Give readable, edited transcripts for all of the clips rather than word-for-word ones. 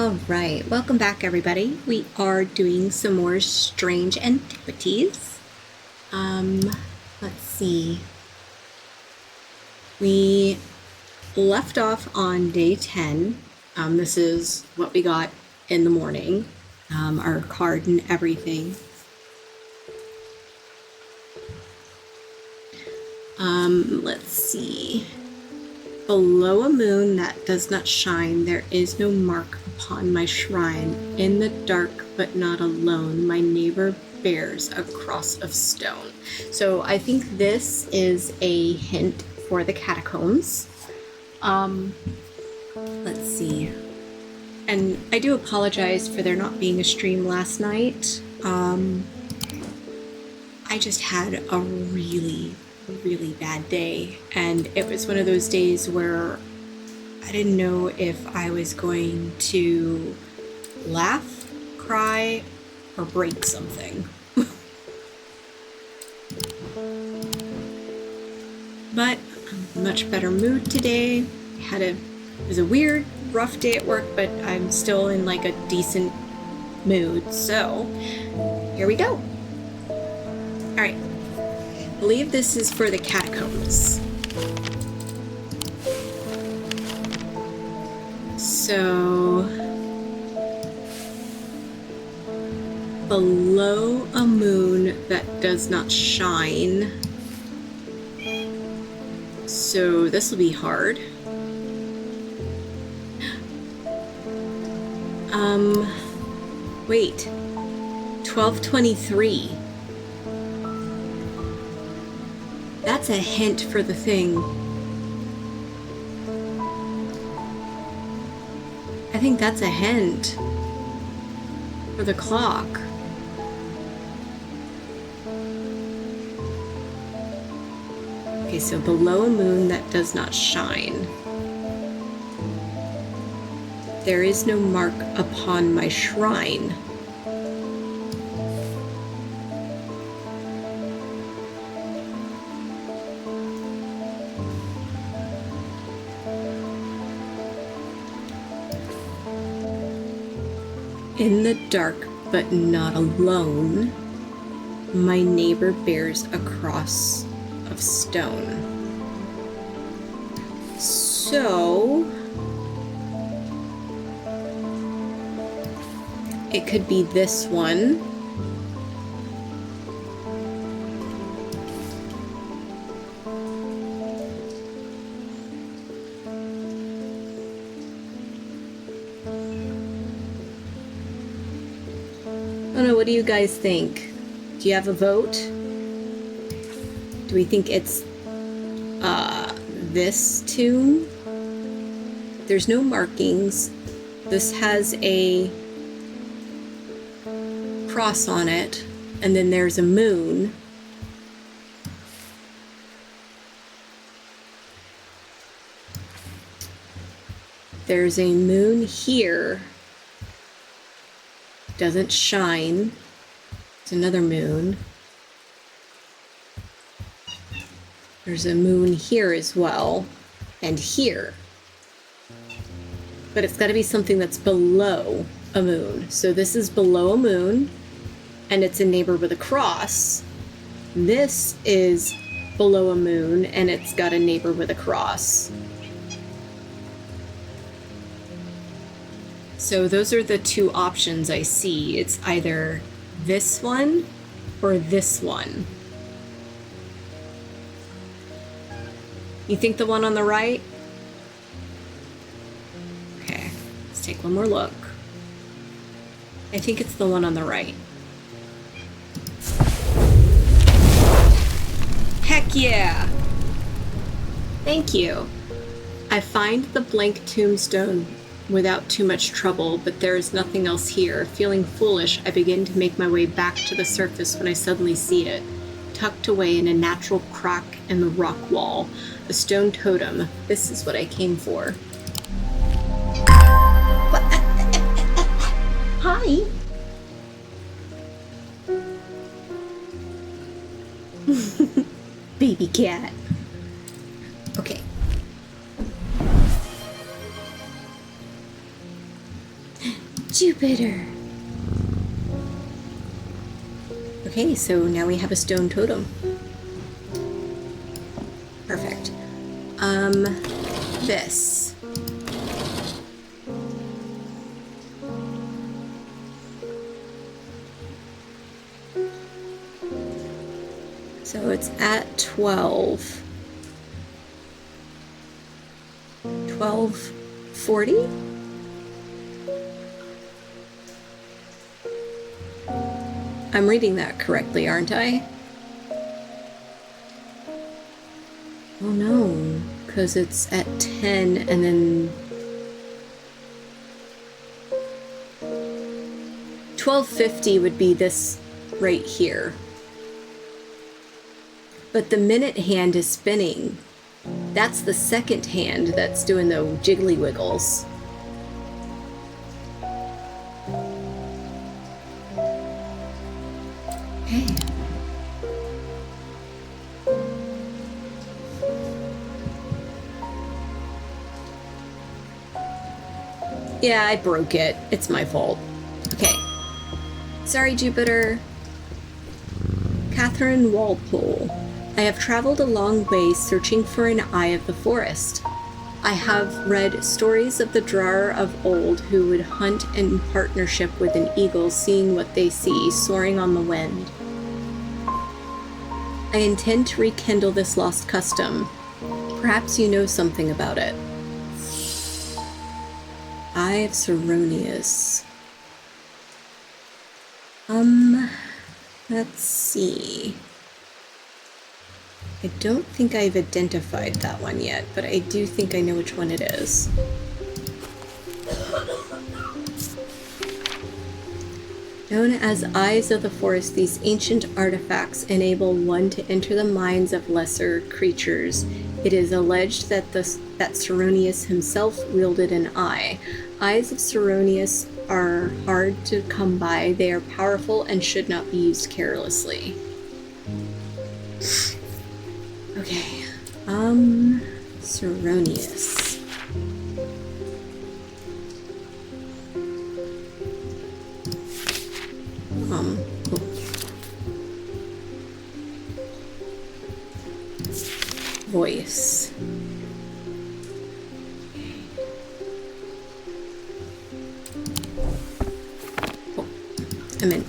All right, welcome back, everybody. We are doing some more strange antiquities. Let's see. We left off on day 10. This is what we got in the morning, our card and everything. Let's see. Below a moon that does not shine, there is no mark upon my shrine. In the dark, but not alone, my neighbor bears a cross of stone. So I think this is a hint for the catacombs. Let's see. And I do apologize for there not being a stream last night. I just had a really bad day, and it was one of those days where I didn't know if I was going to laugh, cry, or break something. But I'm in a much better mood today. It was a weird, rough day at work, but I'm still in like a decent mood. So here we go. All right. I believe this is for the catacombs. So, below a moon that does not shine. So this will be hard. Wait. 1223. That's a hint for the thing. I think that's a hint for the clock. Okay, so below a moon that does not shine. There is no mark upon my shrine. In the dark, but not alone, my neighbor bears a cross of stone. So, it could be this one. I don't know, what do you guys think? Do you have a vote? Do we think it's this tomb? There's no markings. This has a cross on it, and then there's a moon. There's a moon here. Doesn't shine. It's another moon. There's a moon here as well, and here. But it's got to be something that's below a moon. So this is below a moon, and it's a neighbor with a cross. This is below a moon, and it's got a neighbor with a cross. So those are the two options I see. It's either this one or this one. You think the one on the right? Okay, let's take one more look. I think it's the one on the right. Heck yeah! Thank you. I find the blank tombstone without too much trouble, but there is nothing else here. Feeling foolish, I begin to make my way back to the surface when I suddenly see it, tucked away in a natural crack in the rock wall. A stone totem. This is what I came for. Hi! Baby cat. Okay. Jupiter. Okay, so now we have a stone totem. Perfect. This. So it's at 12. 1240? I'm reading that correctly, aren't I? Oh no, because it's at 10 and then 1250 would be this right here. But the minute hand is spinning. That's the second hand that's doing the jiggly wiggles. Okay. Yeah, I broke it. It's my fault. Okay. Sorry, Jupiter. Catherine Walpole. I have traveled a long way searching for an eye of the forest. I have read stories of the drawer of old who would hunt in partnership with an eagle, seeing what they see, soaring on the wind. I intend to rekindle this lost custom. Perhaps you know something about it. Eye of Ceronius. Let's see. I don't think I've identified that one yet, but I do think I know which one it is. Known as Eyes of the Forest, these ancient artifacts enable one to enter the minds of lesser creatures. It is alleged that Ceronius himself wielded an eye. Eyes of Ceronius are hard to come by. They are powerful and should not be used carelessly. Okay, Ceronius. Voice. Oh, I'm in.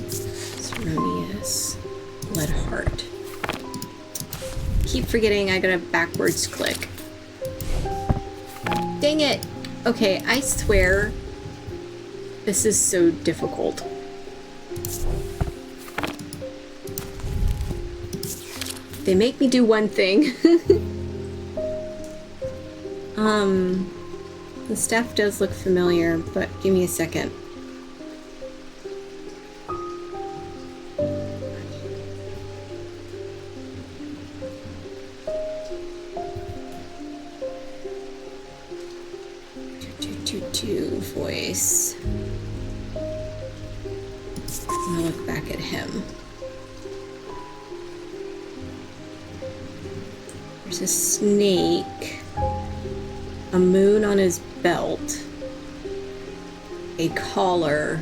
Ceronius. Lead heart. Keep forgetting I gotta backwards click. Dang it! Okay, I swear this is so difficult. They make me do one thing. The staff does look familiar, but give me a second. Voice. I'm gonna look back at him. There's a snake, a moon on his belt, a collar,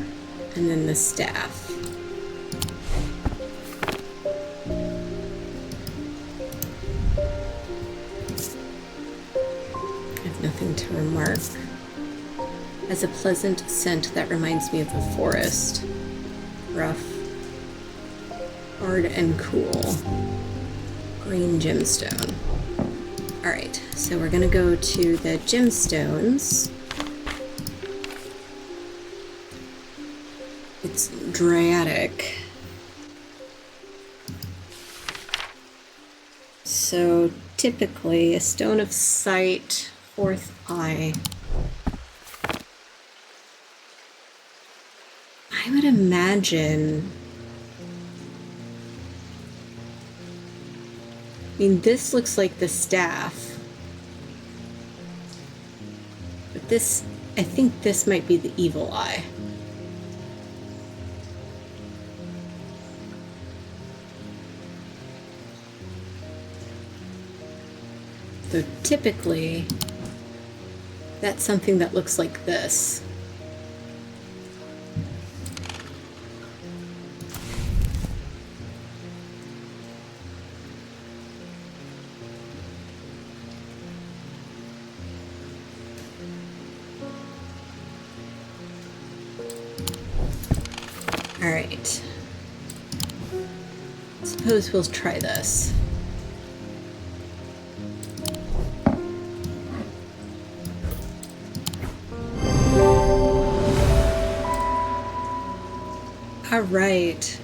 and then the staff. I have nothing to remark. Has a pleasant scent that reminds me of the forest. Rough, hard, and cool. Green gemstone. Alright, so we're gonna go to the gemstones. It's Dryadic. So typically a stone of sight, fourth eye. I would imagine. I mean, this looks like the staff. But this, I think this might be the evil eye. So typically, That's something that looks like this. All right. Suppose we'll try this. All right.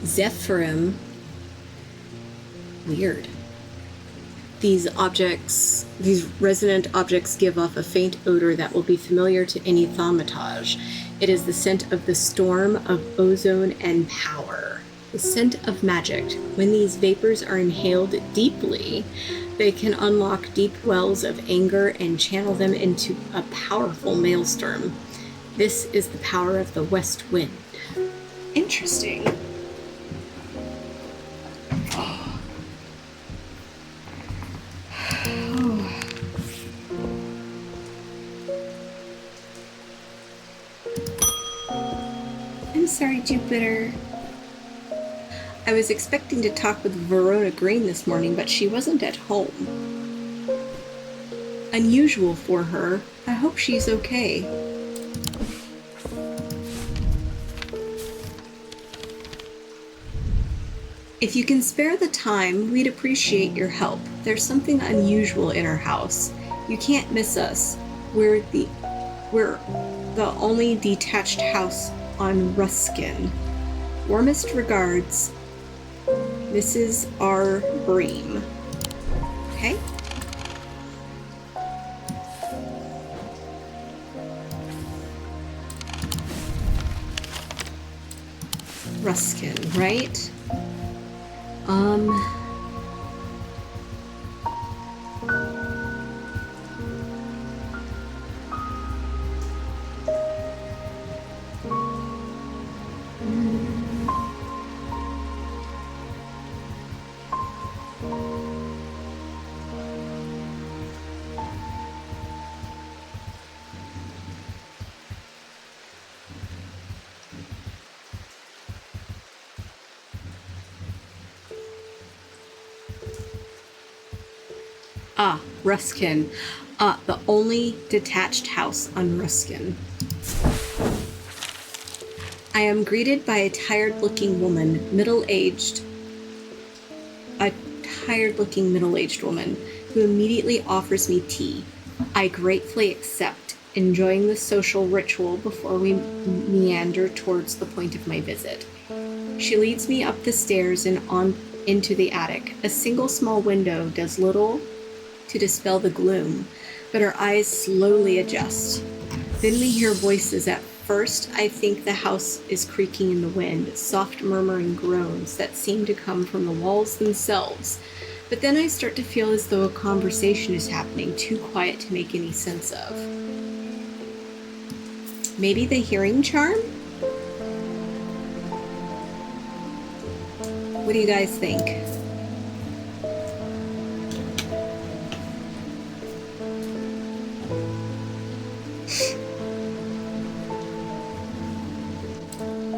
Zephyrim. Weird. These resonant objects give off a faint odor that will be familiar to any thaumatage. It is the scent of the storm of ozone and power. The scent of magic. When these vapors are inhaled deeply, they can unlock deep wells of anger and channel them into a powerful maelstrom. This is the power of the west wind. Interesting. I'm sorry, Jupiter. I was expecting to talk with Verona Green this morning, but she wasn't at home. Unusual for her. I hope she's okay. If you can spare the time, we'd appreciate your help. There's something unusual in our house. You can't miss us. We're the only detached house on Ruskin. Warmest regards, Mrs. R. Bream. Okay? Ruskin, right? Ruskin. The only detached house on Ruskin. I am greeted by a tired-looking middle-aged woman who immediately offers me tea. I gratefully accept, enjoying the social ritual before we meander towards the point of my visit. She leads me up the stairs and on into the attic. A single small window does little to dispel the gloom, but our eyes slowly adjust. Then we hear voices. At first, I think the house is creaking in the wind, soft murmuring groans that seem to come from the walls themselves. But then I start to feel as though a conversation is happening, too quiet to make any sense of. Maybe the hearing charm? What do you guys think?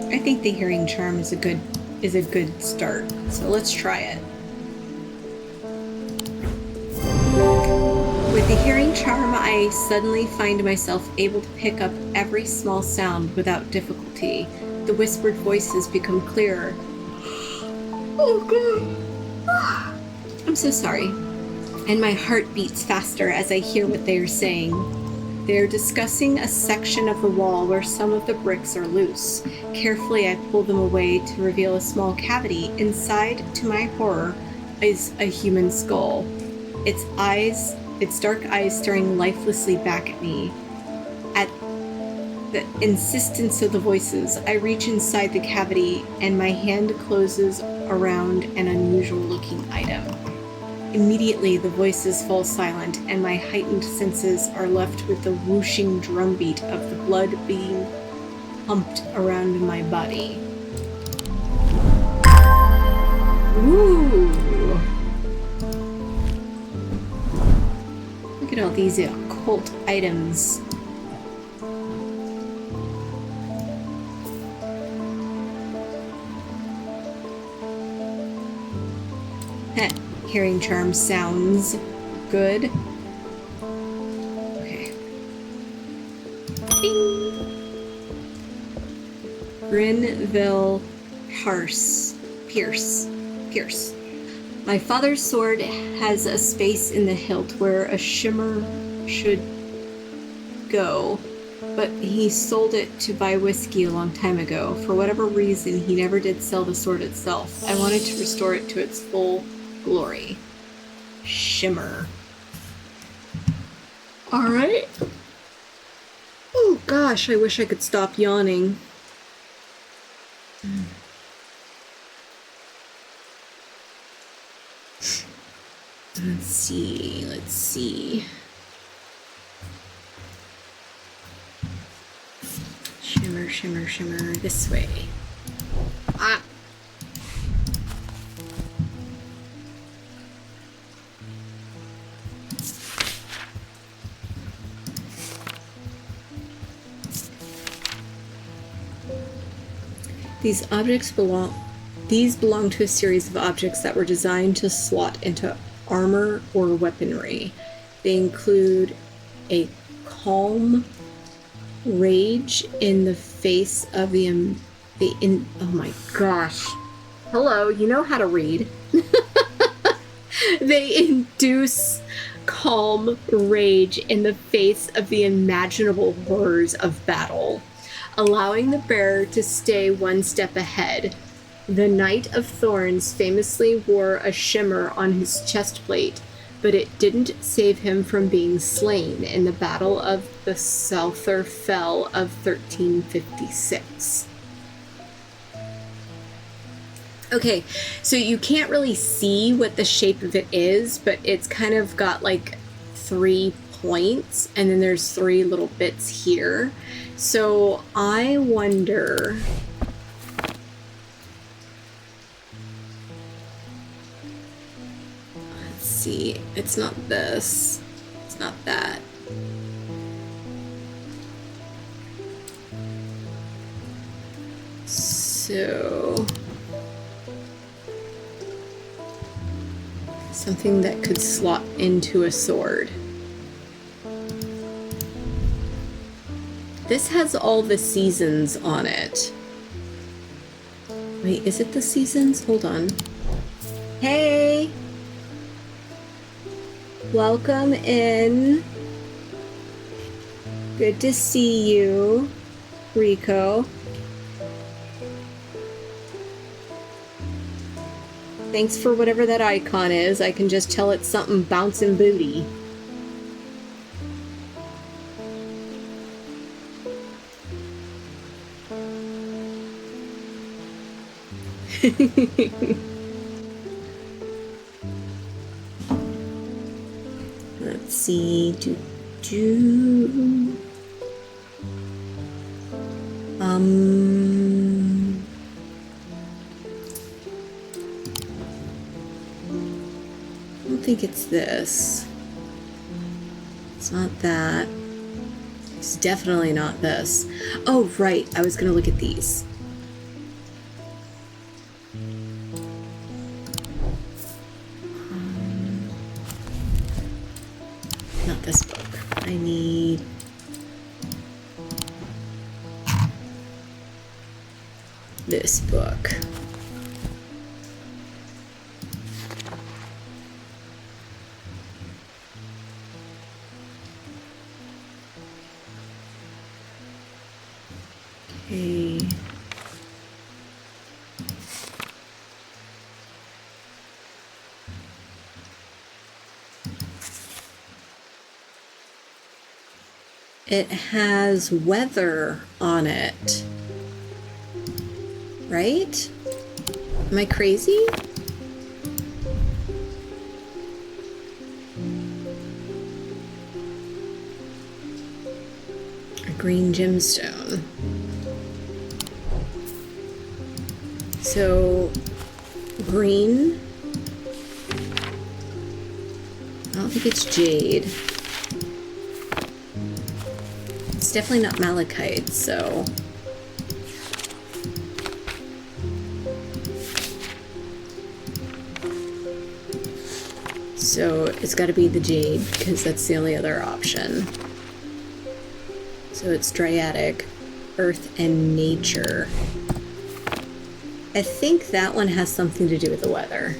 I think the hearing charm is a good start. So let's try it. With the hearing charm, I suddenly find myself able to pick up every small sound without difficulty. The whispered voices become clearer. Oh God. I'm so sorry. And my heart beats faster as I hear what they are saying. They're discussing a section of the wall where some of the bricks are loose. Carefully, I pull them away to reveal a small cavity. Inside, to my horror, is a human skull. Its dark eyes staring lifelessly back at me. At the insistence of the voices, I reach inside the cavity and my hand closes around an unusual-looking item. Immediately, the voices fall silent, and my heightened senses are left with the whooshing drumbeat of the blood being pumped around my body. Ooh. Look at all these occult items. Heh. Hearing charm sounds good. Okay. Bing. Grinville Pierce. My father's sword has a space in the hilt where a shimmer should go, but he sold it to buy whiskey a long time ago. For whatever reason, he never did sell the sword itself. I wanted to restore it to its full glory. Shimmer. Alright. Oh gosh, I wish I could stop yawning. Let's see. Shimmer, this way. Ah! These belong to a series of objects that were designed to slot into armor or weaponry. They include a calm rage in the face of oh my gosh. Hello, you know how to read. They induce calm rage in the face of the imaginable horrors of battle, allowing the bearer to stay one step ahead. The Knight of Thorns famously wore a shimmer on his chest plate, but it didn't save him from being slain in the Battle of the Souther Fell of 1356. Okay, so you can't really see what the shape of it is, but it's kind of got like 3 points, and then there's 3 little bits here. So I wonder... Let's see. It's not this. It's not that. So... something that could slot into a sword. This has all the seasons on it. Wait, is it the seasons? Hold on. Hey! Welcome in. Good to see you, Rico. Thanks for whatever that icon is. I can just tell it's something bouncing booty. Let's see. I don't think it's this. It's not that. It's definitely not this. Oh, right. I was going to look at these. Not this book. I need... this book. Okay. It has weather on it. Right? Am I crazy? A green gemstone. So green. I don't think it's jade. It's definitely not malachite, so... So it's got to be the jade, because that's the only other option. So it's Dryadic, Earth, and Nature. I think that one has something to do with the weather.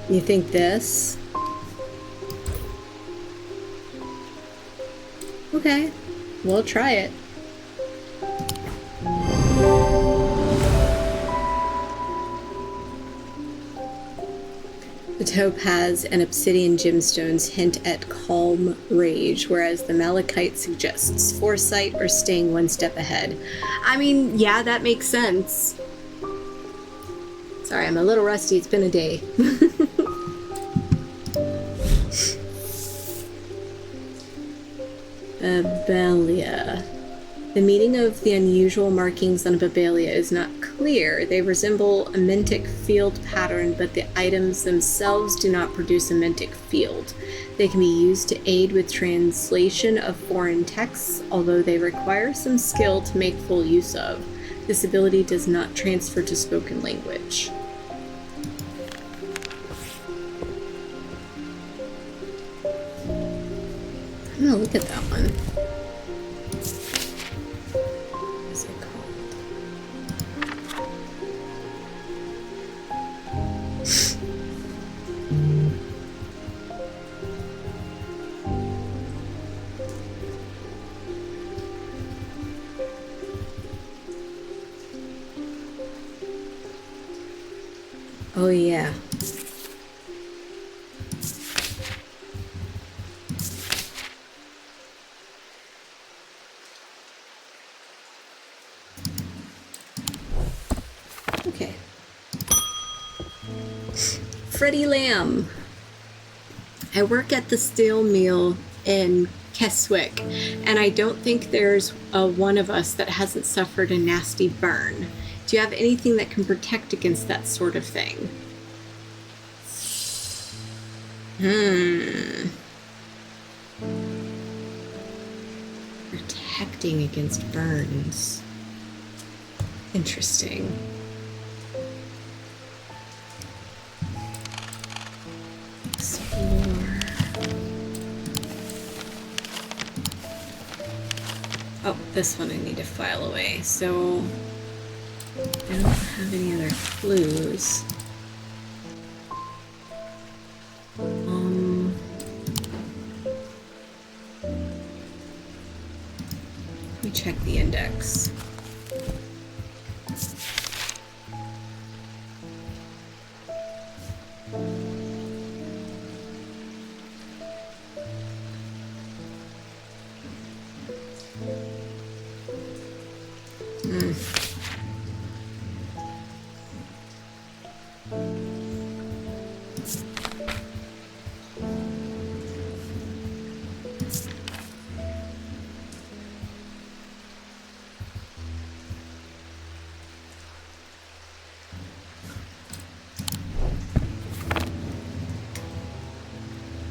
You think this? Okay, we'll try it. The topaz and obsidian gemstones hint at calm rage, whereas the malachite suggests foresight or staying one step ahead. I mean, yeah, that makes sense. Sorry, I'm a little rusty. It's been a day. Babelia. The meaning of the unusual markings on Babelia is not clear. They resemble a mentic field pattern, but the items themselves do not produce a mentic field. They can be used to aid with translation of foreign texts, although they require some skill to make full use of. This ability does not transfer to spoken language. I'm gonna look at that one. What's it called? Oh yeah. Okay. Freddie Lamb. I work at the steel mill in Keswick, and I don't think there's one of us that hasn't suffered a nasty burn. Do you have anything that can protect against that sort of thing? Protecting against burns. Interesting. Explore. Oh, this one I need to file away. So I don't have any other clues. Let me check the index.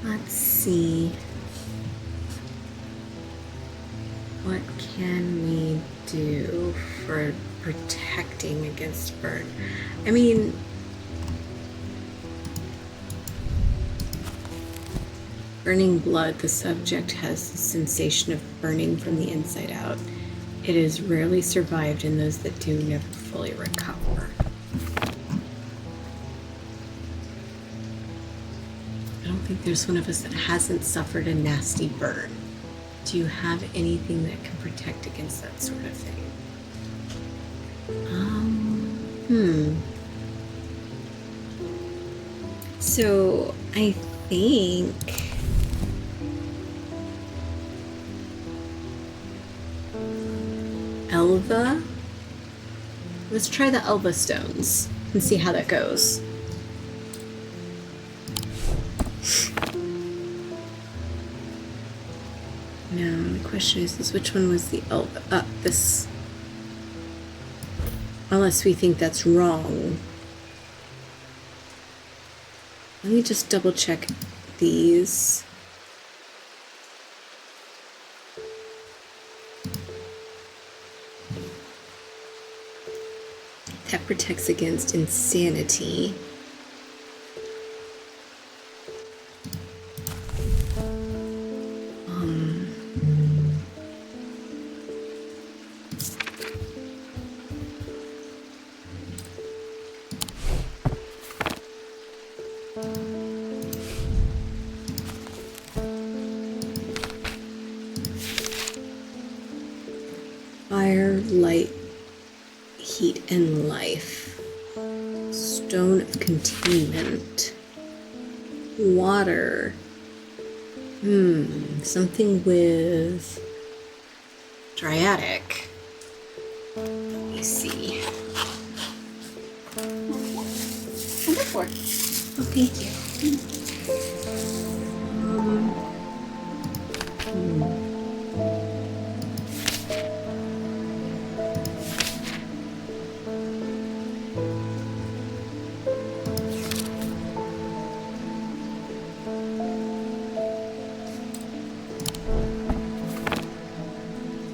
Let's see. What can we do for protecting against burn? I mean, burning blood, the subject has the sensation of burning from the inside out. It is rarely survived, and those that do never fully recover. I don't think there's one of us that hasn't suffered a nasty burn. Do you have anything that can protect against that sort of thing? So I think Elva. Let's try the Elva stones and see how that goes. Now the question is which one was the Elva? This. Unless we think that's wrong. Let me just double check these. That protects against insanity. Fire, light, heat, and life. Stone of containment. Water. Something with Dryadic. Let me see. Wonderful. Oh, thank you.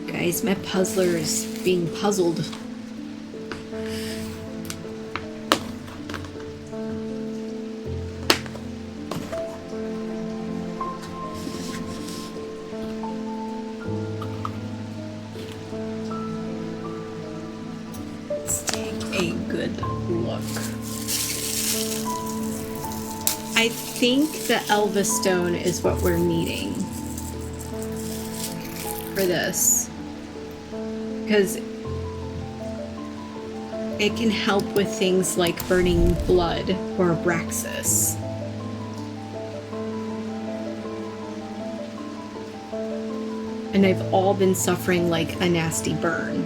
Guys, my puzzler is being puzzled. Let's take a good look. I think the Elvis stone is what we're needing for this. Because it can help with things like burning blood or Abraxas. And they've all been suffering like a nasty burn.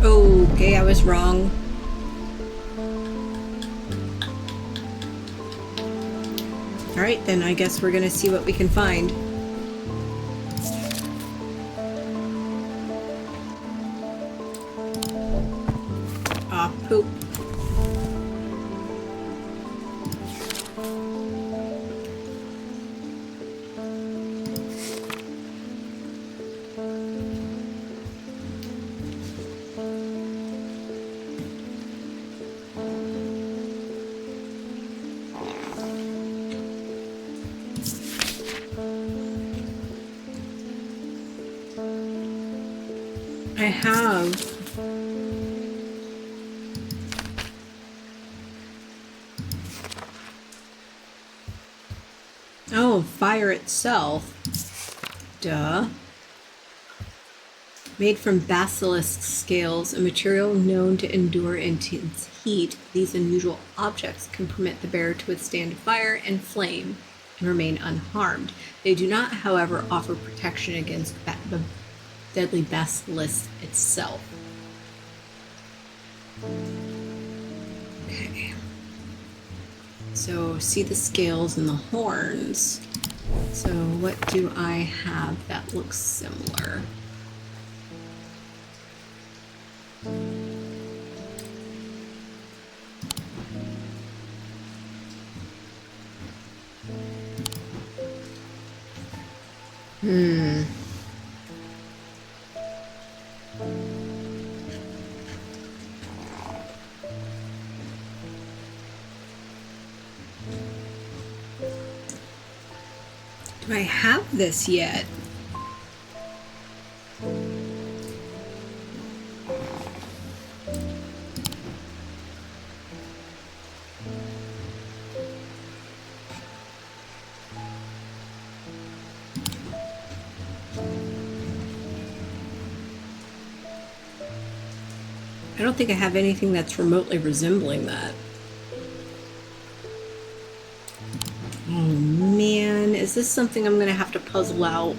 Okay, I was wrong. Alright, then I guess we're gonna see what we can find. Ah, poop. I have fire itself. Duh. Made from basilisk scales, a material known to endure intense heat, these unusual objects can permit the bearer to withstand fire and flame and remain unharmed. They do not, however, offer protection against the deadly basilisk itself. Okay. So, see the scales and the horns. So, what do I have that looks similar? Do I have this yet? I don't think I have anything that's remotely resembling that. Oh man, is this something I'm gonna have to puzzle out?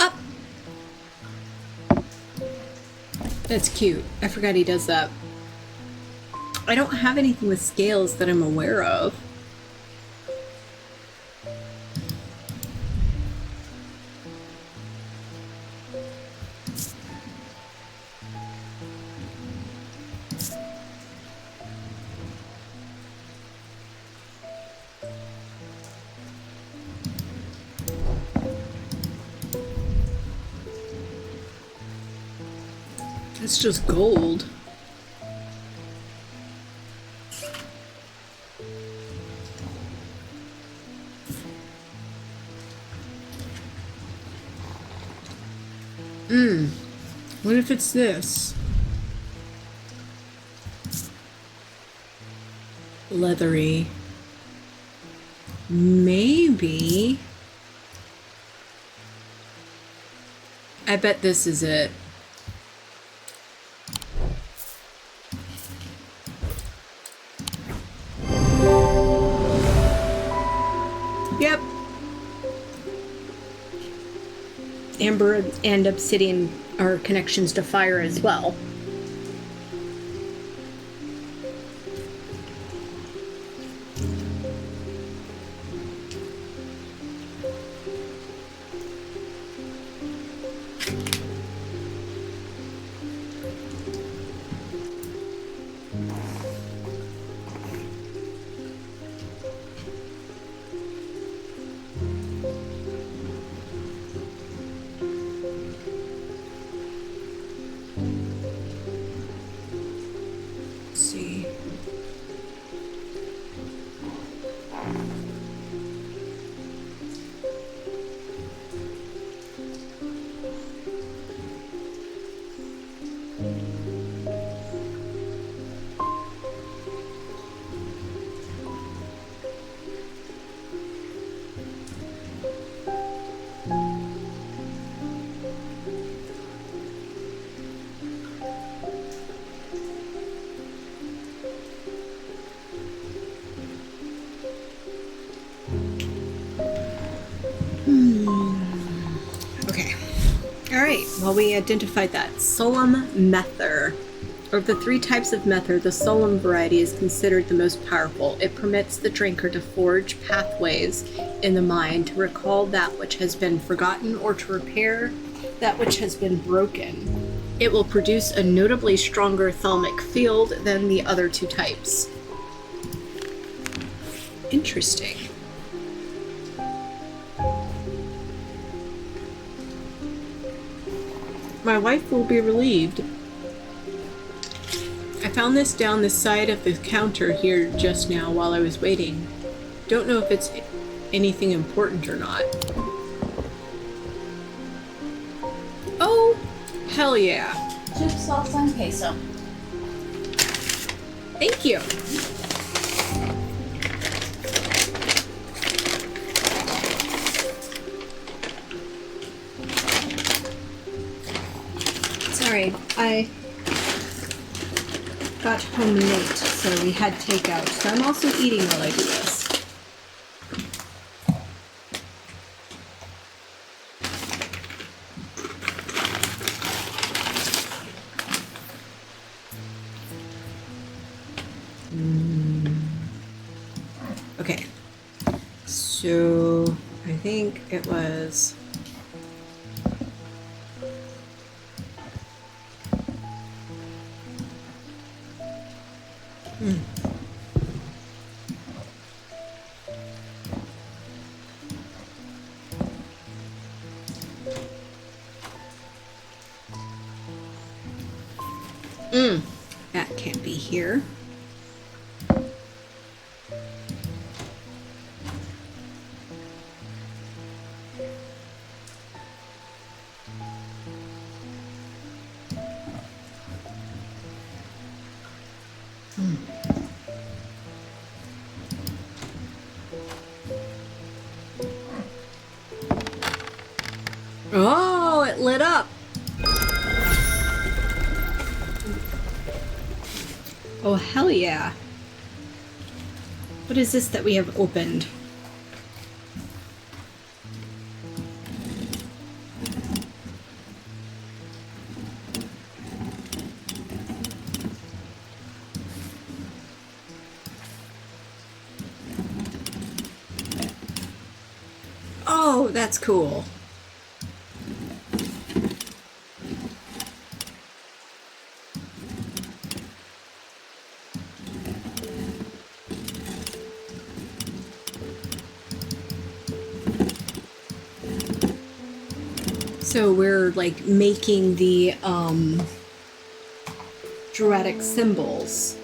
Up! That's cute. I forgot he does that. I don't have anything with scales that I'm aware of. It's just gold. What if it's this? Leathery. Maybe. I bet this is it. Yep. Amber and obsidian are connections to fire as well. Okay. Alright, well, we identified that. Solemn Mether. Of the 3 types of Mether, the Solemn variety is considered the most powerful. It permits the drinker to forge pathways in the mind, to recall that which has been forgotten, or to repair that which has been broken. It will produce a notably stronger thalmic field than the other 2 types. Interesting. My wife will be relieved. I found this down the side of the counter here just now while I was waiting. Don't know if it's anything important or not. Oh, hell yeah. Chip sauce and queso. Thank you. Sorry, I got home late, so we had takeout. So I'm also eating while I do this. Okay, so I think it was... That can't be here. Oh, it lit up. Oh, hell yeah. What is this that we have opened? Oh, that's cool. So we're like making the druidic symbols.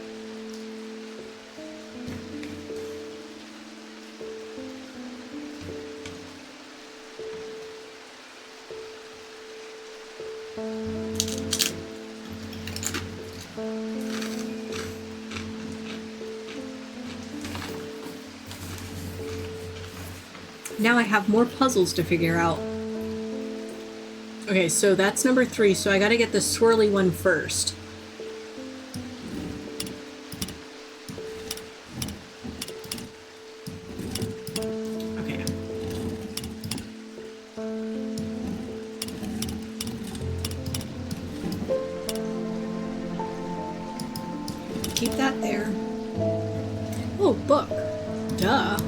Now I have more puzzles to figure out. Okay, so that's number 3, so I gotta get the swirly one first. Okay. Keep that there. Oh, book. Duh.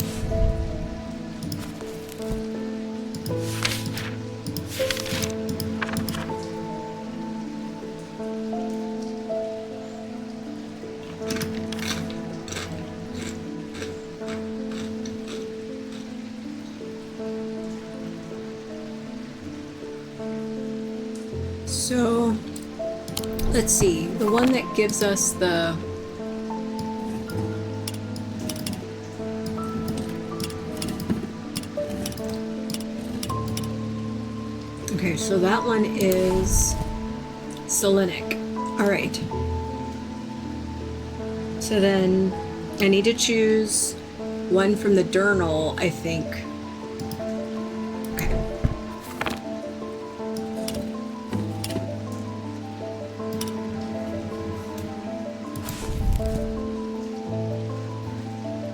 So, let's see. The one that gives us the... Okay, so that one is Selenic. Alright. So then I need to choose one from the Durnal, I think. Okay.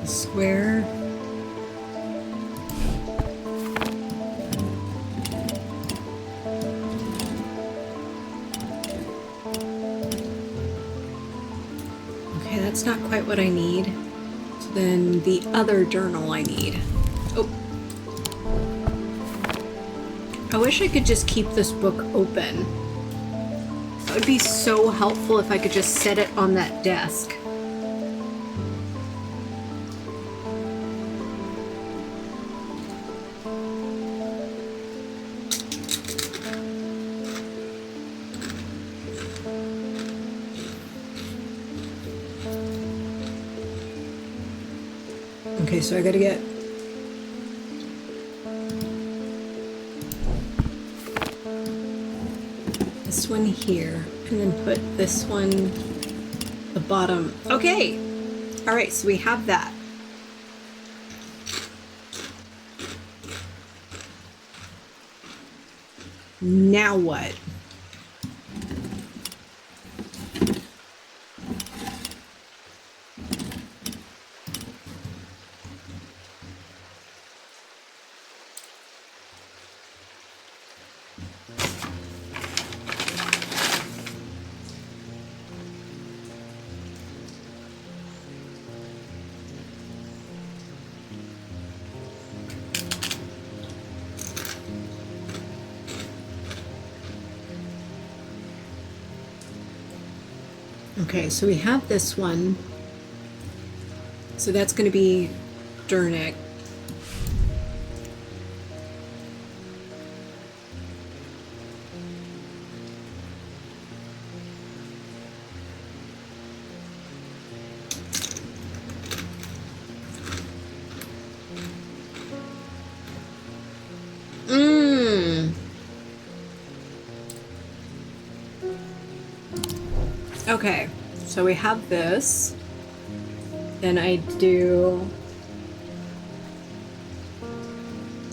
Square. Okay, that's not quite what I need. So then the other journal I need. Oh. I wish I could just keep this book open. That would be so helpful if I could just set it on that desk. Okay, so I gotta get... this one here, and then put this one the bottom. Okay! Alright, so we have that. Now what? Okay, so we have this one. So that's going to be Durnick. Okay, so we have this. Then I do...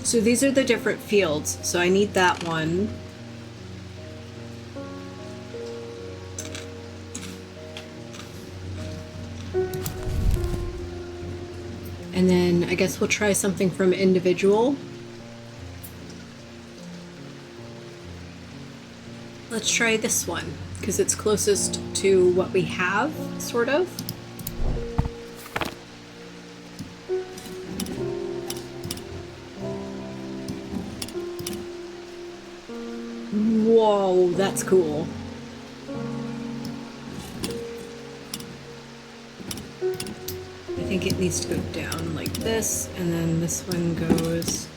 So these are the different fields. So I need that one. And then I guess we'll try something from individual. Let's try this one, because it's closest to what we have, sort of. Whoa, that's cool. I think it needs to go down like this, and then this one goes...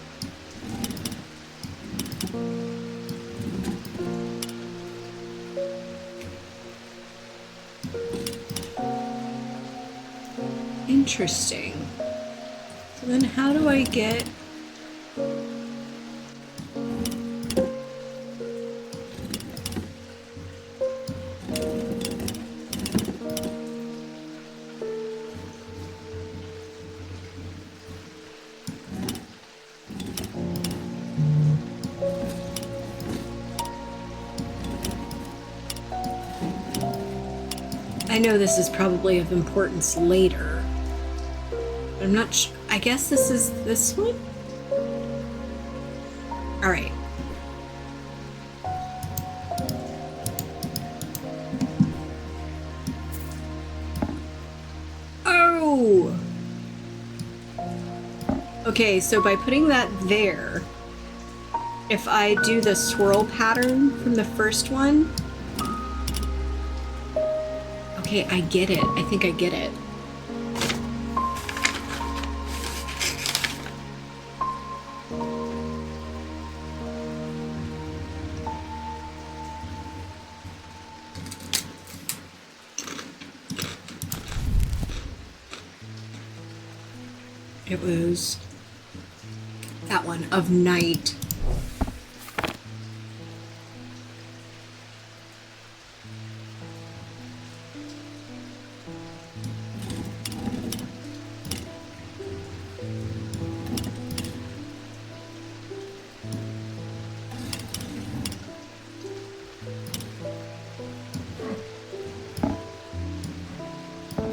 Interesting. So then how do I get... I know this is probably of importance later, but I'm not sure. I guess this is this one? All right. Oh! Okay, so by putting that there, if I do the swirl pattern from the first one, okay, I get it. I think I get it. It was that one, of night.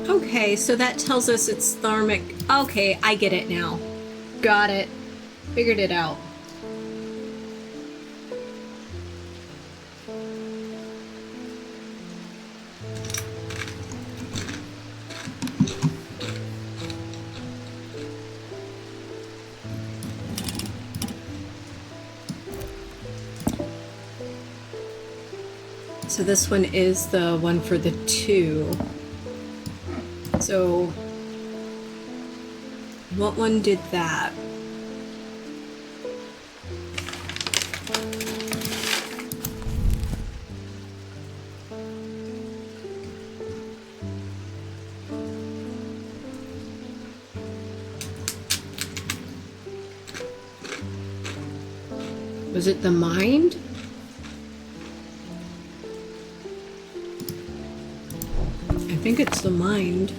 Okay, so that tells us it's thermic. Okay, I get it now. Got it. Figured it out. So this one is the one for the 2. So what one did that? Was it the mind? I think it's the mind.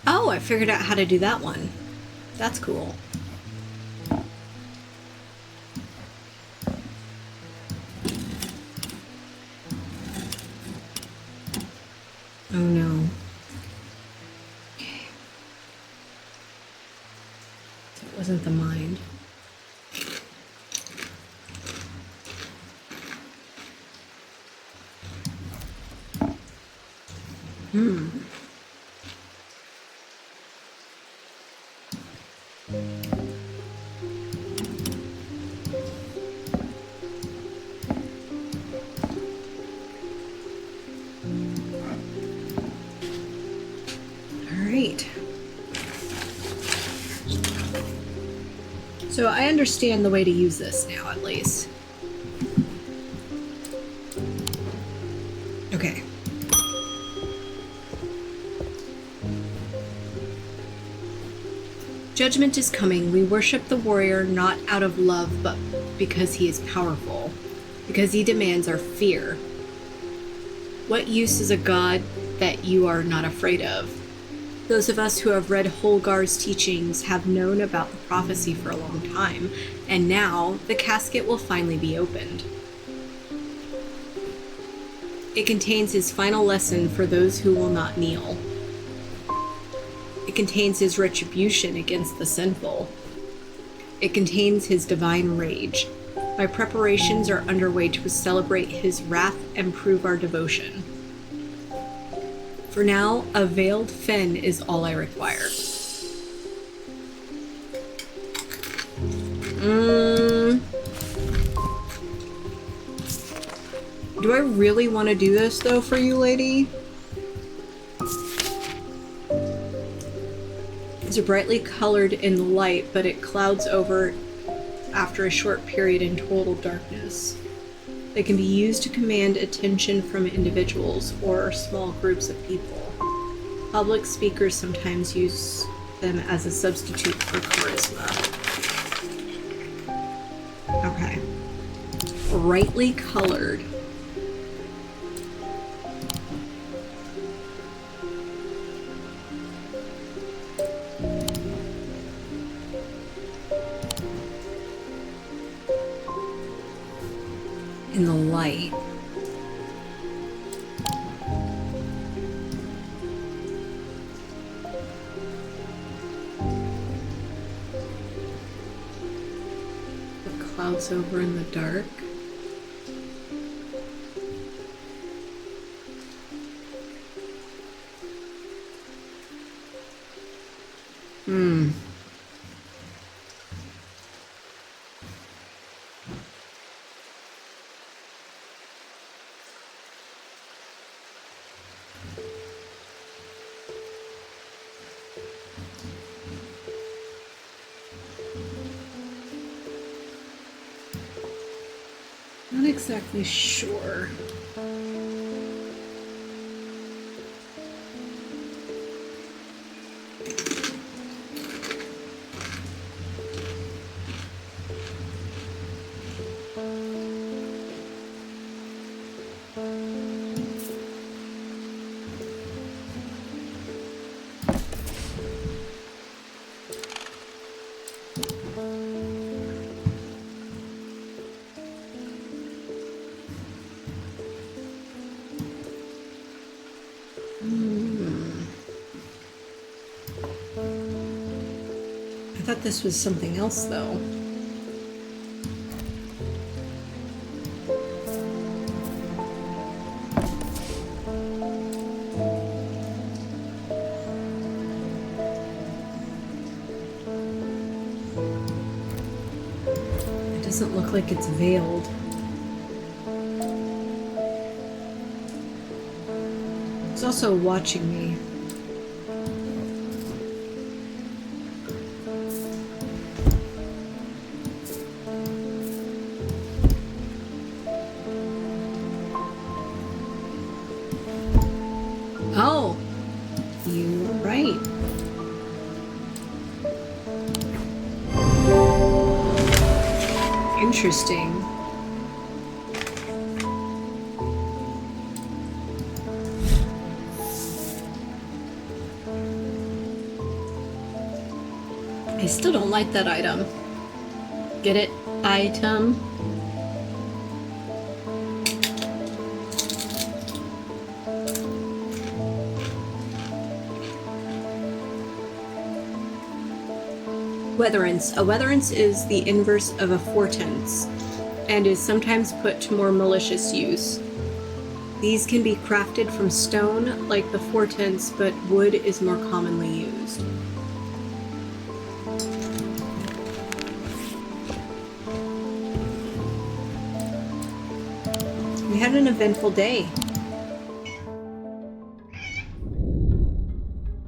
Oh, I figured out how to do that one. That's cool. Oh no. Okay. So it wasn't the mind. So I understand the way to use this now, at least. Okay. Judgment is coming. We worship the warrior not out of love, but because he is powerful. Because he demands our fear. What use is a god that you are not afraid of? Those of us who have read Holgar's teachings have known about the prophecy for a long time, and now the casket will finally be opened. It contains his final lesson for those who will not kneel. It contains his retribution against the sinful. It contains his divine rage. My preparations are underway to celebrate his wrath and prove our devotion. For now, a veiled fen is all I require. Do I really want to do this, though, for you, lady? It's brightly colored in the light, but it clouds over after a short period in total darkness. They can be used to command attention from individuals or small groups of people. Public speakers sometimes use them as a substitute for charisma. Okay. Brightly colored. In the light. The clouds over in the dark. Not exactly sure. I thought this was something else, though. It doesn't look like it's veiled. It's also watching me. Oh, you're right. Interesting. I still don't like that item. Get it? Item. Weatherance. A weatherance is the inverse of a fortenance and is sometimes put to more malicious use. These can be crafted from stone like the fortenance, but wood is more commonly used. We had an eventful day.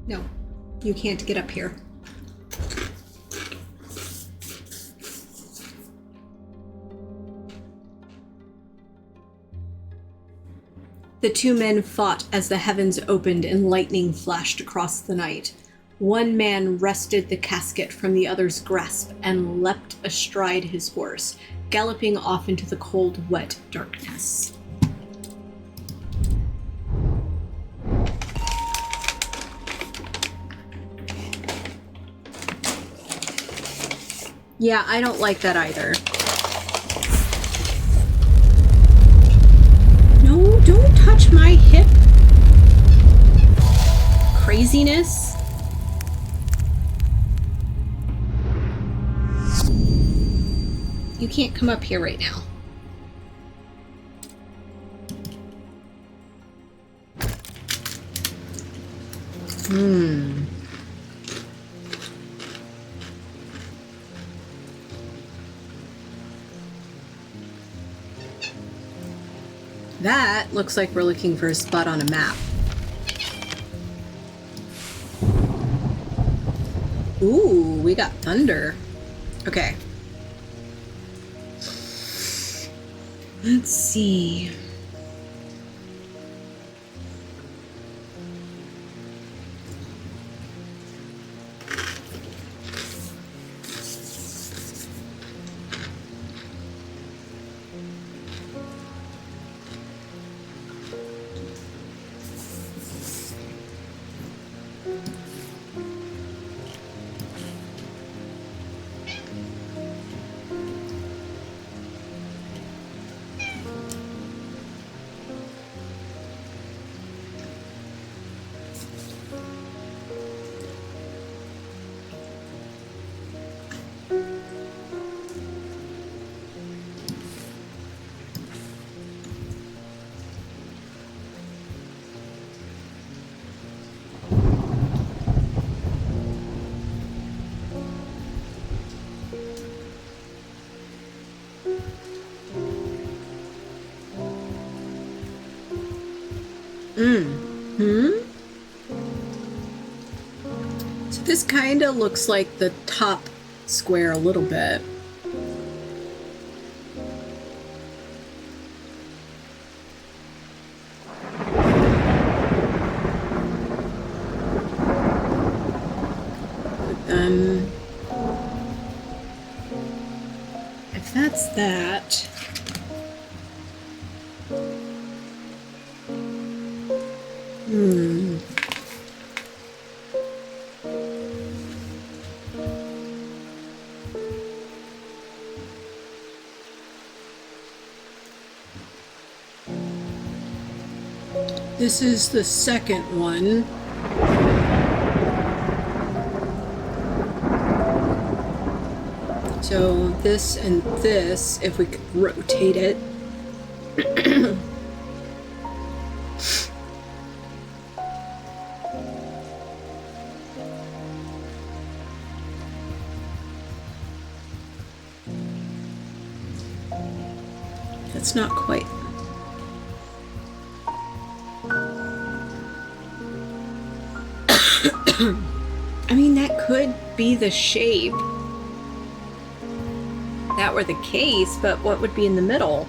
No, you can't get up here. The two men fought as the heavens opened and lightning flashed across the night. One man wrested the casket from the other's grasp and leapt astride his horse, galloping off into the cold, wet darkness. Yeah, I don't like that either. No, don't touch my hip. Craziness. You can't come up here right now. That looks like we're looking for a spot on a map. Ooh, we got thunder. Okay. Let's see. So this kind of looks like the top square a little bit. But then, if that's that... This is the second one. So this and this, if we could rotate it. That's not quite. I mean, that could be the shape. That were the case, but what would be in the middle?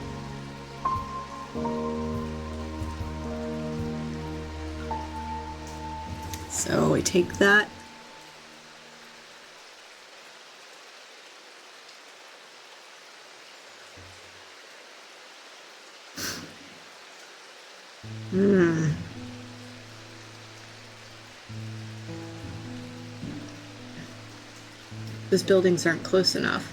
So we take that. Those buildings aren't close enough.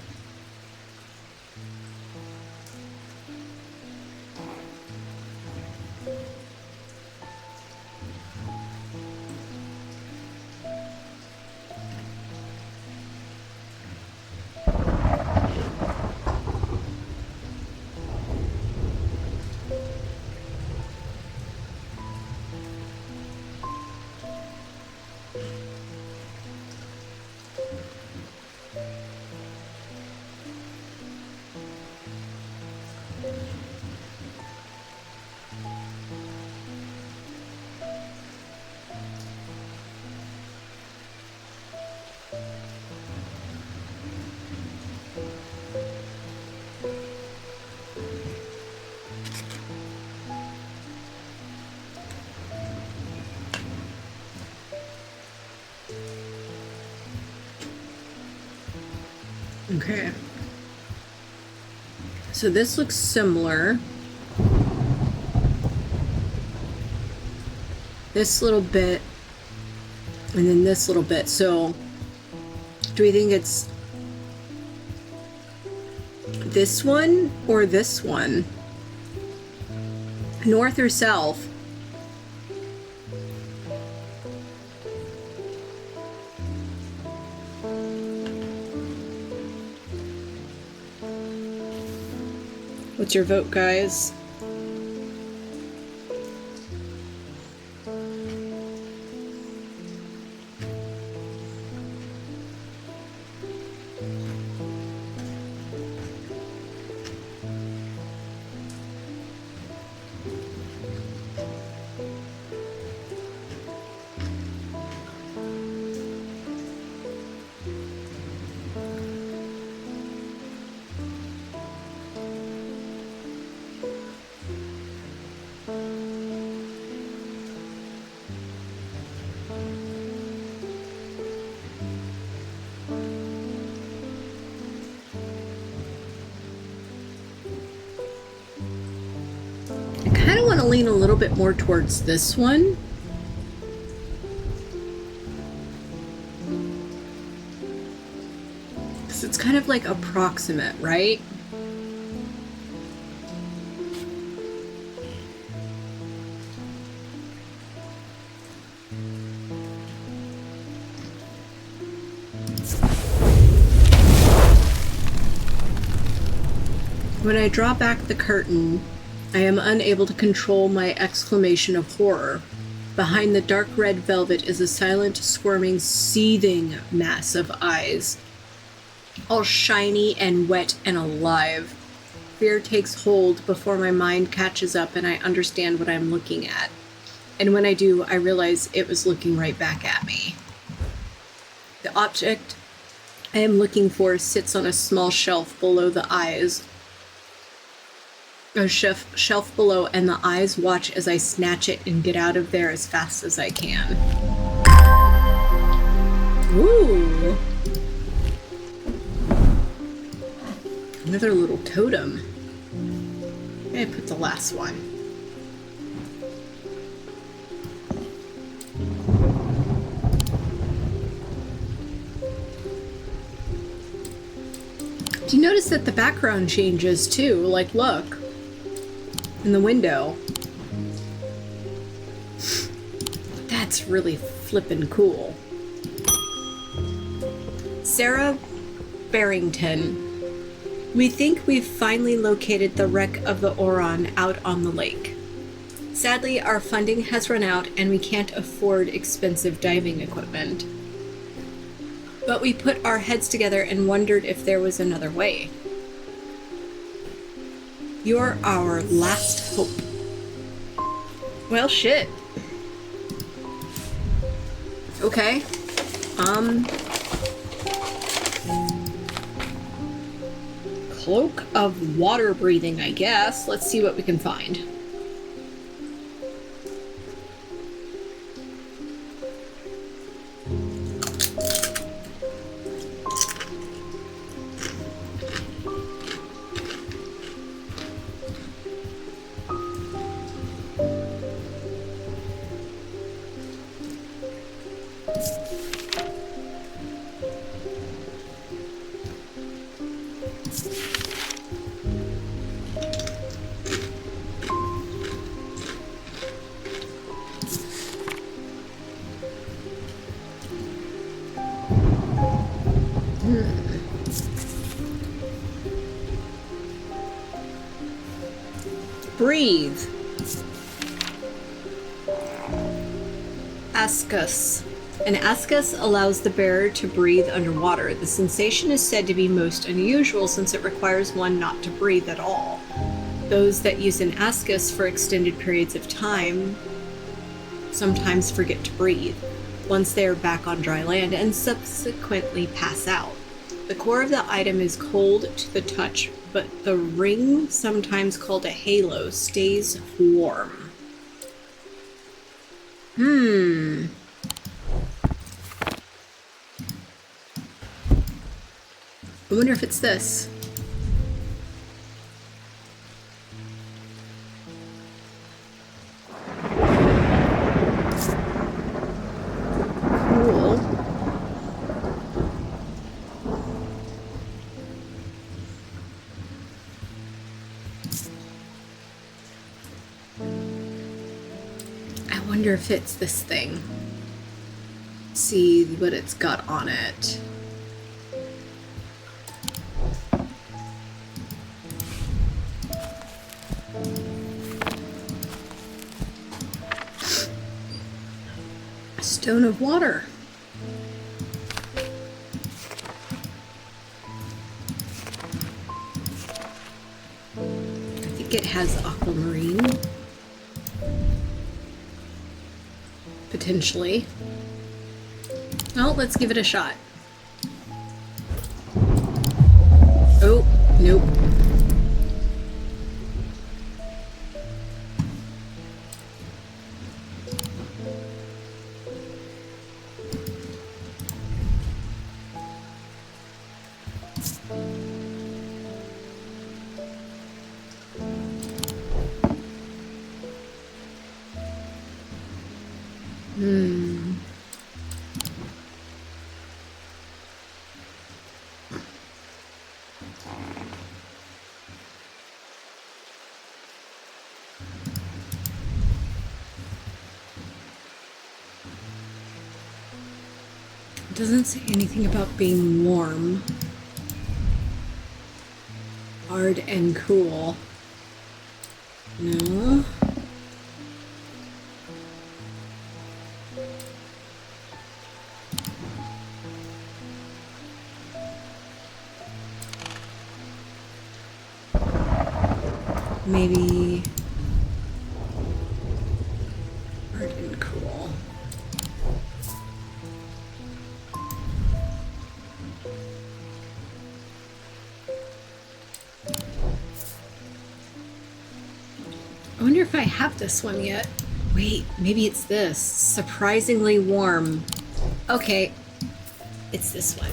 Okay. So this looks similar. This little bit, and then this little bit. So do we think it's this one or this one? North or south? What's your vote, guys? I kind of want to lean a little bit more towards this one. Because it's kind of like approximate, right? When I draw back the curtain, I am unable to control my exclamation of horror. Behind the dark red velvet is a silent, squirming, seething mass of eyes, all shiny and wet and alive. Fear takes hold before my mind catches up and I understand what I'm looking at. And when I do, I realize it was looking right back at me. The object I am looking for sits on a small shelf below the eyes. A shelf below, and the eyes watch as I snatch it and get out of there as fast as I can. Ooh. Another little totem. I put the last one. Do you notice that the background changes too? Like, look. In the window. That's really flippin' cool. Sarah Barrington. We think we've finally located the wreck of the Oron out on the lake. Sadly, our funding has run out and we can't afford expensive diving equipment. But we put our heads together and wondered if there was another way. You're our last hope. Well, shit. Okay. Cloak of water breathing, I guess. Let's see what we can find. Breathe. Ascus. An ascus allows the bearer to breathe underwater. The sensation is said to be most unusual since it requires one not to breathe at all. Those that use an ascus for extended periods of time sometimes forget to breathe once they are back on dry land and subsequently pass out. The core of the item is cold to the touch, but the ring, sometimes called a halo, stays warm. I wonder if it's this. Cool. I wonder if it's this thing. See what it's got on it. Stone of water. I think it has aquamarine. Potentially. Oh, let's give it a shot. Oh, nope. It doesn't say anything about being warm. Hard and cool. No. Maybe hard and cool. I wonder if I have this one yet. Wait, maybe it's this. Surprisingly warm. Okay, it's this one.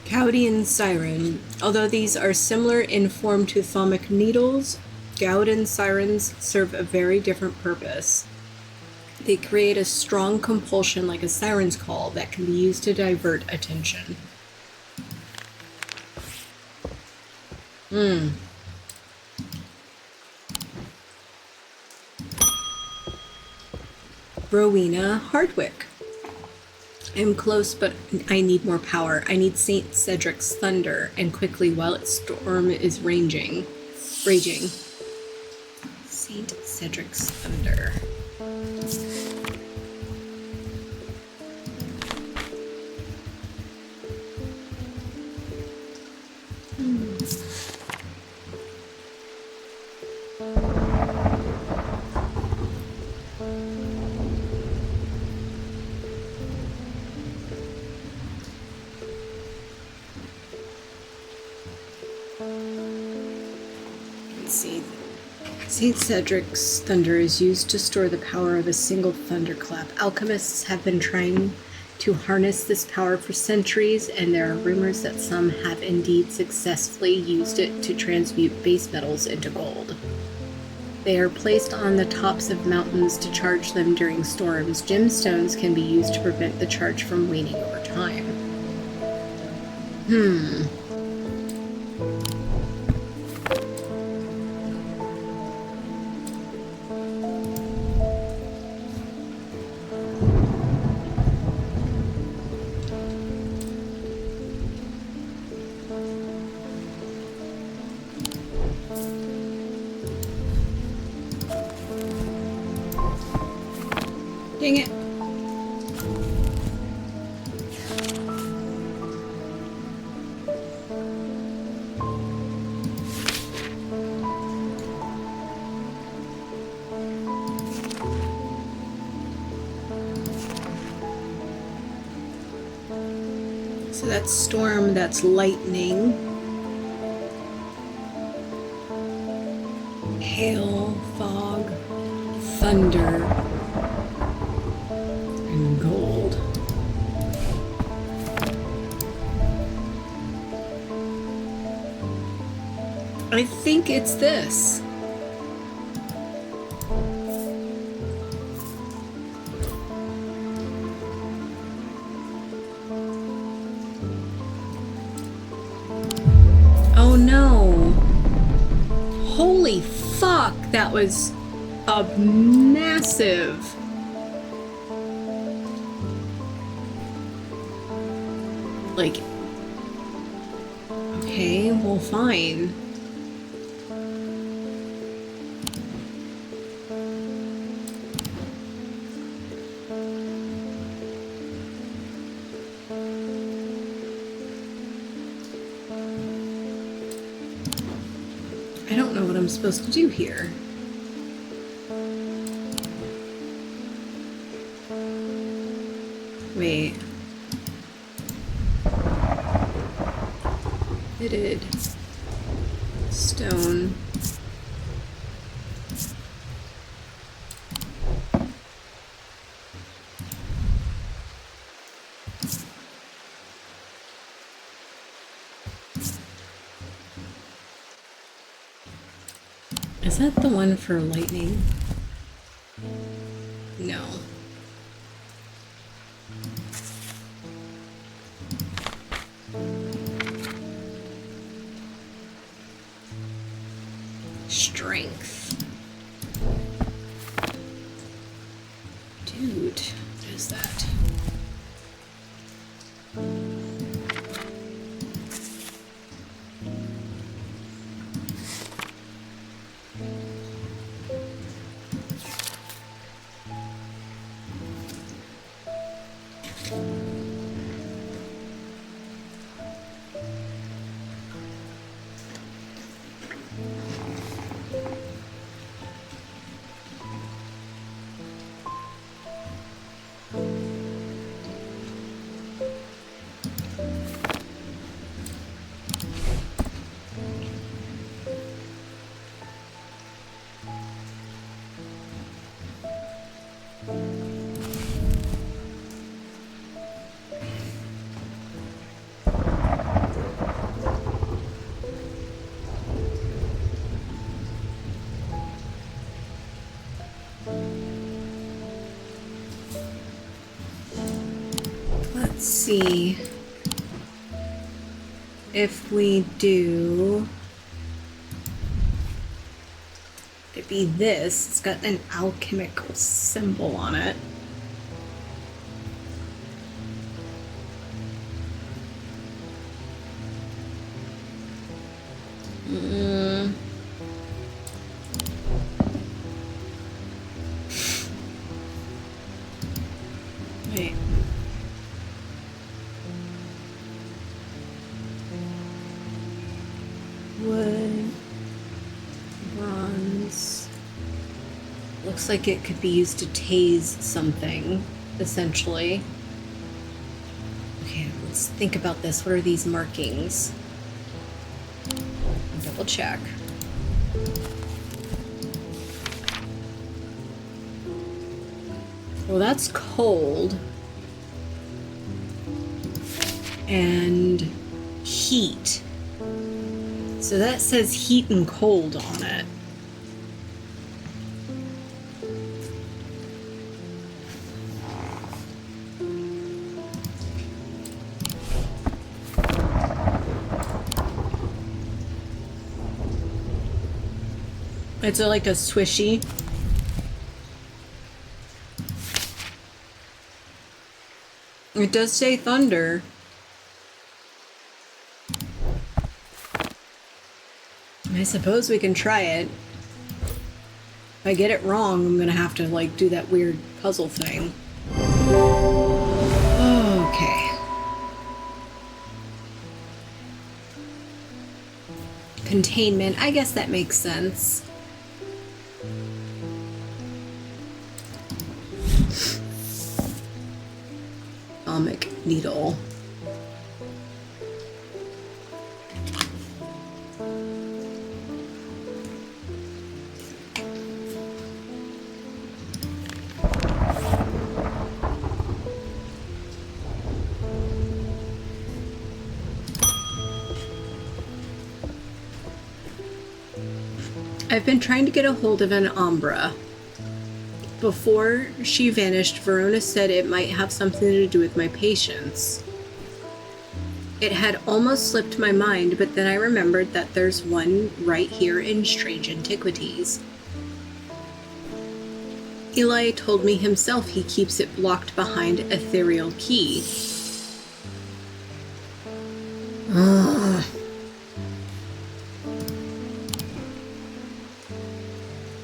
Gaudian siren. Although these are similar in form to thalmic needles, Gaudian sirens serve a very different purpose. They create a strong compulsion like a siren's call that can be used to divert attention. Rowena Hardwick. I'm close, but I need more power. I need St. Cedric's thunder, and quickly while its storm is raging. St. Cedric's thunder. St. Cedric's thunder is used to store the power of a single thunderclap. Alchemists have been trying to harness this power for centuries, and there are rumors that some have indeed successfully used it to transmute base metals into gold. They are placed on the tops of mountains to charge them during storms. Gemstones can be used to prevent the charge from waning over time. Dang it. So that's storm, that's lightning. Hail, fog, thunder, and gold. I think it's this. Oh no. Holy fuck, that was a massive. Like, okay, well, fine. I don't know what I'm supposed to do here. Wait. Fitted. Stone. Is that the one for lightning? No. Strength. Dude, what is that? Let's see if we do. It'd be this. It's got an alchemical symbol on it. Wait. Wood, bronze. Looks like it could be used to tase something, essentially. Okay, let's think about this. What are these markings? Double check. Well, that's cold. And heat. So that says heat and cold on it. It's like a swishy. It does say thunder. I suppose we can try it. If I get it wrong, I'm gonna have to like do that weird puzzle thing. Okay. Containment, I guess that makes sense. Needle. I've been trying to get a hold of an Umbra. Before she vanished, Verona said it might have something to do with my patients. It had almost slipped my mind, but then I remembered that there's one right here in Strange Antiquities. Eli told me himself he keeps it blocked behind ethereal key. Ugh.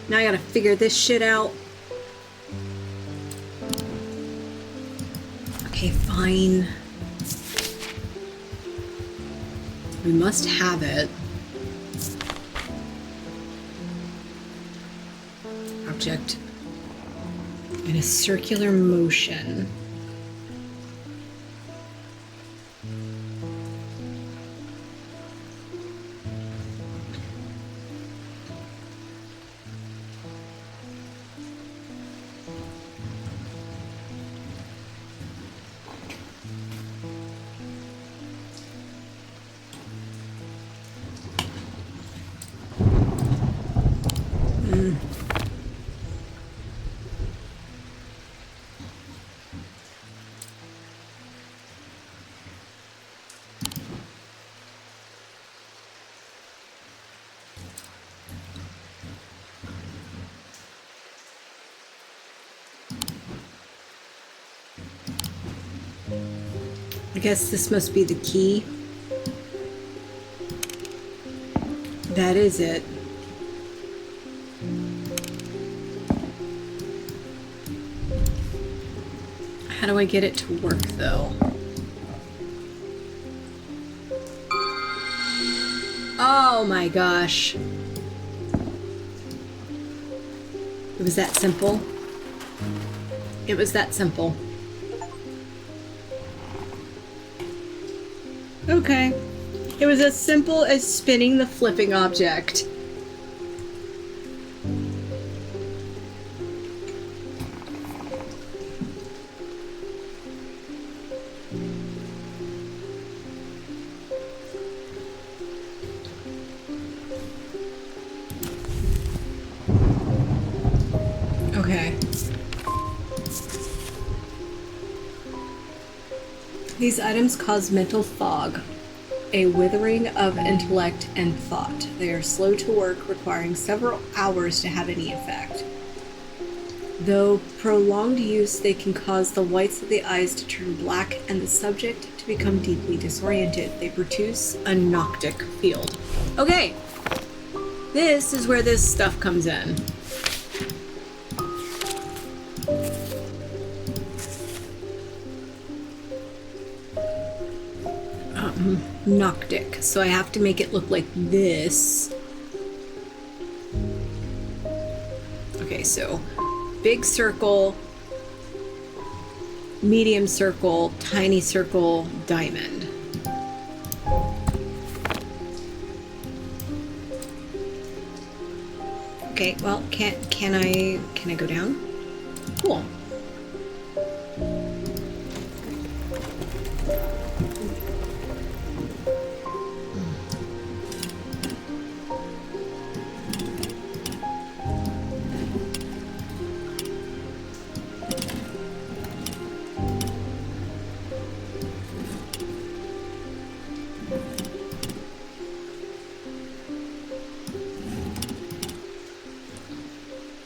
Now I gotta figure this shit out. Okay, fine. We must have it. Object in a circular motion. I guess this must be the key. That is it. How do I get it to work, though? Oh my gosh. It was that simple. It was that simple. Okay. It was as simple as spinning the flipping object. Okay. These items cause mental fog, a withering of intellect and thought. They are slow to work, requiring several hours to have any effect. Though prolonged use, they can cause the whites of the eyes to turn black and the subject to become deeply disoriented. They produce a noctic field. Okay, this is where this stuff comes in. Noctic. So I have to make it look like this. Okay, so big circle, medium circle, tiny circle, diamond. Okay, well, can I go down? Cool.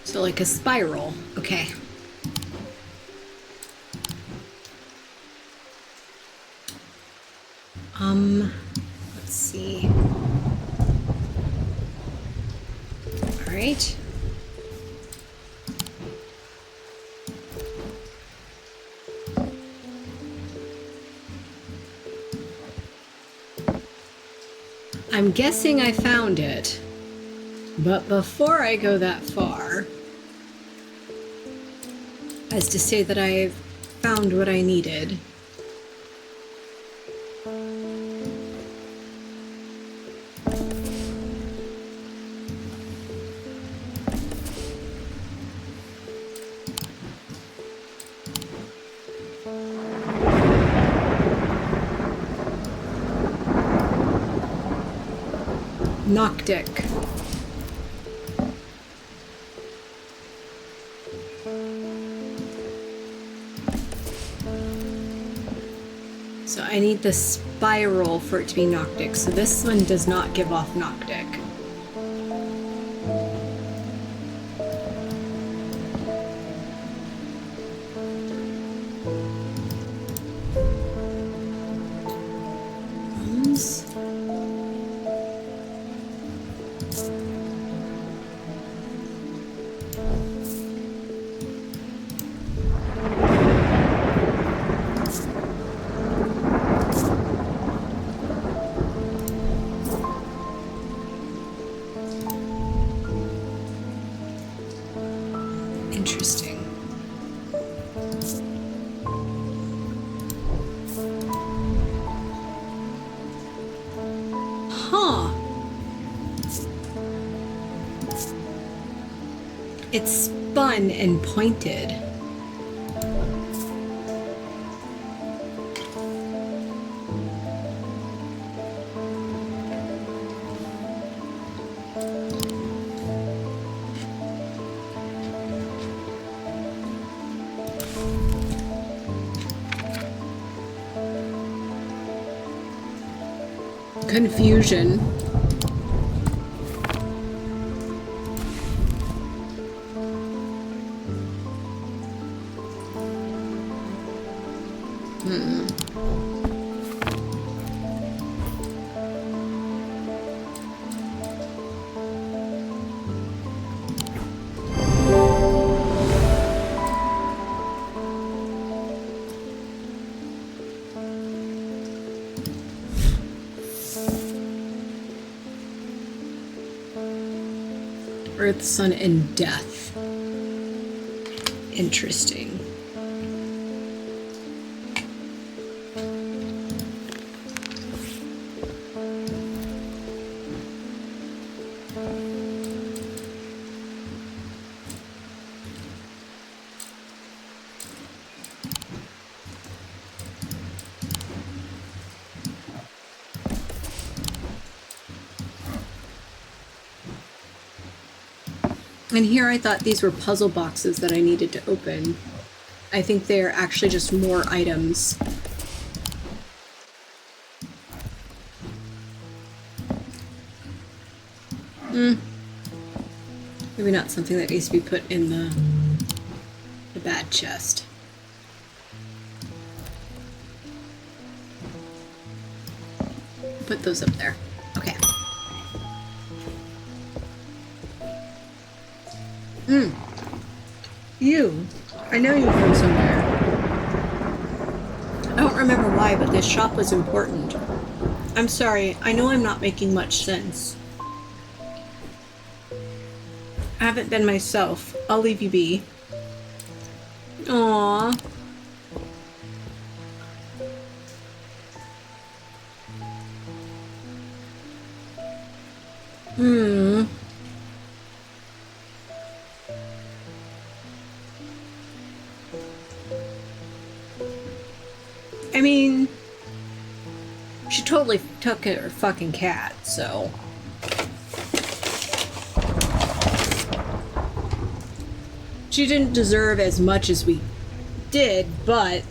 So like a spiral. Okay. Let's see. All right. I'm guessing I found it. But before I go that far, as to say that I've found what I needed, Noctic. So I need the spiral for it to be Noctic. So this one does not give off Noctic. Interesting. Huh. It's spun and pointed. Confusion. Earth, Sun, and Death. Interesting. And here I thought these were puzzle boxes that I needed to open. I think they're actually just more items. Maybe not something that needs to be put in the bad chest. Put those up there. Okay. You. I know you from somewhere. I don't remember why, but this shop was important. I'm sorry. I know I'm not making much sense. I haven't been myself. I'll leave you be. Aww. I mean, she totally took her fucking cat, so. She didn't deserve as much as we did, but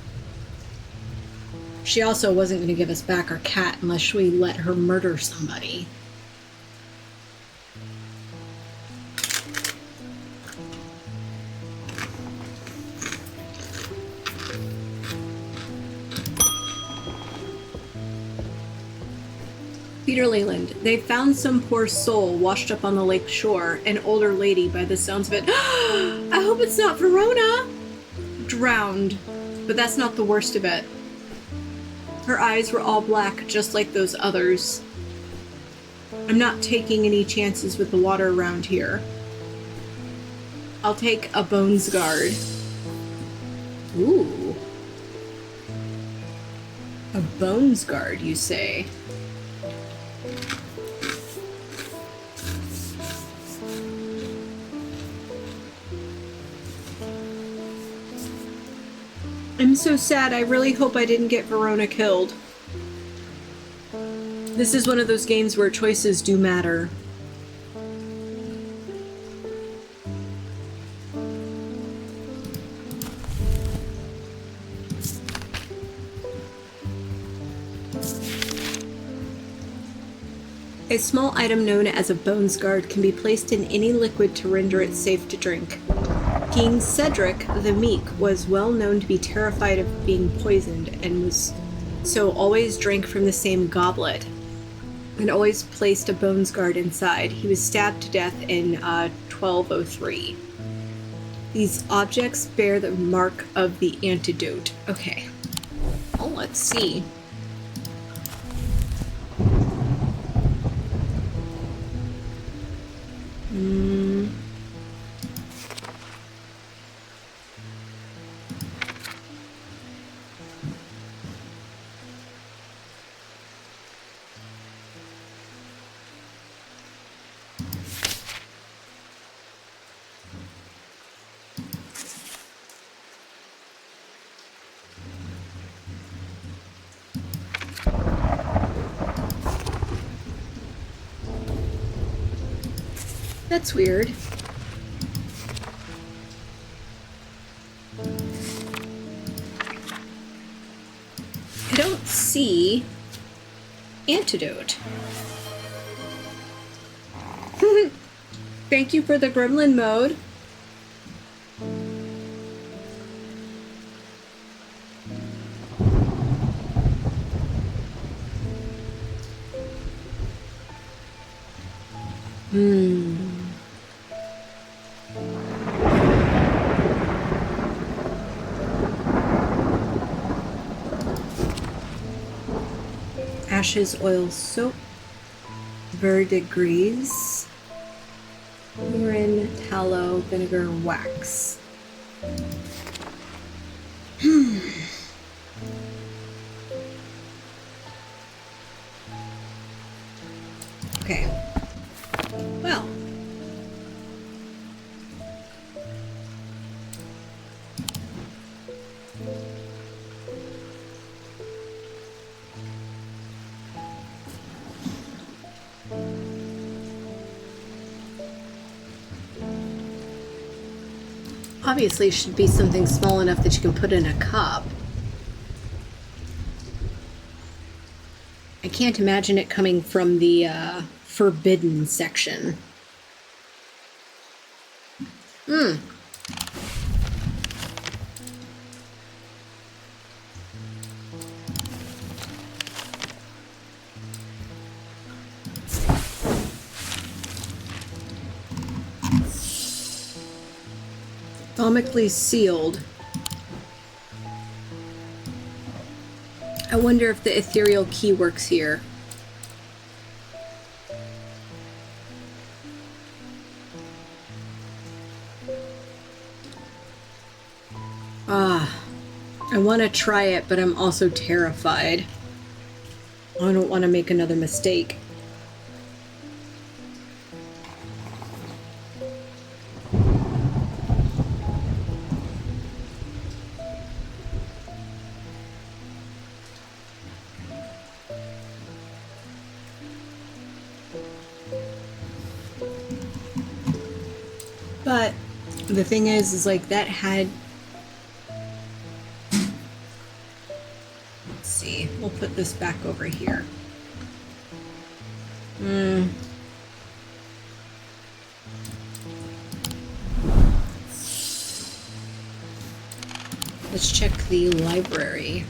she also wasn't going to give us back our cat unless we let her murder somebody. Peter Leland, they found some poor soul washed up on the lake shore, an older lady by the sounds of it. I hope it's not Verona! Drowned. But that's not the worst of it. Her eyes were all black, just like those others. I'm not taking any chances with the water around here. I'll take a bones guard. Ooh. A bones guard, you say? I'm so sad. I really hope I didn't get Verona killed. This is one of those games where choices do matter. A small item known as a bones guard can be placed in any liquid to render it safe to drink. King Cedric the Meek was well known to be terrified of being poisoned and was so always drank from the same goblet and always placed a bones guard inside. He was stabbed to death in 1203. These objects bear the mark of the antidote. Okay. Well, let's see. That's weird. I don't see antidote. Thank you for the gremlin mode. Ashes, oil, soap, verdigris, urine, tallow, vinegar, wax. Okay. Well. Obviously, it should be something small enough that you can put in a cup. I can't imagine it coming from the forbidden section. Atomically sealed. I wonder if the ethereal key works here. I want to try it, but I'm also terrified. I don't want to make another mistake. But the thing is like that had... Let's see. We'll put this back over here. Let's check the library.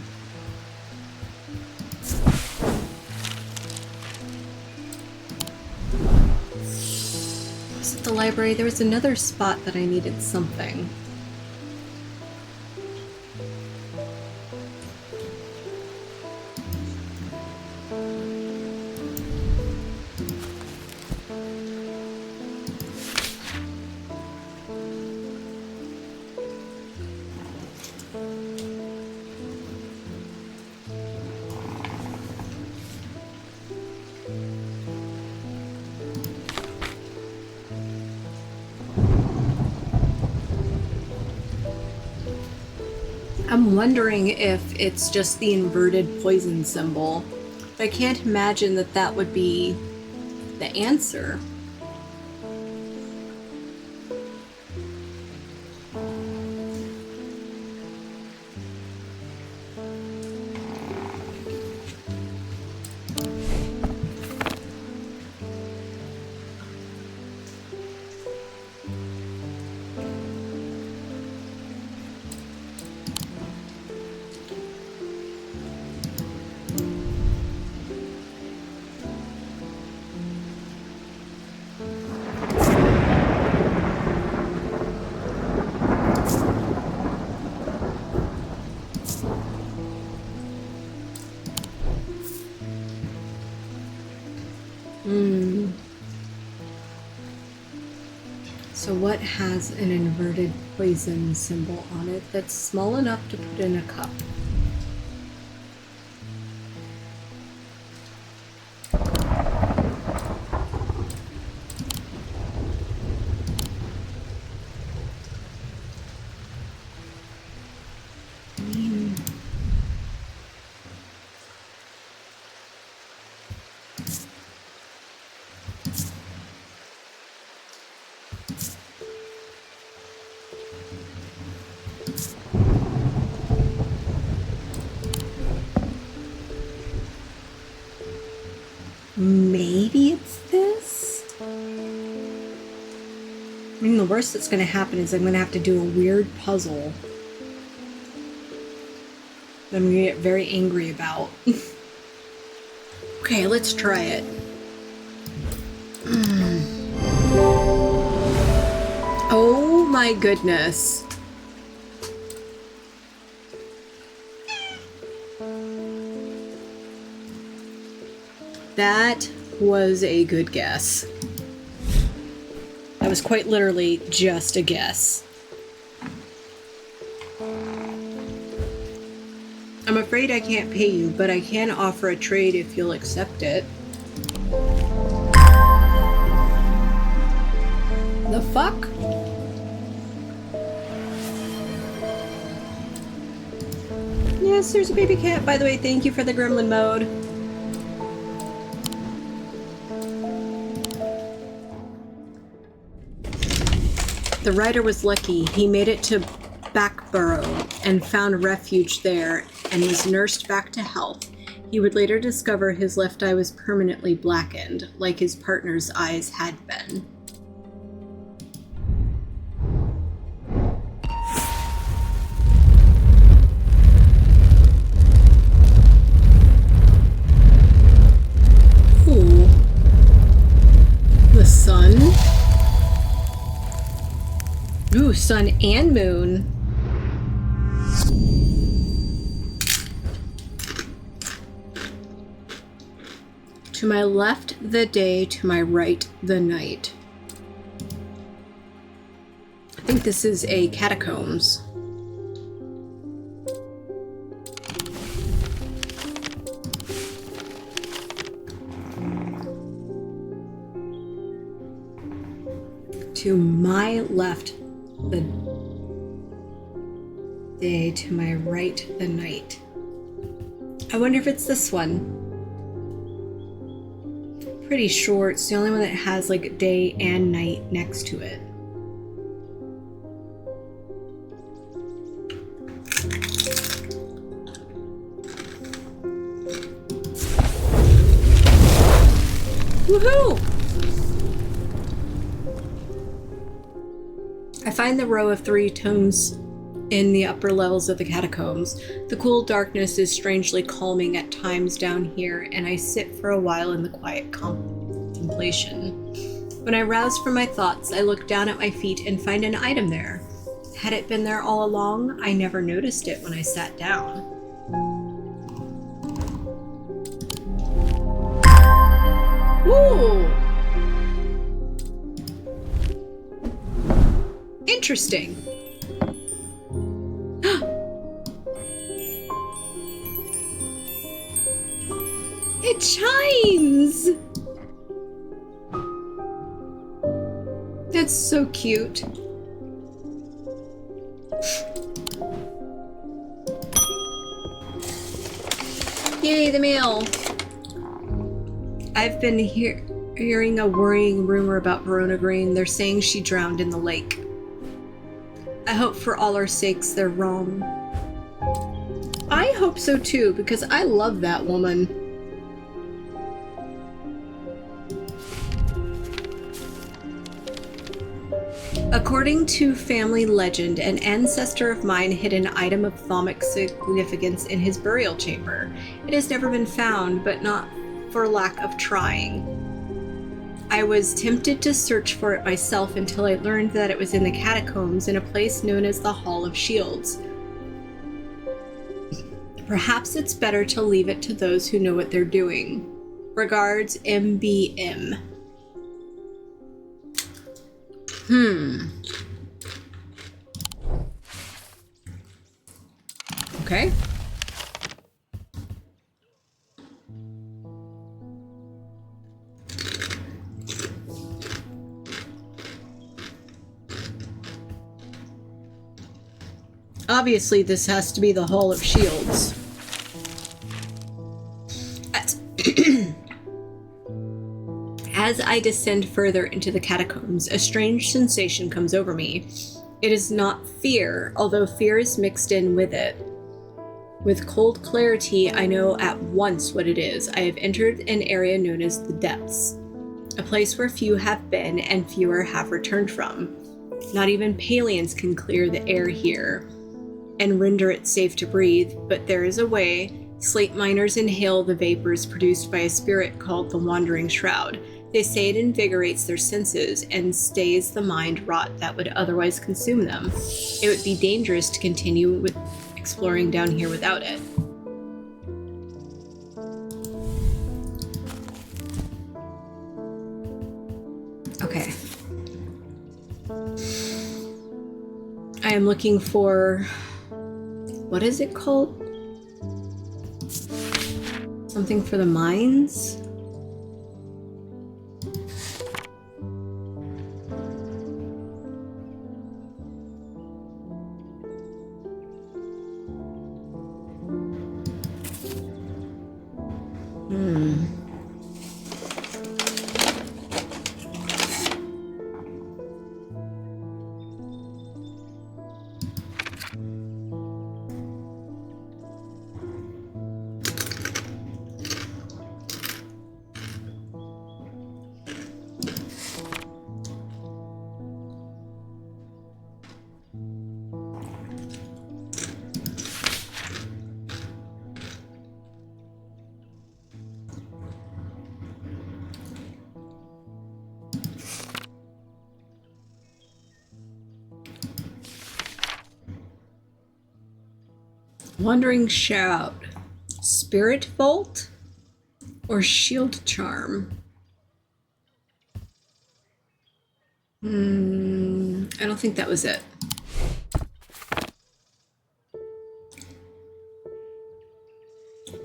Was it the library? There was another spot that I needed something. I'm wondering if it's just the inverted poison symbol. I can't imagine that that would be the answer. So what has an inverted poison symbol on it that's small enough to put in a cup? Maybe it's this? I mean, the worst that's going to happen is I'm going to have to do a weird puzzle that I'm going to get very angry about. Okay, let's try it. Oh my goodness. That was a good guess. That was quite literally just a guess. I'm afraid I can't pay you, but I can offer a trade if you'll accept it. The fuck? Yes, there's a baby cat. By the way, thank you for the gremlin mode. The rider was lucky. He made it to Backborough and found refuge there and was nursed back to health. He would later discover his left eye was permanently blackened, like his partner's eyes had been. Ooh. The sun? Ooh, sun and moon. To my left, the day. To my right, the night. I think this is a catacombs. To my left, the day. To my right, the night. I wonder if it's this one. Pretty sure it's the only one that has like day and night next to it. Woohoo! I find the row of 3 tomes in the upper levels of the catacombs. The cool darkness is strangely calming at times down here, and I sit for a while in the quiet contemplation. When I rouse from my thoughts, I look down at my feet and find an item there. Had it been there all along? I never noticed it when I sat down. Ooh! Interesting. It chimes! That's so cute. Yay, the mail! I've been hearing a worrying rumor about Verona Green. They're saying she drowned in the lake. I hope for all our sakes they're wrong. I hope so too, because I love that woman. According to family legend, an ancestor of mine hid an item of thaumic significance in his burial chamber. It has never been found, but not for lack of trying. I was tempted to search for it myself until I learned that it was in the catacombs in a place known as the Hall of Shields. Perhaps it's better to leave it to those who know what they're doing. Regards, MBM. Okay. Obviously, this has to be the Hall of Shields. As I descend further into the catacombs, a strange sensation comes over me. It is not fear, although fear is mixed in with it. With cold clarity, I know at once what it is. I have entered an area known as the Depths, a place where few have been and fewer have returned from. Not even Palians can clear the air here and render it safe to breathe, but there is a way. Slate miners inhale the vapors produced by a spirit called the Wandering Shroud. They say it invigorates their senses and stays the mind rot that would otherwise consume them. It would be dangerous to continue with exploring down here without it. Okay. I am looking for... what is it called? Something for the mines? Wandering Shroud, Spirit Vault, or Shield Charm? I don't think that was it.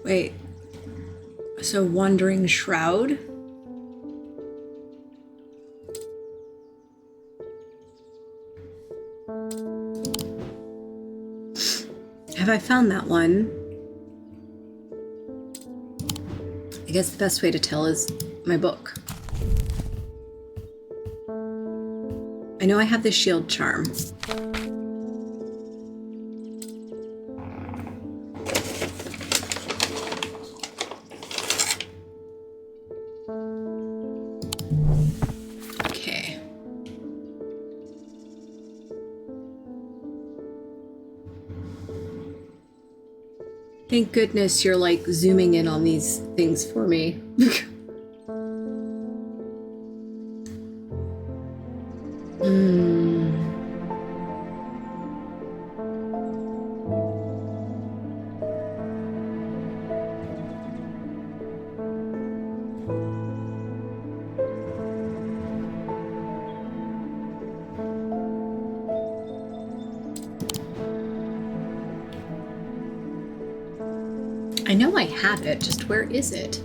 Wait, so Wandering Shroud? Have I found that one? I guess the best way to tell is my book. I know I have the shield charm. Okay. Thank goodness you're like zooming in on these things for me. I know I have it, just where is it?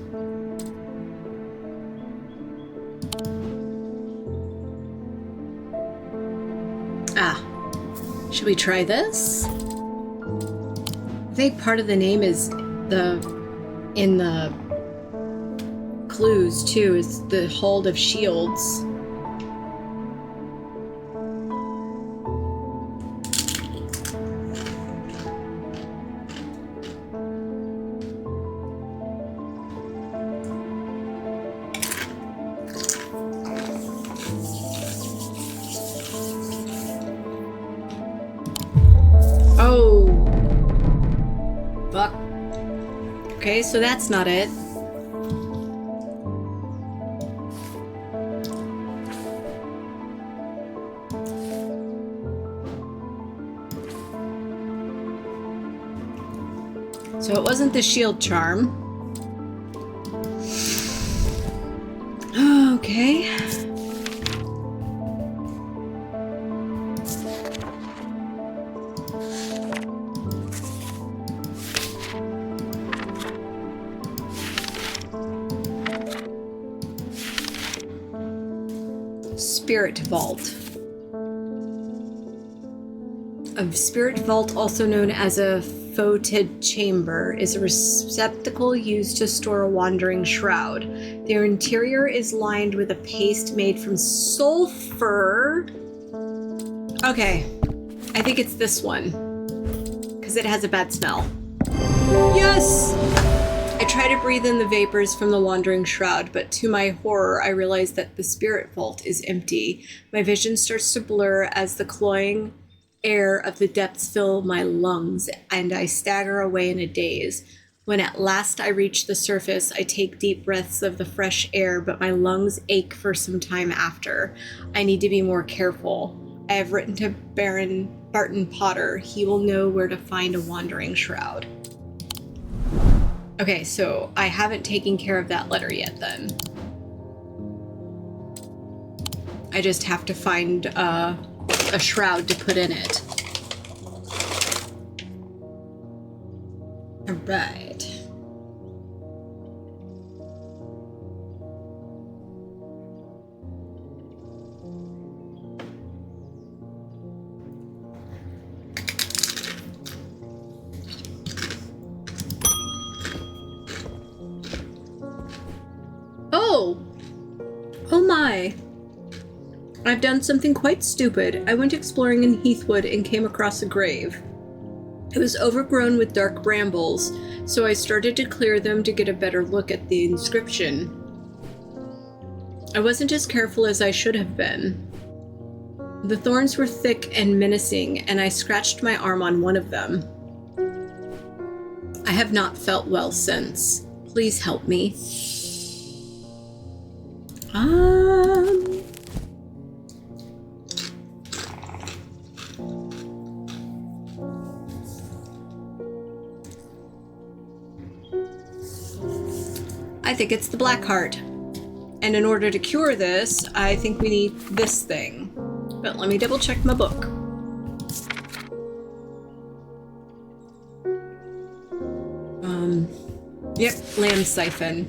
Ah, should we try this? I think part of the name is in the clues too, is the Hold of Shields. Okay, so that's not it. So it wasn't the shield charm. Okay. Spirit Vault. A spirit vault, also known as a fated chamber, is a receptacle used to store a wandering shroud. Their interior is lined with a paste made from sulfur. Okay, I think it's this one, because it has a bad smell. Yes! I try to breathe in the vapors from the wandering shroud, but to my horror, I realize that the spirit vault is empty. My vision starts to blur as the cloying air of the depths fill my lungs, and I stagger away in a daze. When at last I reach the surface, I take deep breaths of the fresh air, but my lungs ache for some time after. I need to be more careful. I have written to Baron Barton Potter. He will know where to find a wandering shroud. Okay, so I haven't taken care of that letter yet then. I just have to find a shroud to put in it. All right. Oh my. I've done something quite stupid. I went exploring in Heathwood and came across a grave. It was overgrown with dark brambles, so I started to clear them to get a better look at the inscription. I wasn't as careful as I should have been. The thorns were thick and menacing, and I scratched my arm on one of them. I have not felt well since. Please help me. I think it's the black heart. And in order to cure this, I think we need this thing. But let me double check my book. Yep, lamb siphon.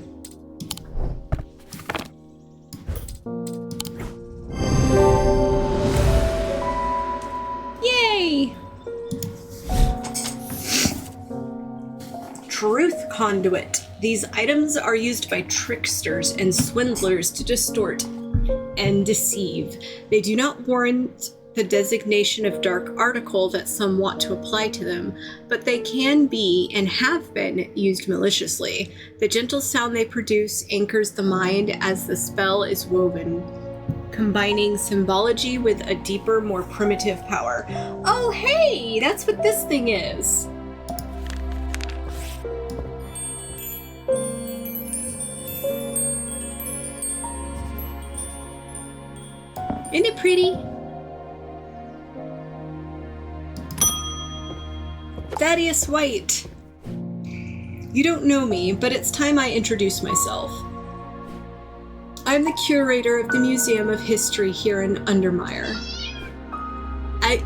Yay! Truth conduit. These items are used by tricksters and swindlers to distort and deceive. They do not warrant the designation of dark article that some want to apply to them, but they can be and have been used maliciously. The gentle sound they produce anchors the mind as the spell is woven, combining symbology with a deeper, more primitive power. Oh, hey, that's what this thing is. Isn't it pretty? Thaddeus White. You don't know me, but it's time I introduce myself. I'm the curator of the Museum of History here in Undermire.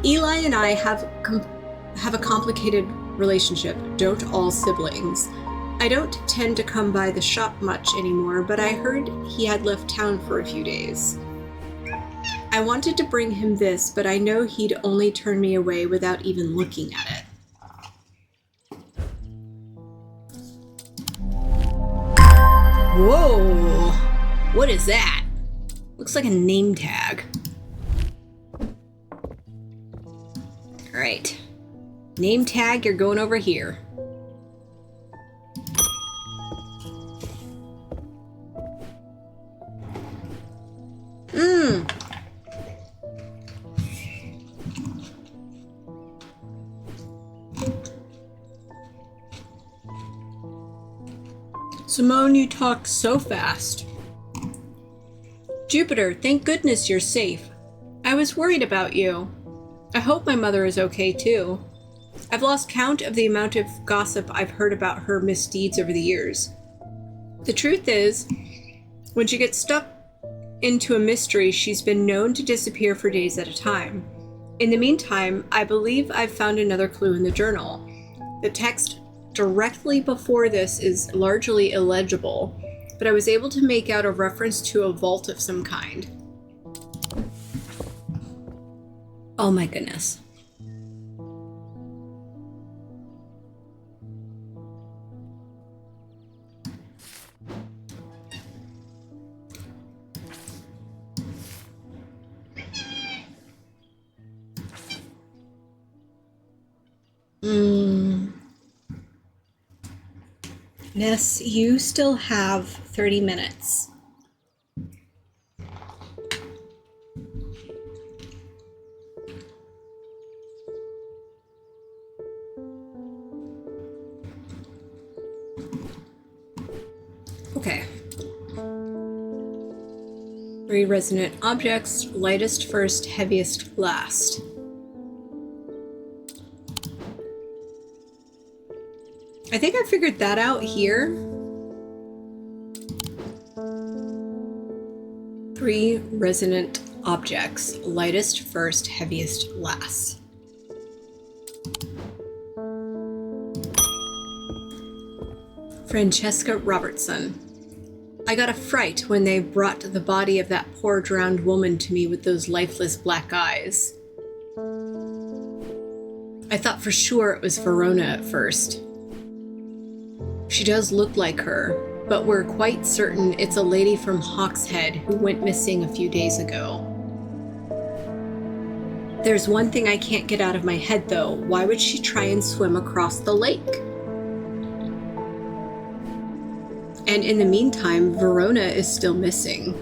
Eli and I have a complicated relationship, don't all siblings. I don't tend to come by the shop much anymore, but I heard he had left town for a few days. I wanted to bring him this, but I know he'd only turn me away without even looking at it. Whoa! What is that? Looks like a name tag. Alright. Name tag, you're going over here. Simone, you talk so fast. Jupiter, thank goodness you're safe. I was worried about you. I hope my mother is okay too. I've lost count of the amount of gossip I've heard about her misdeeds over the years. The truth is, when she gets stuck into a mystery, she's been known to disappear for days at a time. In the meantime, I believe I've found another clue in the journal. The text directly before this is largely illegible, but I was able to make out a reference to a vault of some kind. Oh my goodness. Ness, you still have 30 minutes. Okay. 3 resonant objects, lightest first, heaviest last. I think I figured that out here. 3 resonant objects, lightest first, heaviest last. Francesca Robertson. I got a fright when they brought the body of that poor drowned woman to me with those lifeless black eyes. I thought for sure it was Verona at first. She does look like her, but we're quite certain it's a lady from Hawkshead who went missing a few days ago. There's one thing I can't get out of my head though. Why would she try and swim across the lake? And in the meantime, Verona is still missing.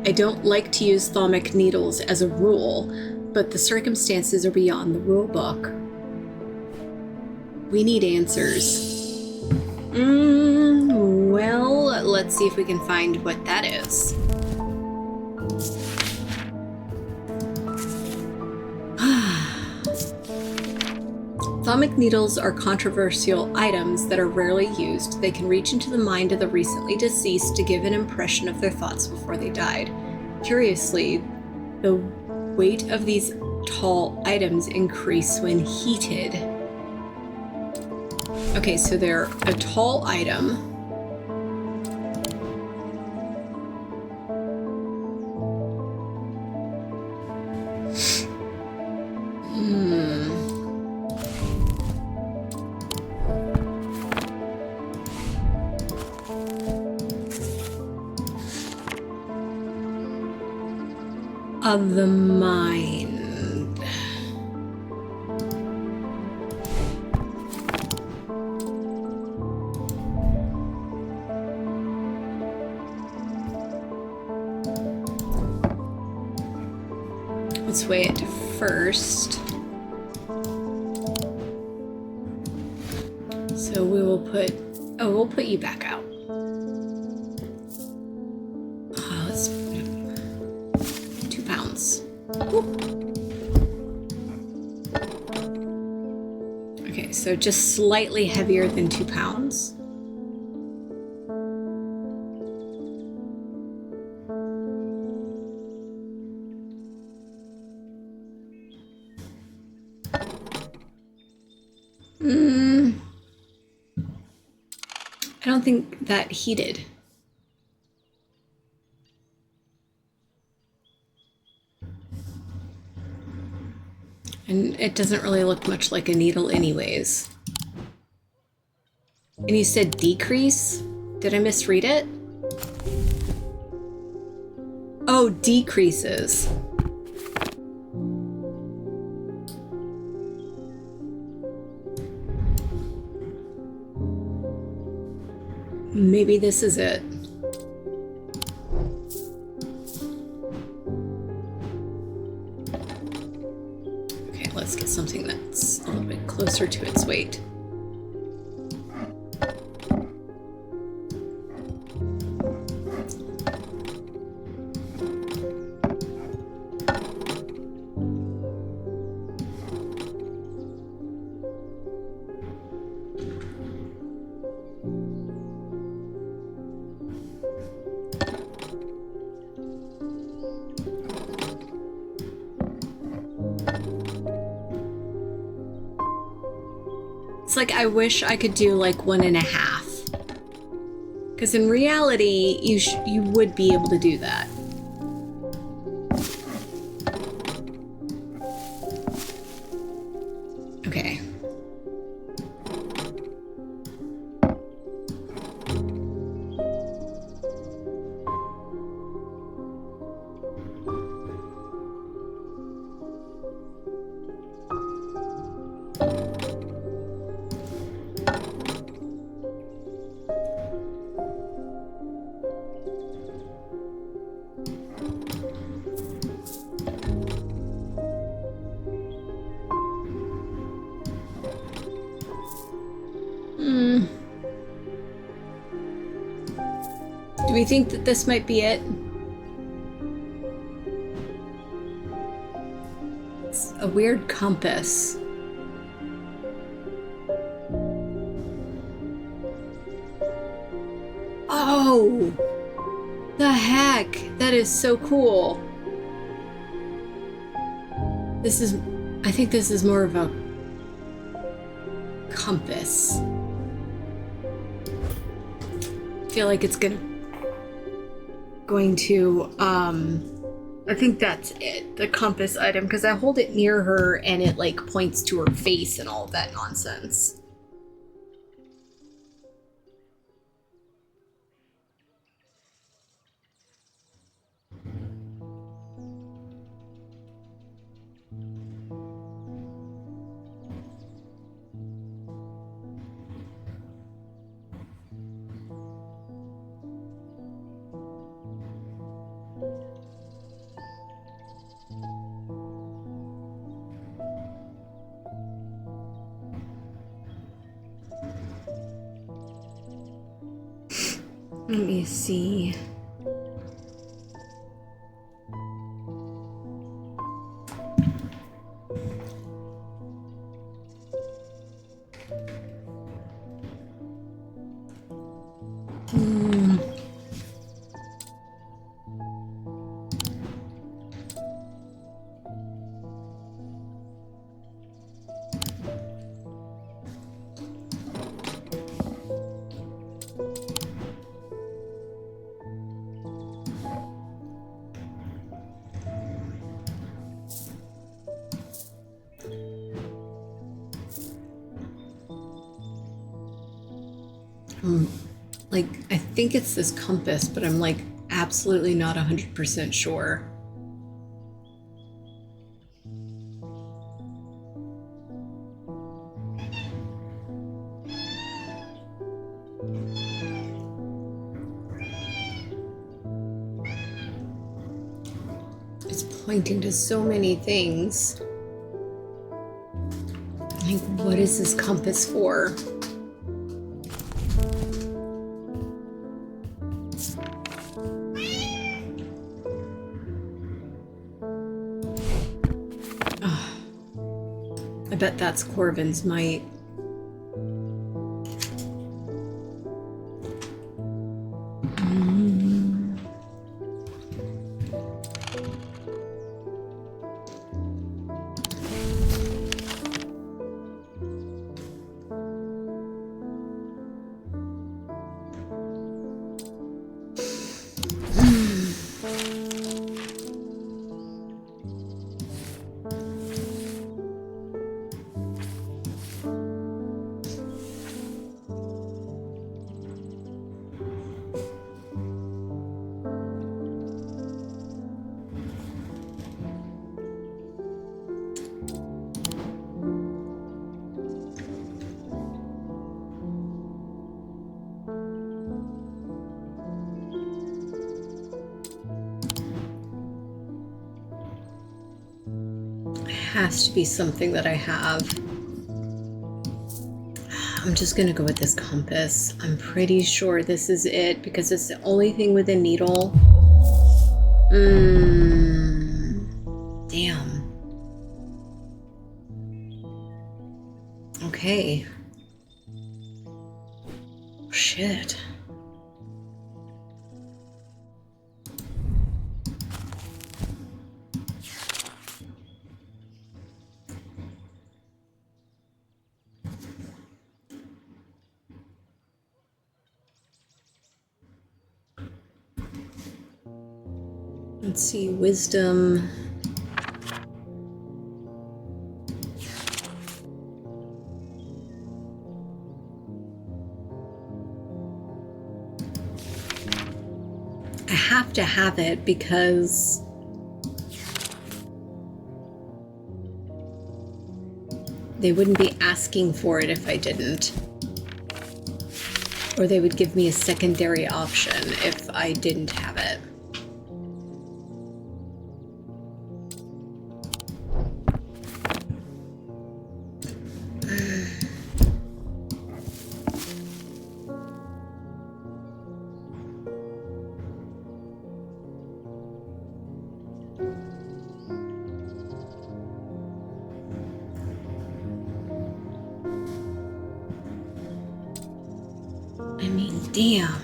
I don't like to use thalamic needles as a rule, but the circumstances are beyond the rule book. We need answers. Well, let's see if we can find what that is. Thalamic needles are controversial items that are rarely used. They can reach into the mind of the recently deceased to give an impression of their thoughts before they died. Curiously, the weight of these tall items increase when heated. Okay, so they're a tall item. Of the mind. Let's weigh it first. So we will put, we'll put you back out. Oh, let's 2 pounds. Ooh. Okay, so just slightly heavier than 2 pounds. I don't think that heated. And it doesn't really look much like a needle anyways. And you said decrease? Did I misread it? Oh, decreases. Maybe this is it. Okay, let's get something that's a little bit closer to its weight. It's like I wish I could do like 1.5. Because in reality, you would be able to do that. Okay. Do we think that this might be it? It's a weird compass. Oh! The heck! That is so cool. I think this is more of a compass. I feel like it's going to, I think that's it, the compass item, because I hold it near her and it like points to her face and all of that nonsense. Let me see. Like, I think it's this compass, but I'm like absolutely not 100% sure. It's pointing to so many things. Like, what is this compass for? I bet that's Corvin's might. Has to be something that I have. I'm just gonna go with this compass. I'm pretty sure this is it because it's the only thing with a needle. Damn. Okay. Shit. Let's see, wisdom. I have to have it because they wouldn't be asking for it if I didn't. Or they would give me a secondary option if I didn't have it. I mean, damn.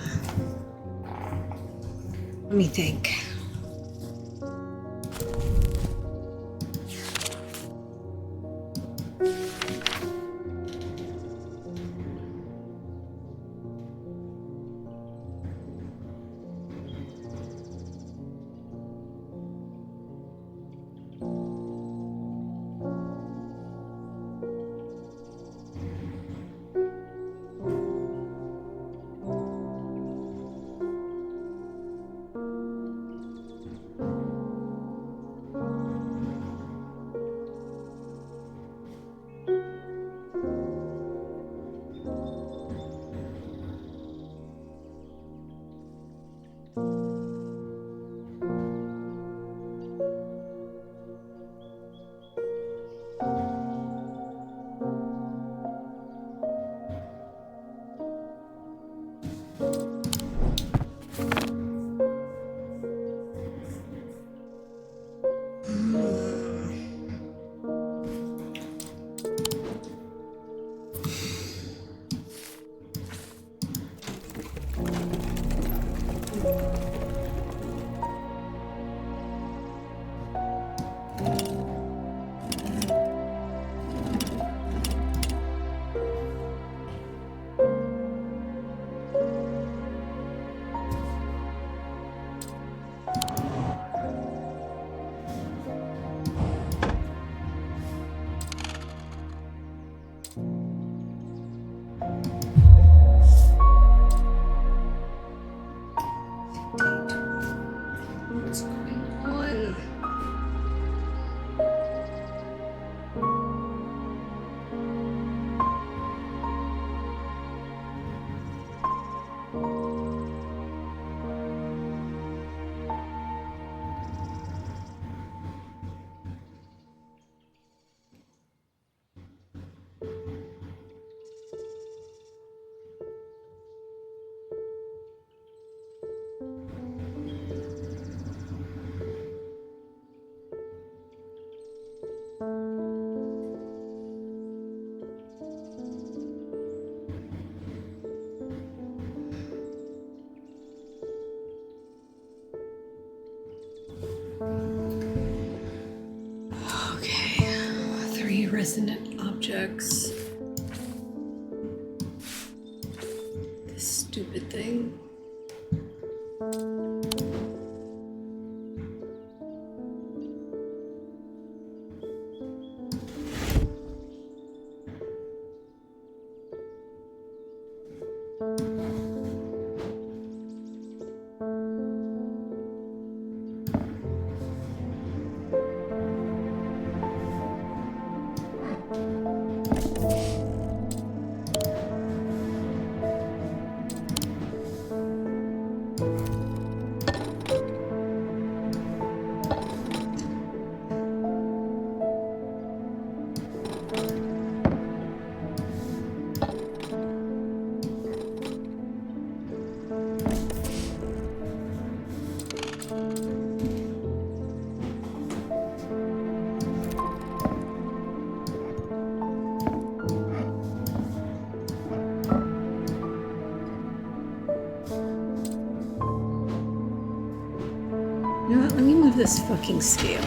Let me think. What's going on? Okay, 3 resonant objects. This stupid thing. You know what? Let me move this fucking scale.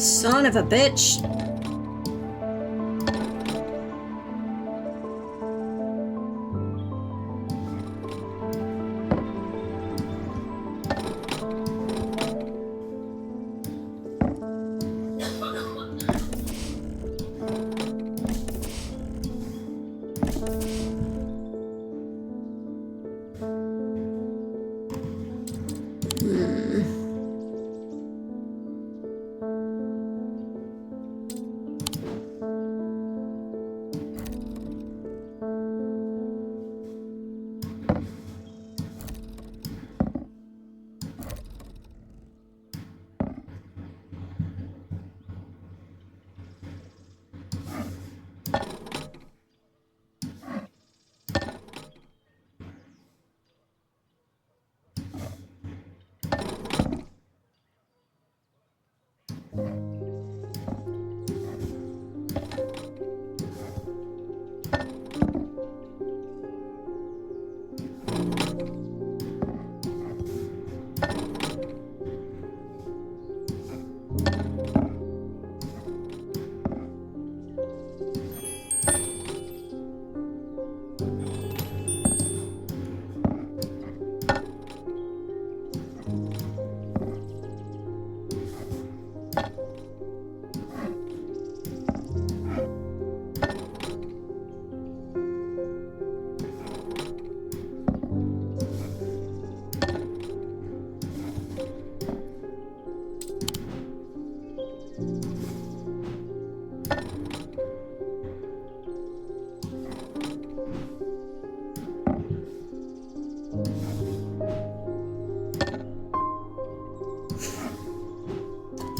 Son of a bitch.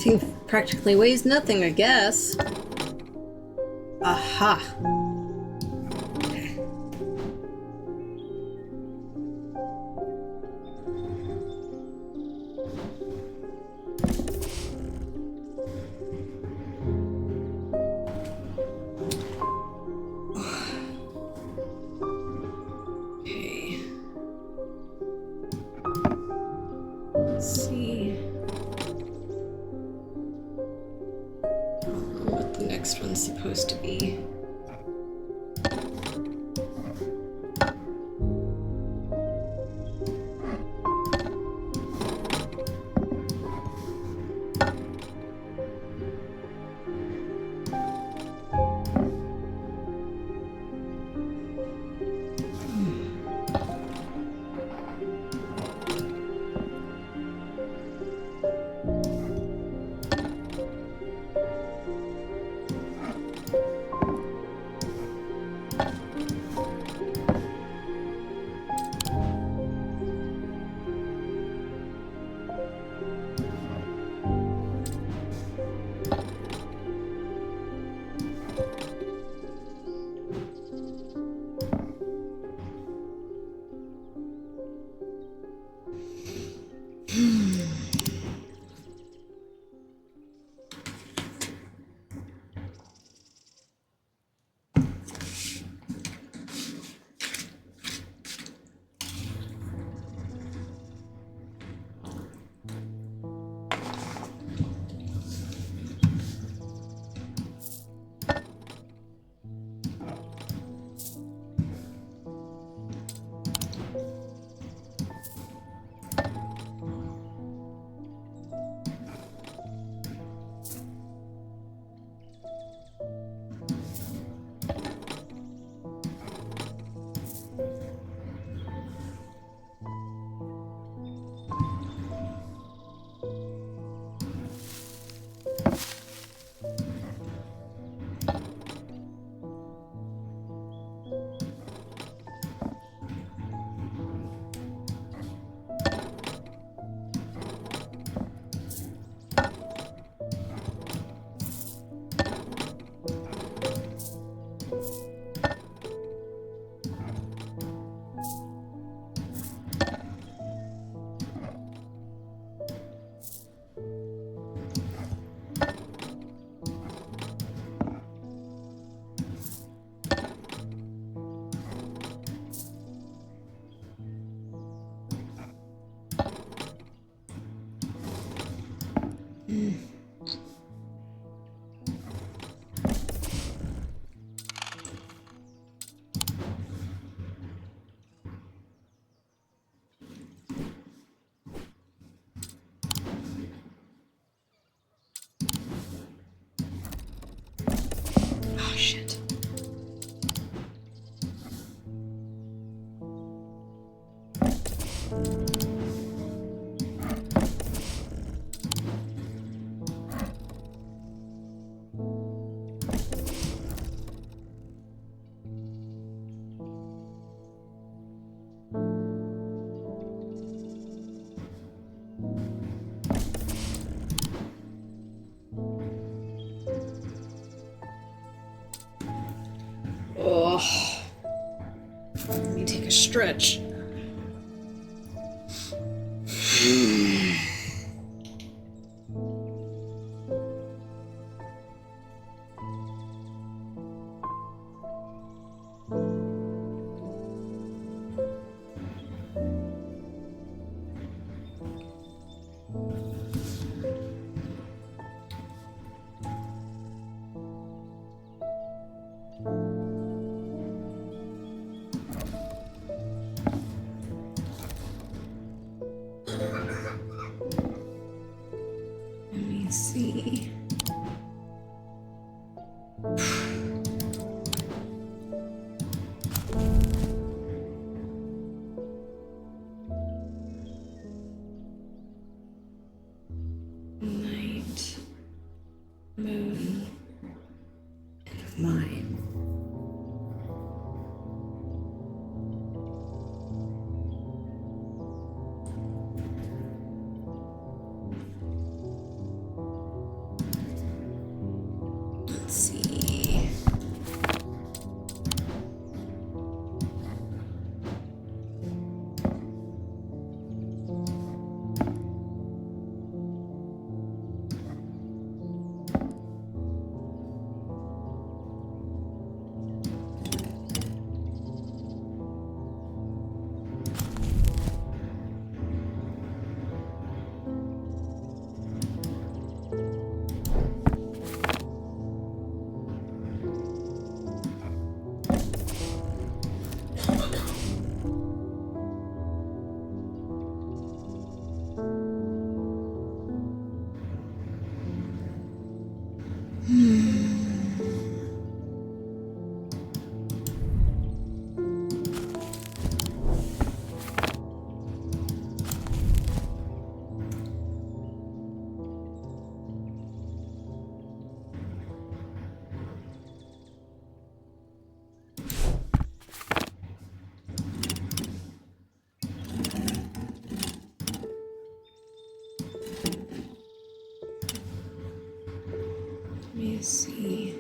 He practically weighs nothing, I guess. Aha. Okay. Let's see. What the next one's supposed to be. stretch. Let me see. Night, moon, and mine. Let's see. Let me see.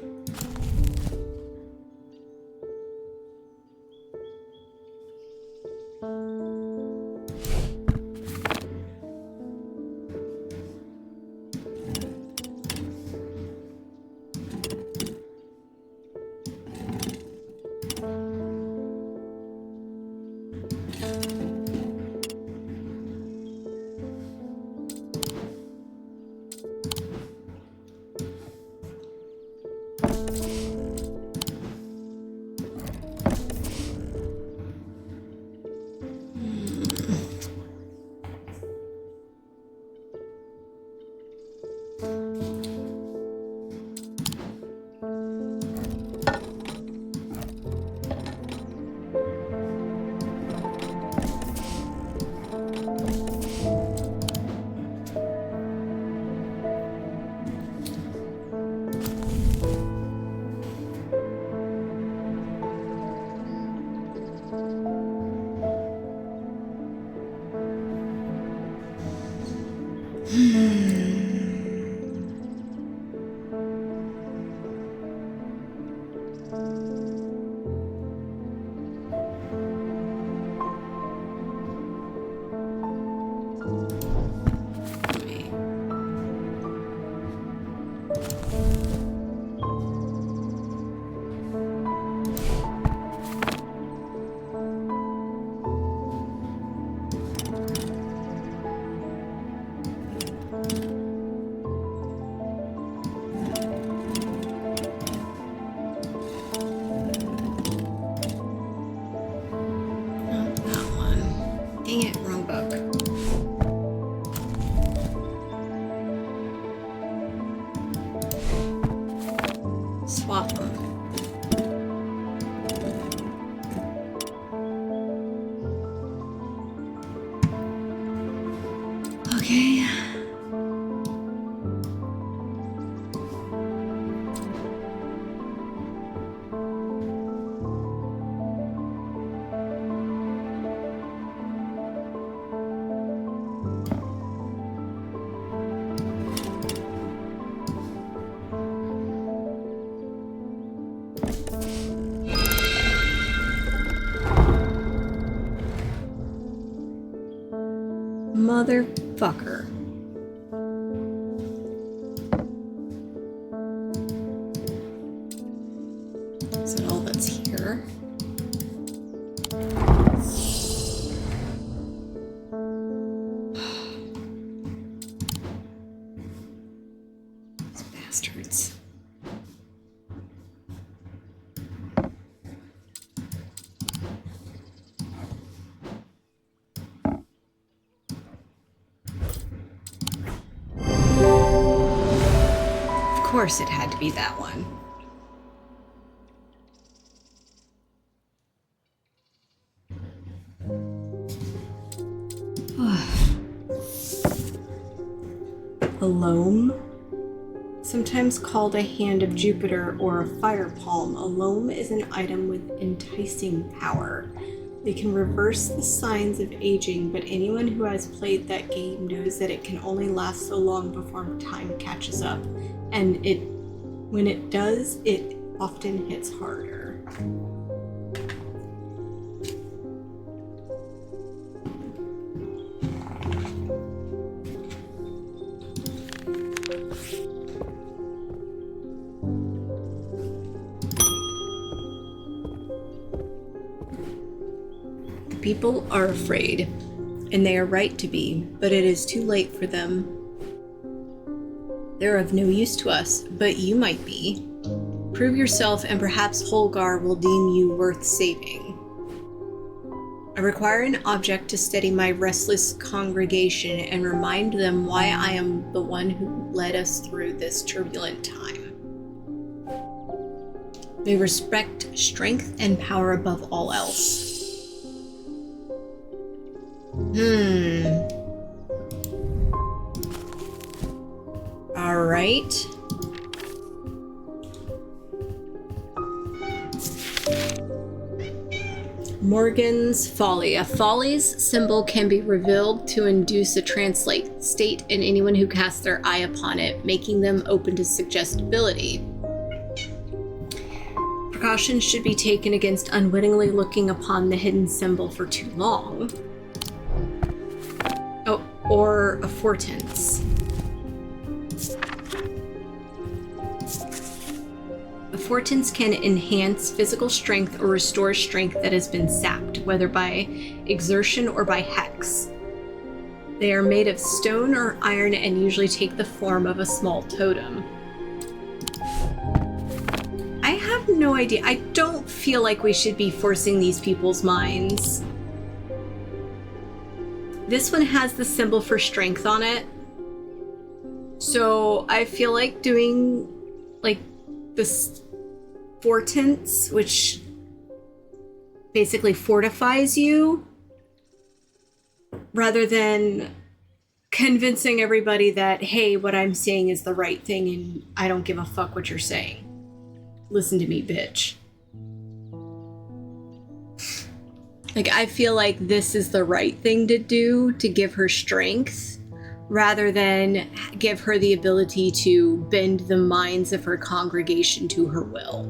Dang it, wrong book. Swap them. Okay. Motherfucker. Is that all that's here? These bastards. Of course it had to be that one. A loam, sometimes called a hand of Jupiter or a fire palm. A loam is an item with enticing power. They can reverse the signs of aging, but anyone who has played that game knows that it can only last so long before time catches up, and when it does, it often hits harder. People are afraid, and they are right to be, but it is too late for them. They're of no use to us, but you might be. Prove yourself, and perhaps Holgar will deem you worth saving. I require an object to steady my restless congregation and remind them why I am the one who led us through this turbulent time. They respect strength and power above all else. All right. Morgan's Folly. A folly's symbol can be revealed to induce a translate state in anyone who casts their eye upon it, making them open to suggestibility. Precautions should be taken against unwittingly looking upon the hidden symbol for too long. Oh, or a fortence. A fortence can enhance physical strength or restore strength that has been sapped, whether by exertion or by hex. They are made of stone or iron and usually take the form of a small totem. I have no idea. I don't feel like we should be forcing these people's minds. This one has the symbol for strength on it. So I feel like doing like this fortence, which basically fortifies you, rather than convincing everybody that, hey, what I'm saying is the right thing and I don't give a fuck what you're saying. Listen to me, bitch. Like, I feel like this is the right thing to do to give her strength, rather than give her the ability to bend the minds of her congregation to her will.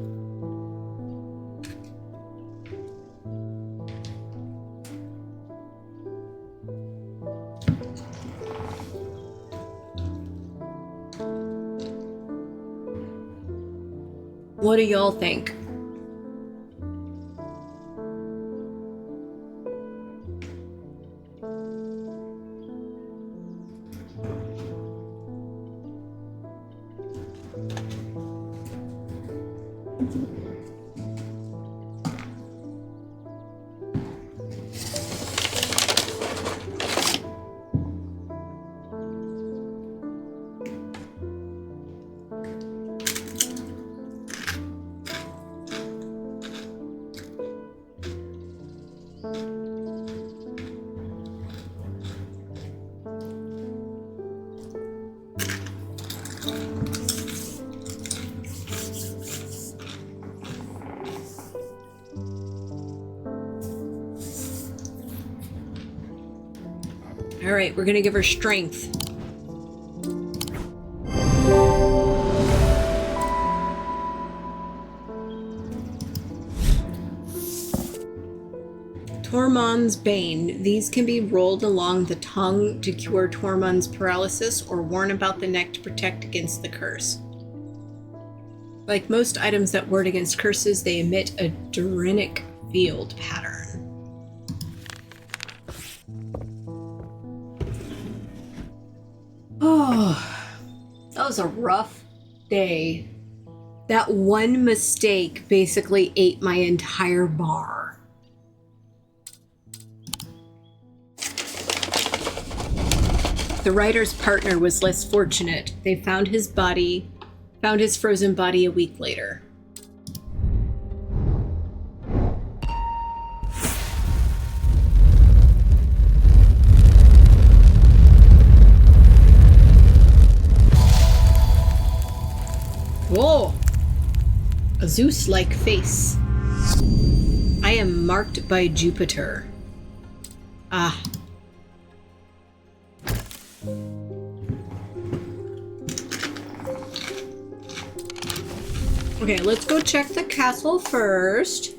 What do y'all think? All right, we're gonna give her strength. Tormund's Bane. These can be rolled along the tongue to cure Tormund's paralysis or worn about the neck to protect against the curse. Like most items that ward against curses, they emit a Durinic field pattern. Oh, that was a rough day. That one mistake basically ate my entire bar. The writer's partner was less fortunate. They found his frozen body a week later. Whoa! A Zeus-like face. I am marked by Jupiter. Ah. Okay, let's go check the castle first.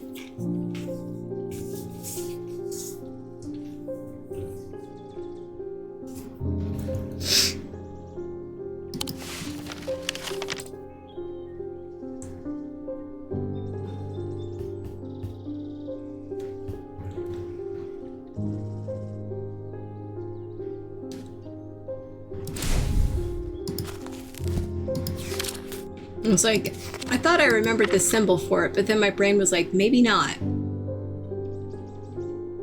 It was like, I thought I remembered the symbol for it, but then my brain was like, maybe not.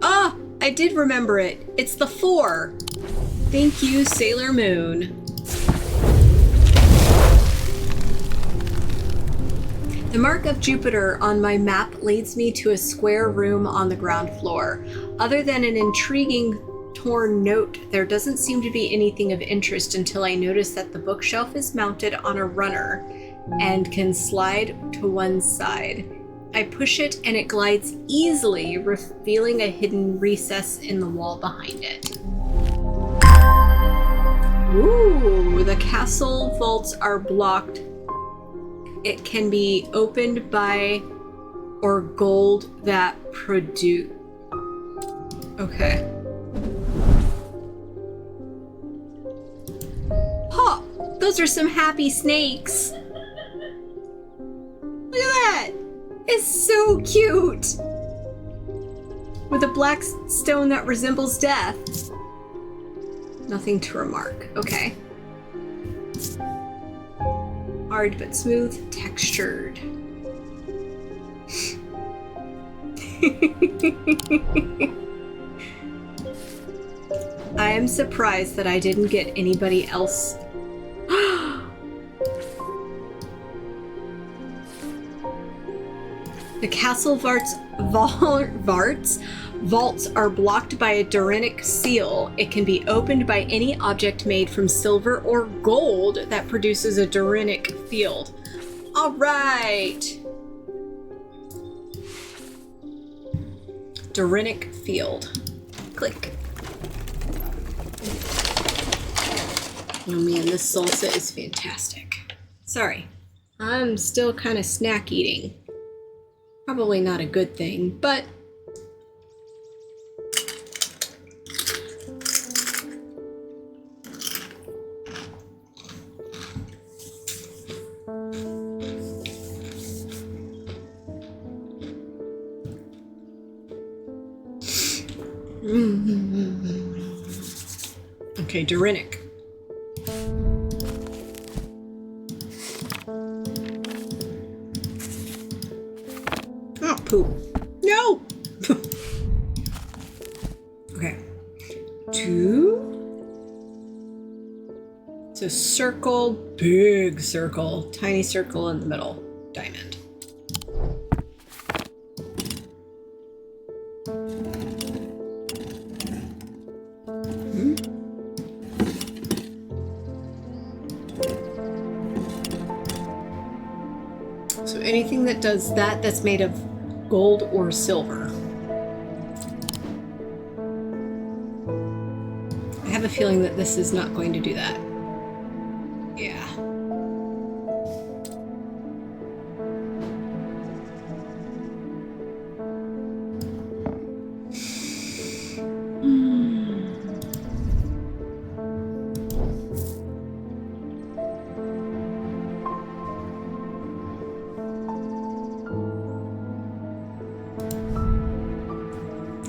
Ah, I did remember it. It's the 4. Thank you, Sailor Moon. The mark of Jupiter on my map leads me to a square room on the ground floor. Other than an intriguing torn note, there doesn't seem to be anything of interest until I notice that the bookshelf is mounted on a runner and can slide to one side. I push it and it glides easily, revealing a hidden recess in the wall behind it. Ooh, the castle vaults are blocked. It can be opened by or gold that produce. Okay. Huh, those are some happy snakes. Look at that! It's so cute! With a black stone that resembles death. Nothing to remark. Okay. Hard but smooth, textured. I am surprised that I didn't get anybody else. The castle vaults are blocked by a Durinic seal. It can be opened by any object made from silver or gold that produces a Durinic field. All right. Durinic field. Click. Oh man, this salsa is fantastic. Sorry, I'm still kind of snack eating. Probably not a good thing, but okay, Durinic. Oh, poop. No! Okay. 2. It's a circle, big circle, tiny circle in the middle, diamond. So anything that does that, that's made of gold or silver. I have a feeling that this is not going to do that. Yeah.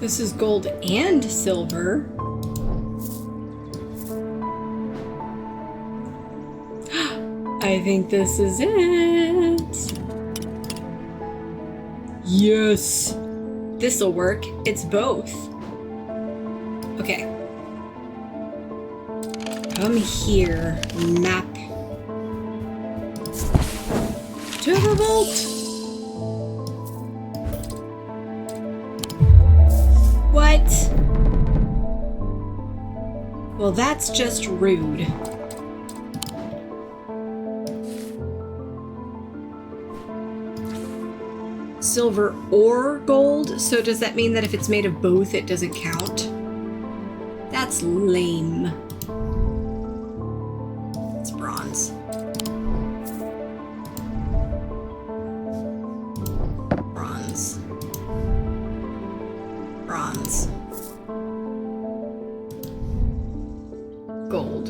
This is gold and silver. I think this is it. Yes. This'll work. It's both. Okay. Come here, map. To the vault. What? Well, that's just rude. Silver or gold? So does that mean that if it's made of both, it doesn't count? That's lame. It's bronze. Bronze. Bronze. Gold.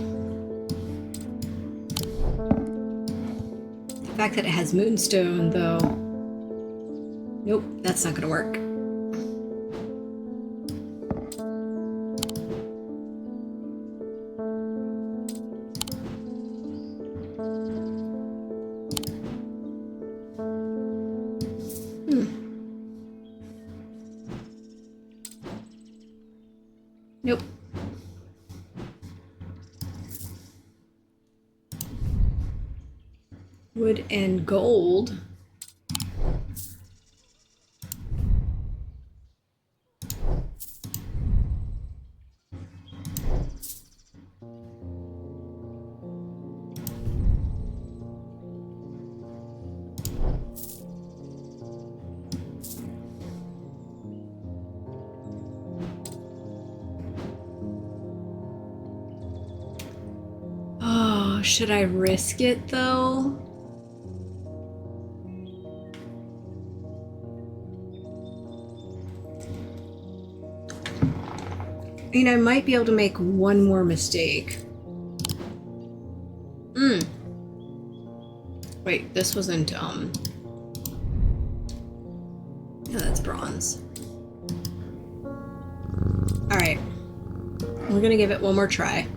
The fact that it has moonstone, though. Nope, that's not gonna work. Nope. Wood and gold. Oh, should I risk it though? I mean, I might be able to make one more mistake. Wait, this wasn't, yeah, that's bronze. Alright. We're gonna give it one more try.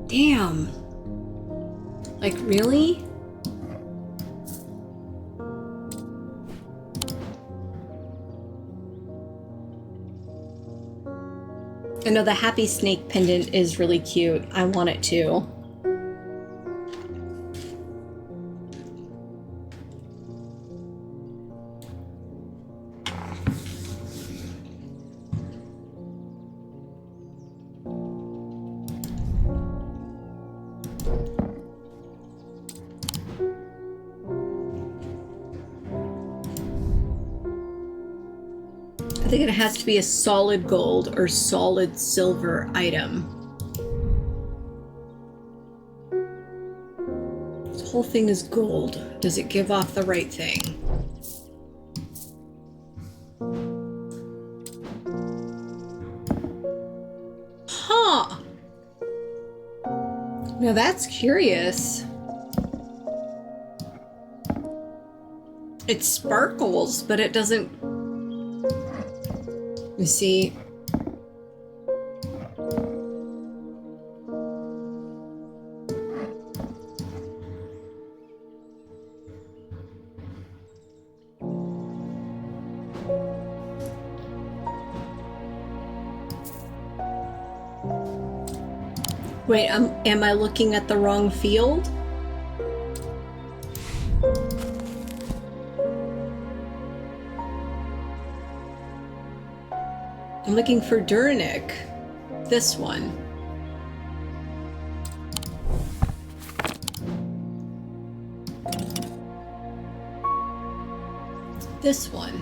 Damn. Like, really? I know the happy snake pendant is really cute. I want it too. I think it has to be a solid gold or solid silver item. This whole thing is gold. Does it give off the right thing? Huh. Now that's curious. It sparkles, but it doesn't... You see, wait, am I looking at the wrong field? I'm looking for Durnick. This one. This one.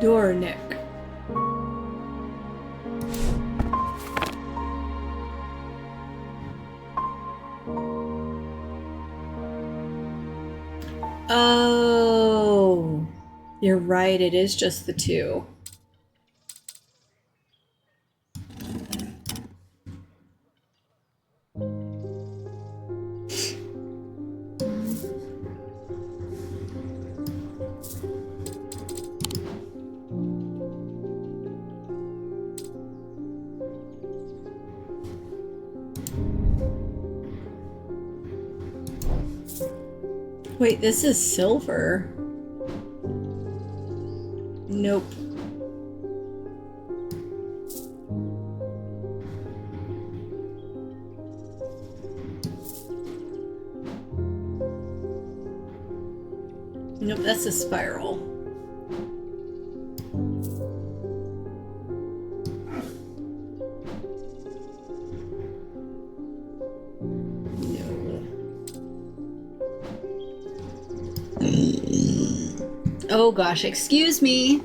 Durnick. Oh, you're right. It is just the two. Wait, this is silver. Nope. Nope, that's a spiral. Oh gosh, excuse me.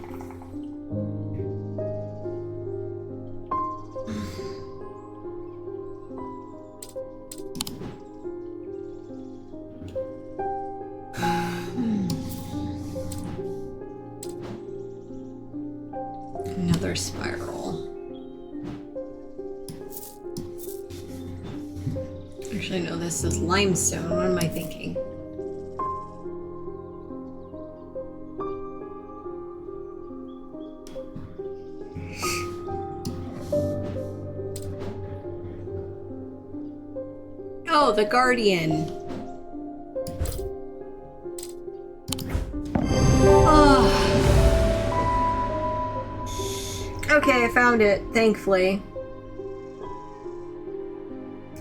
Another spiral. Actually, no, this is limestone. What am I thinking? Oh, the Guardian. Oh. Okay, I found it, thankfully.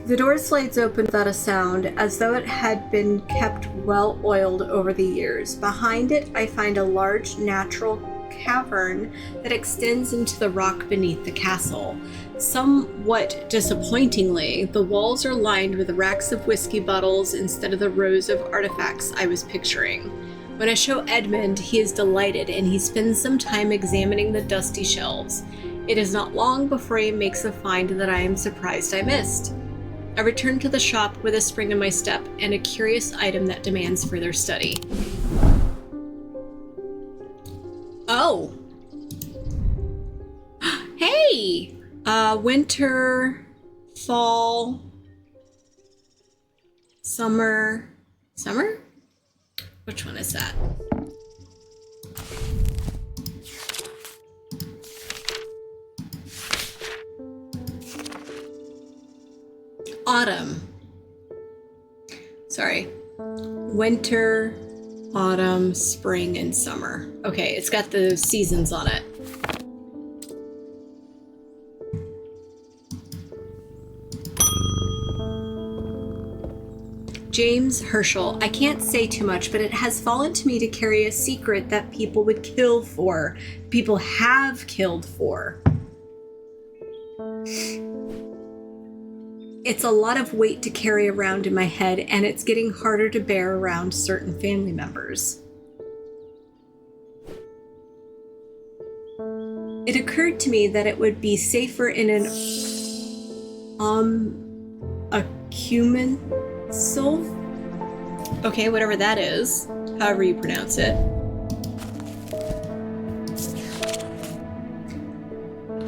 The door slides open without a sound, as though it had been kept well oiled over the years. Behind it, I find a large natural cavern that extends into the rock beneath the castle. Somewhat disappointingly, the walls are lined with racks of whiskey bottles instead of the rows of artifacts I was picturing. When I show Edmund, he is delighted, and he spends some time examining the dusty shelves. It is not long before he makes a find that I am surprised I missed. I return to the shop with a spring in my step and a curious item that demands further study. Oh! Hey! Winter, fall, summer. Summer? Which one is that? Autumn. Sorry. Winter, autumn, spring, and summer. Okay, it's got the seasons on it. James Herschel. I can't say too much, but it has fallen to me to carry a secret that people would kill for. People have killed for. It's a lot of weight to carry around in my head, and it's getting harder to bear around certain family members. It occurred to me that it would be safer in an acumen soul? Okay, whatever that is, however you pronounce it.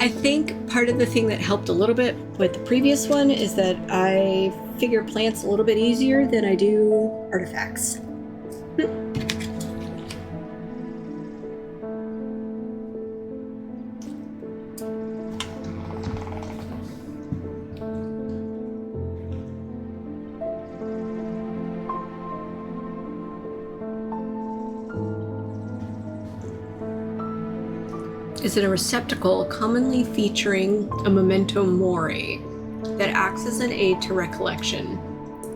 I think part of the thing that helped a little bit with the previous one is that I figure plants a little bit easier than I do artifacts. Is in a receptacle commonly featuring a memento mori that acts as an aid to recollection.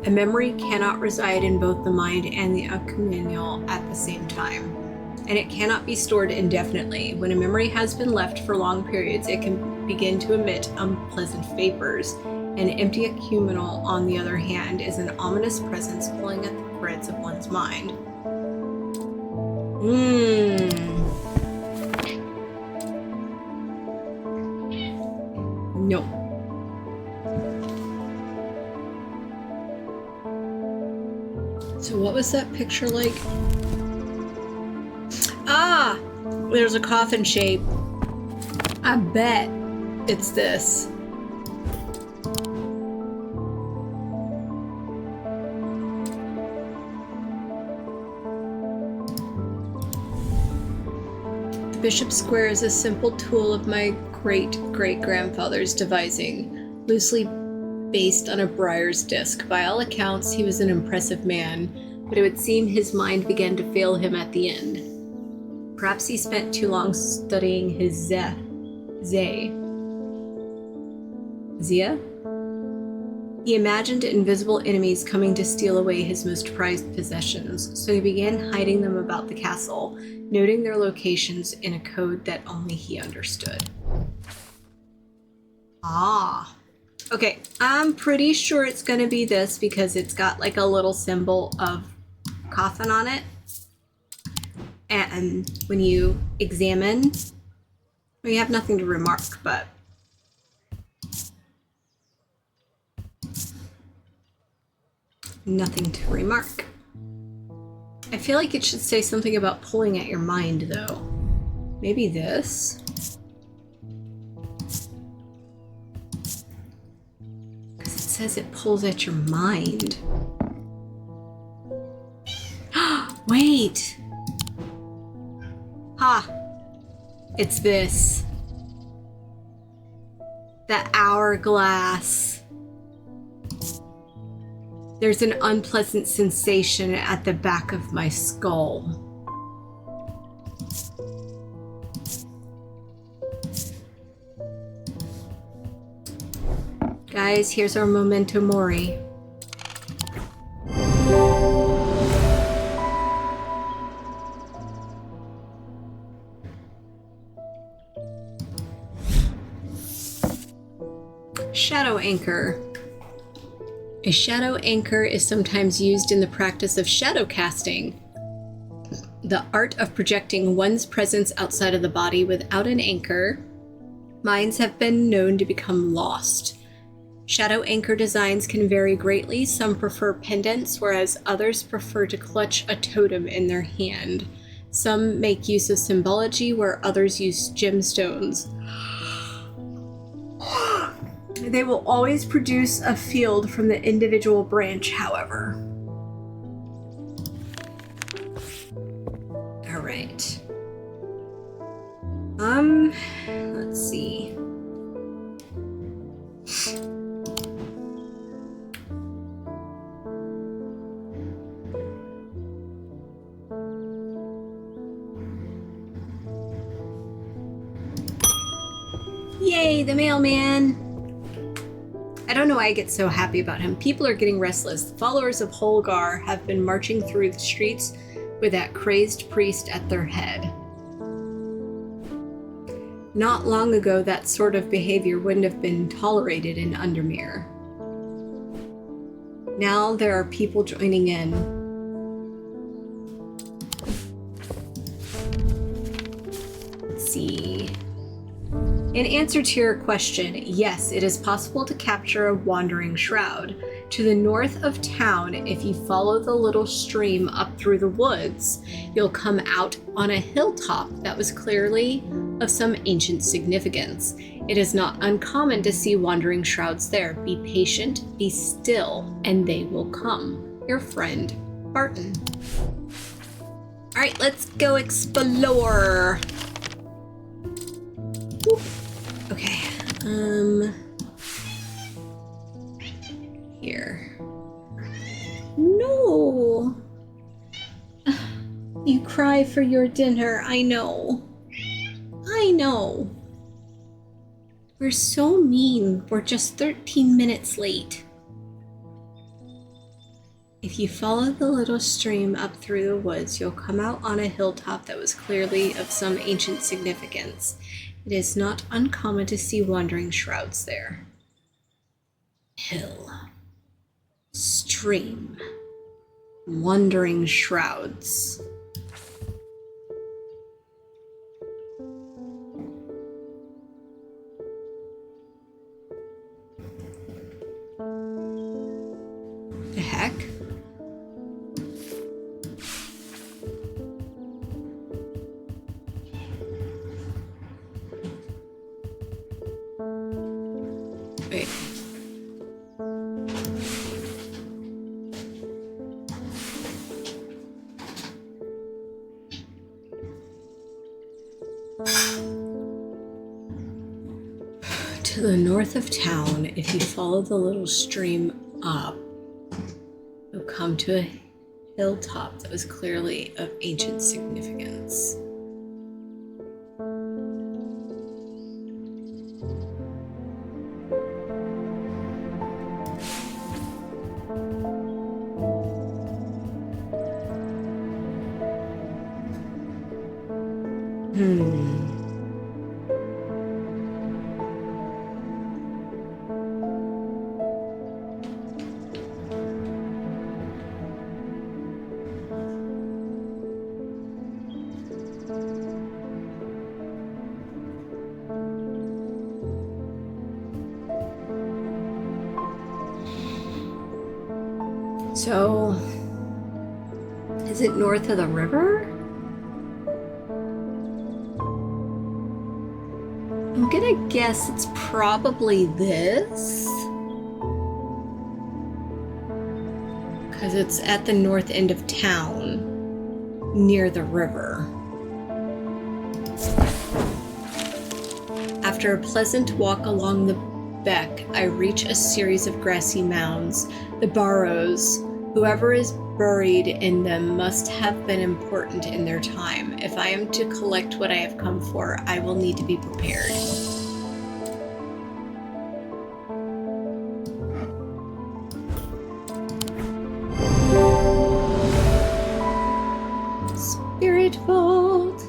A memory cannot reside in both the mind and the accuminal at the same time, and it cannot be stored indefinitely. When a memory has been left for long periods, it can begin to emit unpleasant vapors. An empty accuminal, on the other hand, is an ominous presence pulling at the threads of one's mind. No. So what was that picture like? Ah! There's a coffin shape. I bet it's this. The Bishop's Square is a simple tool of my great-great-grandfather's devising, loosely based on a briar's disc. By all accounts, he was an impressive man, but it would seem his mind began to fail him at the end. Perhaps he spent too long studying his Zia? He imagined invisible enemies coming to steal away his most prized possessions, so he began hiding them about the castle, noting their locations in a code that only he understood. Ah. Okay, I'm pretty sure it's going to be this because it's got like a little symbol of coffin on it. And when you examine, well, you have nothing to remark, but nothing to remark. I feel like it should say something about pulling at your mind, though. Maybe this? Because it says it pulls at your mind. Wait! Ha! It's this. The hourglass. There's an unpleasant sensation at the back of my skull. Guys, here's our memento mori. Shadow anchor. A shadow anchor is sometimes used in the practice of shadow casting, the art of projecting one's presence outside of the body without an anchor. Minds have been known to become lost. Shadow anchor designs can vary greatly. Some prefer pendants, whereas others prefer to clutch a totem in their hand. Some make use of symbology, where others use gemstones. They will always produce a field from the individual branch, however. All right. Let's see. Yay, the mailman! I don't know why I get so happy about him. People are getting restless. The followers of Holgar have been marching through the streets with that crazed priest at their head. Not long ago, that sort of behavior wouldn't have been tolerated in Undermere. Now there are people joining in. Let's see. In answer to your question, yes, it is possible to capture a wandering shroud. To the north of town, if you follow the little stream up through the woods, you'll come out on a hilltop that was clearly of some ancient significance. It is not uncommon to see wandering shrouds there. Be patient, be still, and they will come. Your friend, Barton. All right, let's go explore. Whoop. Okay, here. No! You cry for your dinner, I know. I know. We're so mean, we're just 13 minutes late. If you follow the little stream up through the woods, you'll come out on a hilltop that was clearly of some ancient significance. It is not uncommon to see wandering shrouds there. Hill. Stream. Wandering shrouds. The heck? Wait. To the north of town, if you follow the little stream up, you'll come to a hilltop that was clearly of ancient significance. So, is it north of the river? I'm gonna guess it's probably this. Because it's at the north end of town, near the river. After a pleasant walk along the beck, I reach a series of grassy mounds. The barrows. Whoever is buried in them must have been important in their time. If I am to collect what I have come for, I will need to be prepared. Spirit Vault.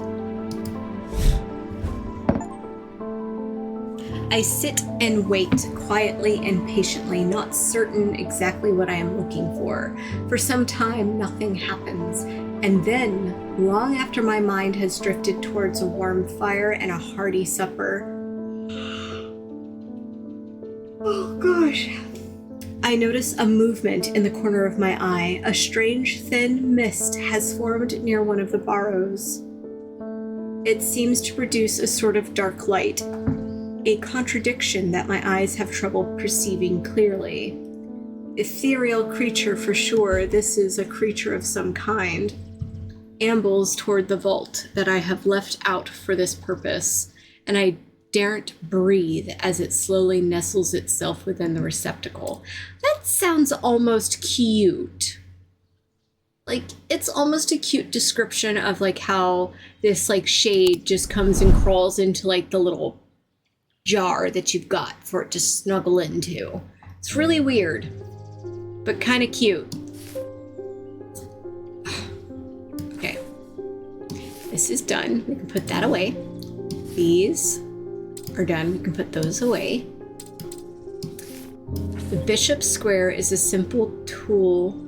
I sit and wait quietly and patiently, not certain exactly what I am looking for. For some time, nothing happens. And then, long after my mind has drifted towards a warm fire and a hearty supper, oh gosh, I notice a movement in the corner of my eye. A strange thin mist has formed near one of the barrows. It seems to produce a sort of dark light. A contradiction that my eyes have trouble perceiving clearly. Ethereal creature for sure, this is a creature of some kind. Ambles toward the vault that I have left out for this purpose, and I daren't breathe as it slowly nestles itself within the receptacle. That sounds almost cute. Like, it's almost a cute description of like how this like shade just comes and crawls into like the little jar that you've got for it to snuggle into. It's really weird, but kind of cute. Okay, this is done. We can put that away. These are done. We can put those away. The bishop's square is a simple tool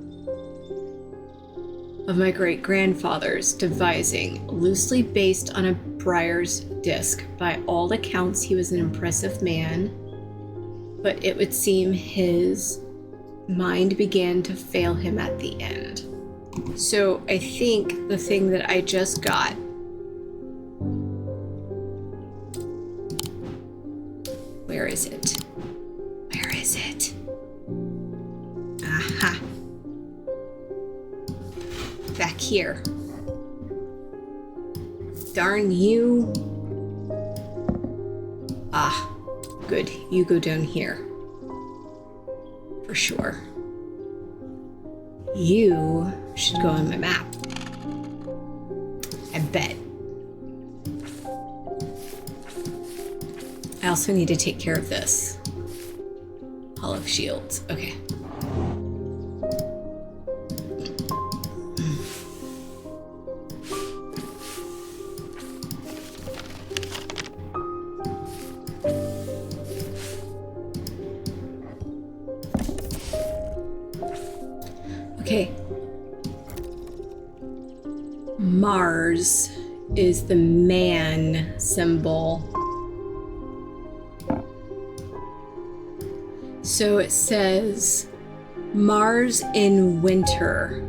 of my great-grandfather's devising, loosely based on a briar's disc. By all accounts, he was an impressive man, but it would seem his mind began to fail him at the end. So I think the thing that I just got where is it? Where is it? Aha. Back here. Darn you. Ah, good. You go down here. For sure. You should go on my map. I bet. I also need to take care of this. Hall of Shields. Okay. Okay. Mars is the man symbol. So it says Mars in winter.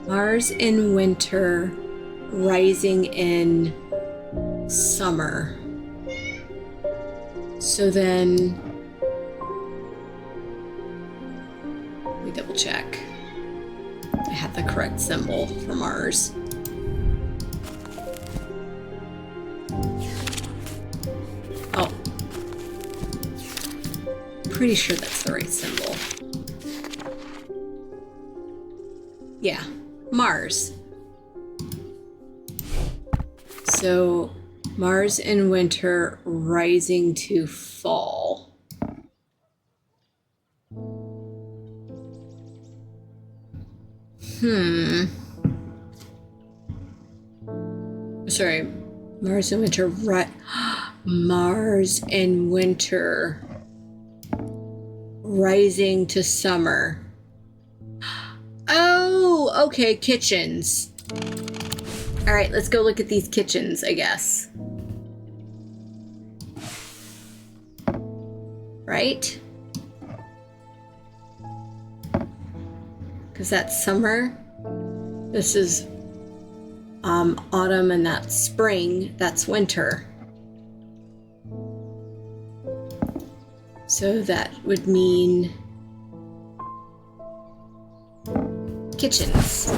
Mars in winter, rising in summer. So then let me double check. I have the correct symbol for Mars. pretty sure that's the right symbol. Yeah, Mars. So, Mars in winter, rising to fall. Sorry, Mars in winter, Mars in winter, rising to summer. Oh, okay, kitchens. All right, let's go look at these kitchens, I guess. Right? Because that's summer. This is autumn, and that's spring. That's winter. So that would mean kitchens.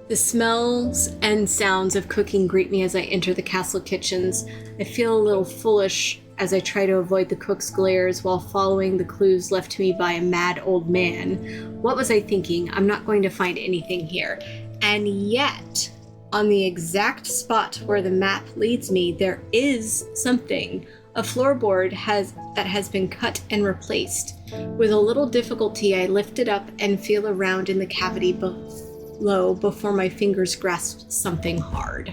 The smells and sounds of cooking greet me as I enter the castle kitchens. I feel a little foolish as I try to avoid the cook's glares while following the clues left to me by a mad old man. What was I thinking? I'm not going to find anything here. And yet, on the exact spot where the map leads me, there is something. A floorboard that has been cut and replaced. With a little difficulty, I lift it up and feel around in the cavity below before my fingers grasp something hard.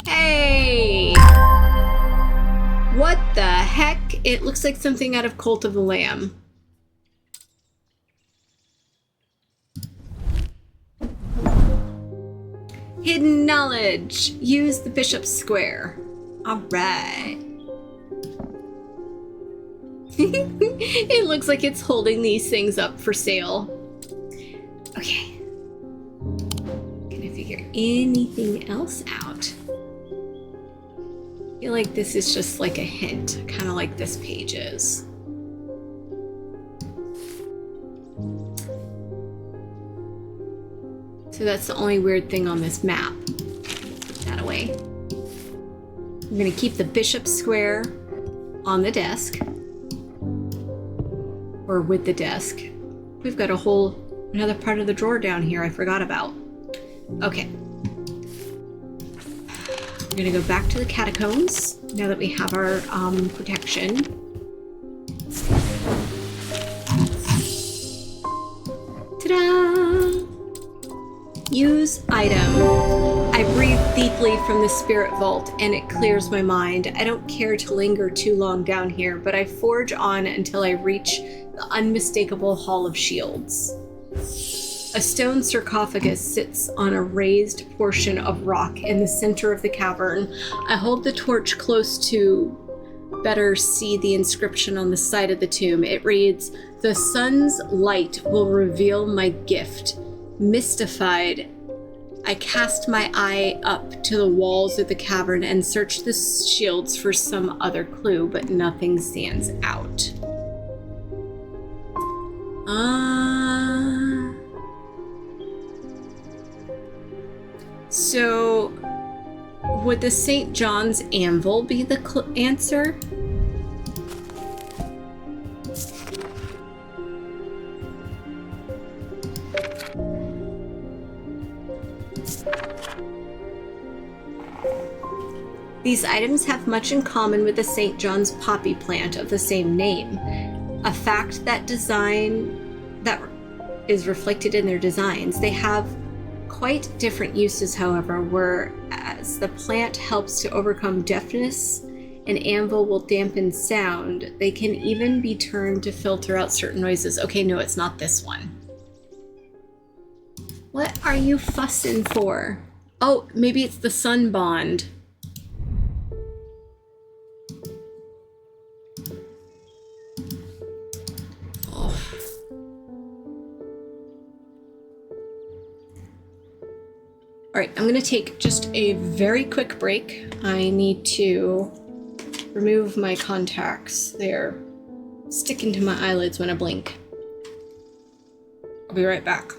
Hey! What the heck? It looks like something out of Cult of the Lamb. Hidden knowledge. Use the bishop's square. All right. It looks like it's holding these things up for sale. Okay. Can I figure anything else out? I feel like this is just like a hint, kind of like this page is. So that's the only weird thing on this map. Put that away. I'm gonna keep the bishop square on the desk. Or with the desk. We've got another part of the drawer down here I forgot about. Okay. We're gonna go back to the catacombs now that we have our protection. Ta-da! Use item. I breathe deeply from the spirit vault and it clears my mind. I don't care to linger too long down here, but I forge on until I reach the unmistakable Hall of Shields. A stone sarcophagus sits on a raised portion of rock in the center of the cavern. I hold the torch close to better see the inscription on the side of the tomb. It reads, "The sun's light will reveal my gift." Mystified, I cast my eye up to the walls of the cavern and search the shields for some other clue, but nothing stands out. So, would the St. John's anvil be the answer? These items have much in common with the St. John's poppy plant of the same name, a fact that is reflected in their designs. They have quite different uses, however, whereas the plant helps to overcome deafness, an anvil will dampen sound. They can even be turned to filter out certain noises. Okay, no, it's not this one. What are you fussing for? Oh, maybe it's the sun bond. All right, I'm going to take just a very quick break. I need to remove my contacts. They're sticking to my eyelids when I blink. I'll be right back.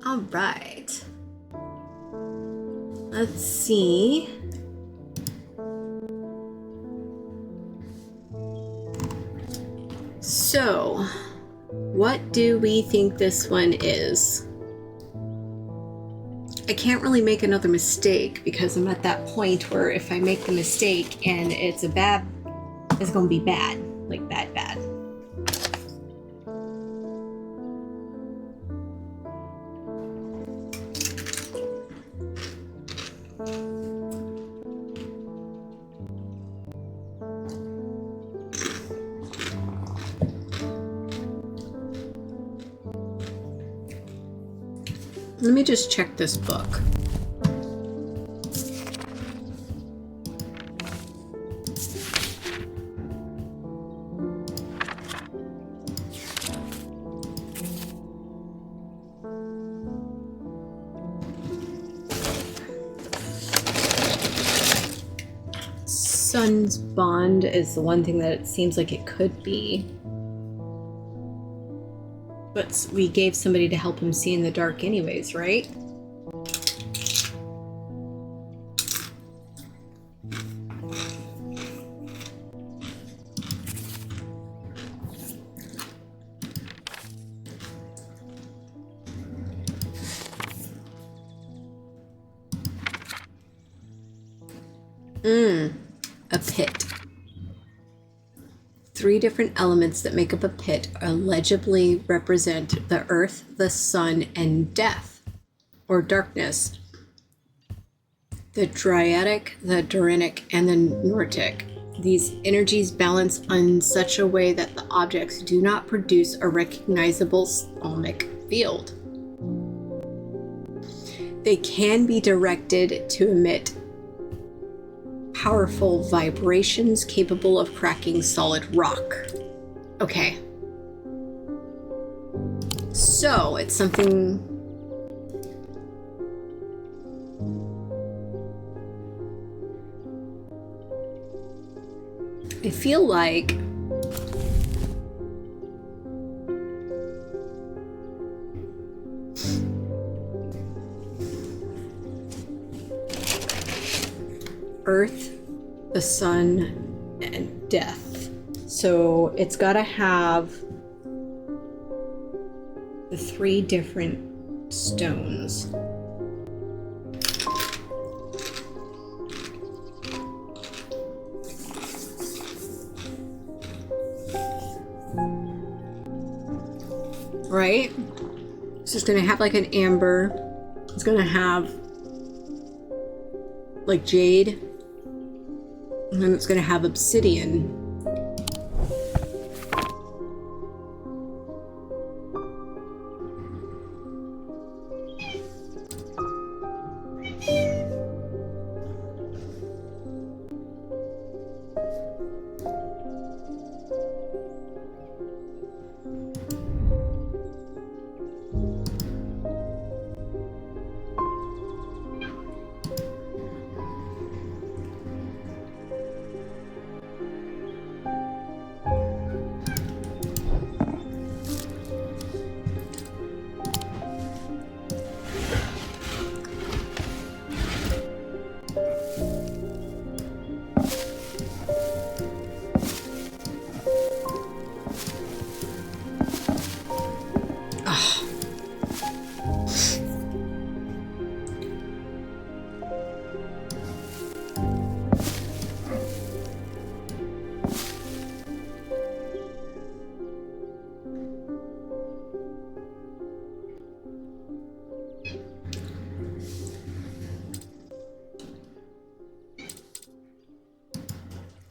All right. Let's see. So, what do we think this one is? I can't really make another mistake because I'm at that point where if I make the mistake and it's going to be bad. Like bad. Let me just check this book. Sun's bond is the one thing that it seems like it could be. But we gave somebody to help him see in the dark anyways, right? A pit. three different elements that make up a pit allegedly represent the earth, the sun, and death, or darkness. The Dryadic, the Duranic, and the Nordic. These energies balance in such a way that the objects do not produce a recognizable stalmic field. They can be directed to emit powerful vibrations capable of cracking solid rock. Okay. So, it's something... I feel like Earth, the sun, and death. So it's got to have the three different stones. Right? So it's going to have like an amber. It's going to have like jade. And then it's going to have obsidian.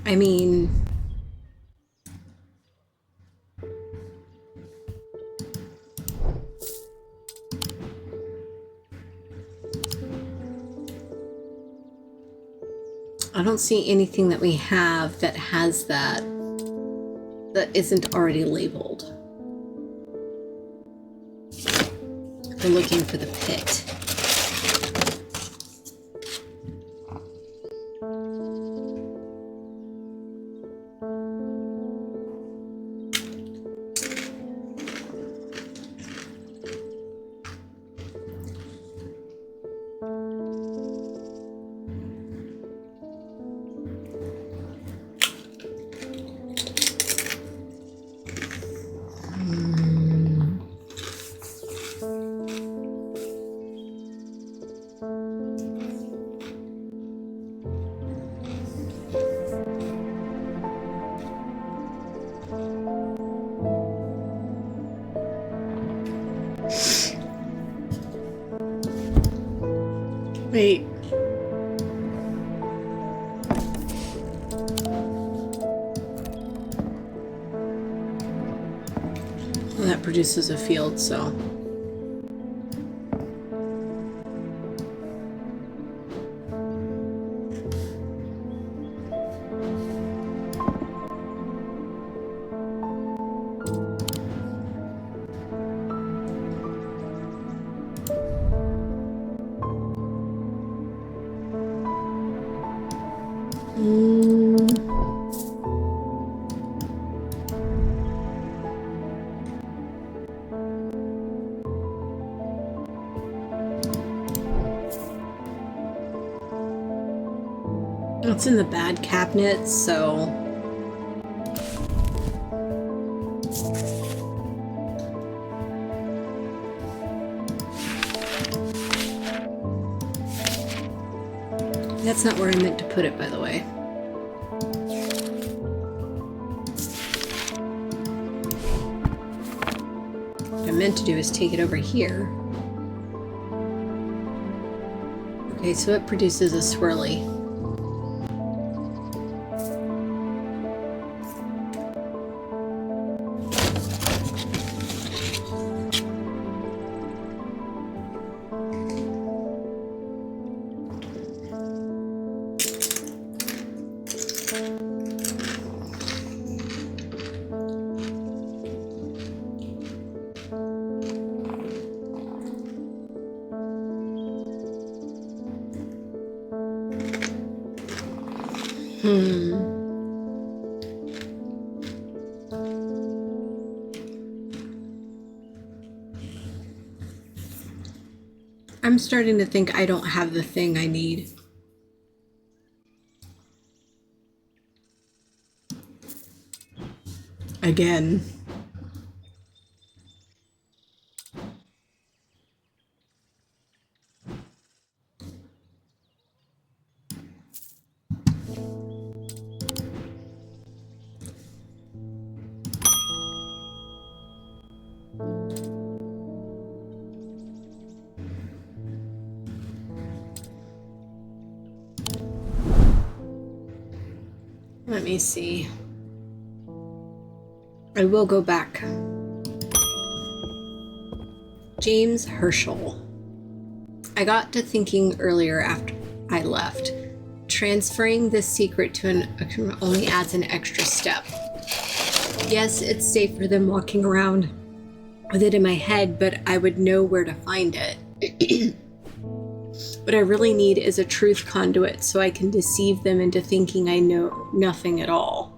I mean, I don't see anything that we have that has that isn't already labeled. We're looking for the pit. Wait. Well, that produces a field, so. It's in the bad cabinet, so. That's not where I meant to put it, by the way. What I meant to do is take it over here. Okay, so it produces a swirly. I'm starting to think I don't have the thing I need. Again. Let me see. I will go back. James Herschel. I got to thinking earlier after I left. Transferring this secret to an only adds an extra step. Yes, it's safer than walking around with it in my head, but I would know where to find it. What I really need is a truth conduit so I can deceive them into thinking I know nothing at all.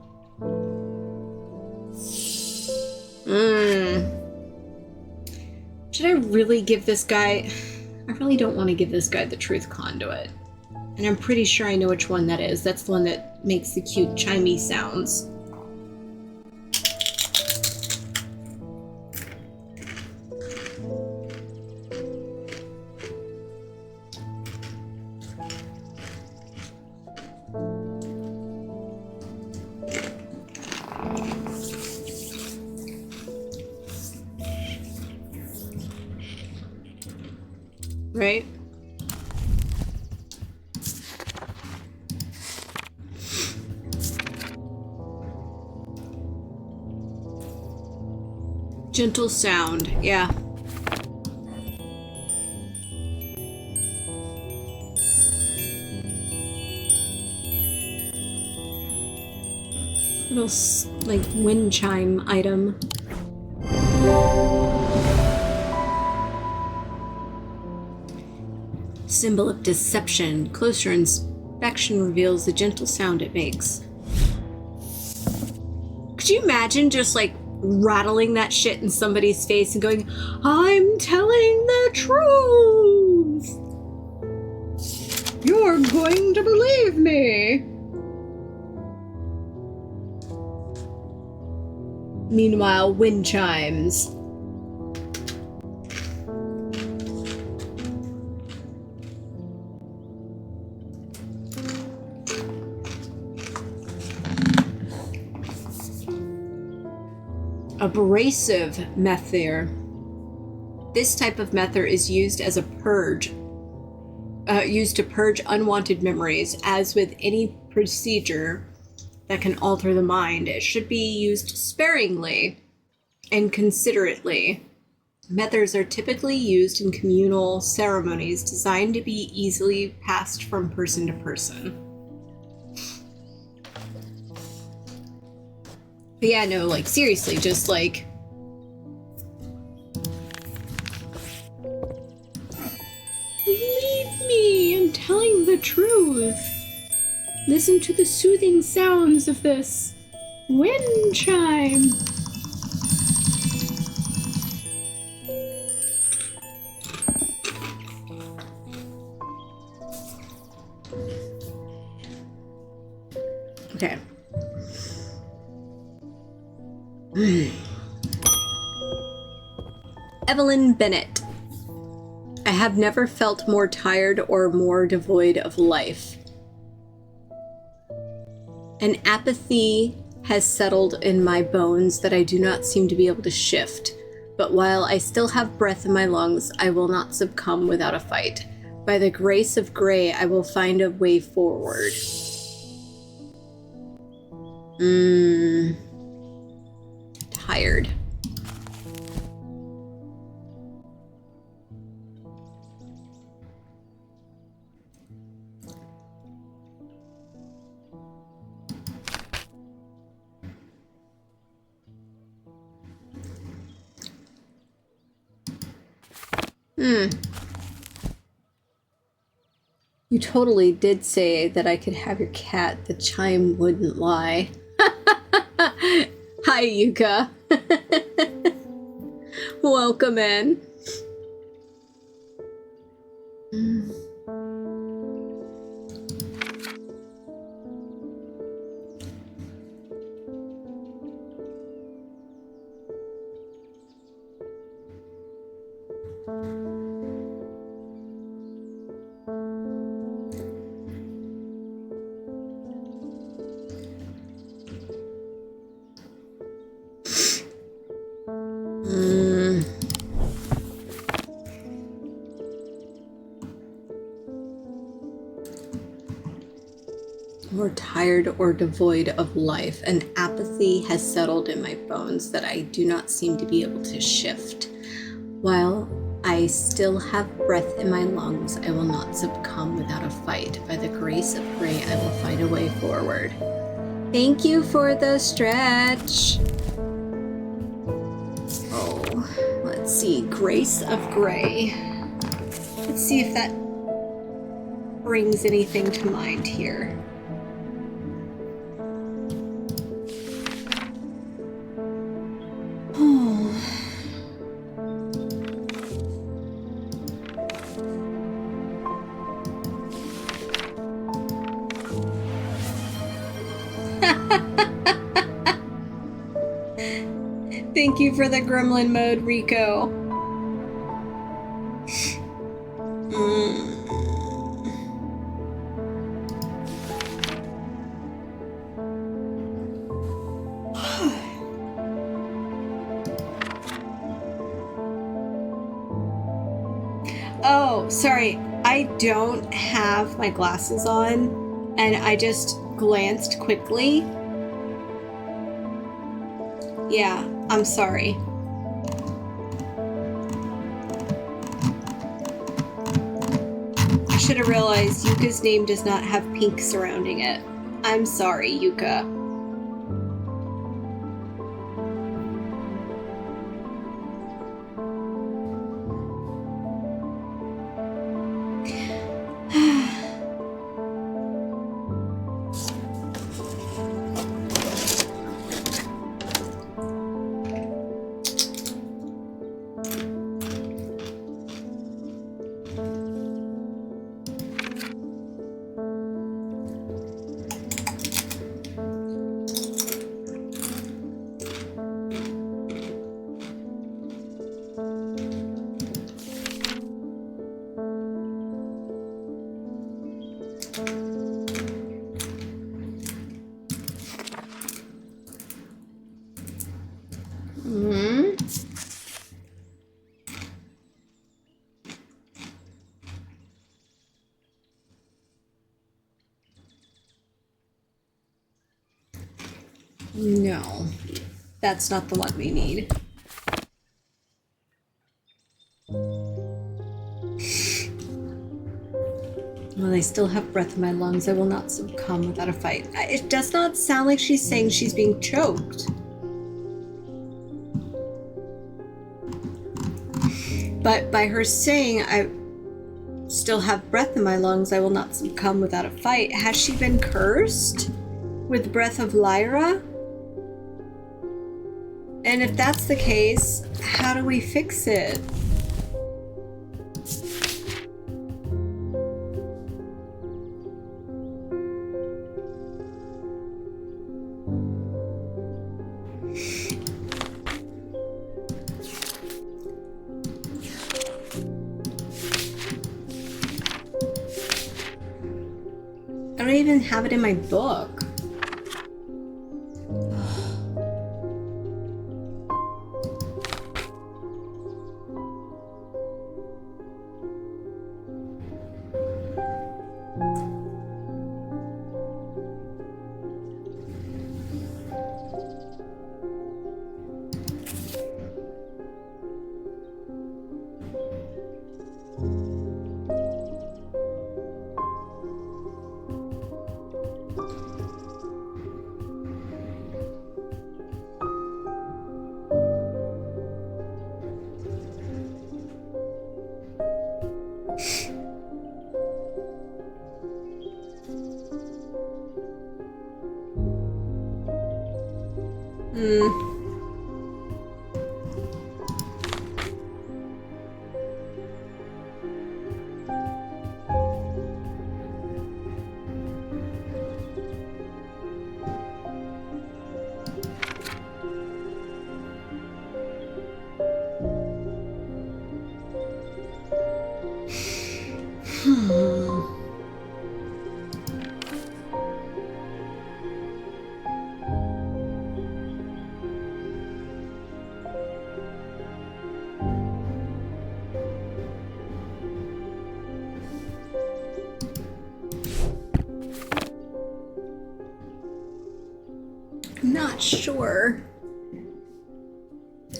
Should I really give this guy... I really don't want to give this guy the truth conduit. And I'm pretty sure I know which one that is. That's the one that makes the cute chimey sounds. Right? Gentle sound, yeah. Little, like, wind chime item. Symbol of deception. Closer inspection reveals the gentle sound it makes. Could you imagine just like rattling that shit in somebody's face and going, I'm telling the truth! You're going to believe me! Meanwhile, wind chimes. Abrasive mether. This type of mether is used as a purge, used to purge unwanted memories. As with any procedure that can alter the mind, it should be used sparingly and considerately. Methers are typically used in communal ceremonies designed to be easily passed from person to person. But yeah, no, like, seriously, just, like... Believe me, I'm telling the truth. Listen to the soothing sounds of this wind chime. Okay. Evelyn Bennett. I have never felt more tired or more devoid of life. An apathy has settled in my bones that I do not seem to be able to shift. But while I still have breath in my lungs, I will not succumb without a fight. By the grace of Grey, I will find a way forward. Tired. You totally did say that I could have your cat. The chime wouldn't lie. Hi, Yuka. Welcome in. Or tired or devoid of life. An apathy has settled in my bones that I do not seem to be able to shift. While I still have breath in my lungs, I will not succumb without a fight. By the grace of Grey, I will find a way forward. Thank you for the stretch. Oh, let's see. Grace of Grey. Let's see if that brings anything to mind here. Thank you for the gremlin mode, Rico. Oh, sorry. I don't have my glasses on, and I just glanced quickly. Yeah, I'm sorry. I should have realized Yuka's name does not have pink surrounding it. I'm sorry, Yuka. No, that's not the one we need. While I still have breath in my lungs, I will not succumb without a fight. It does not sound like she's saying she's being choked. But by her saying, I still have breath in my lungs, I will not succumb without a fight, has she been cursed with breath of Lyra? And if that's the case, how do we fix it? I don't even have it in my book. sure.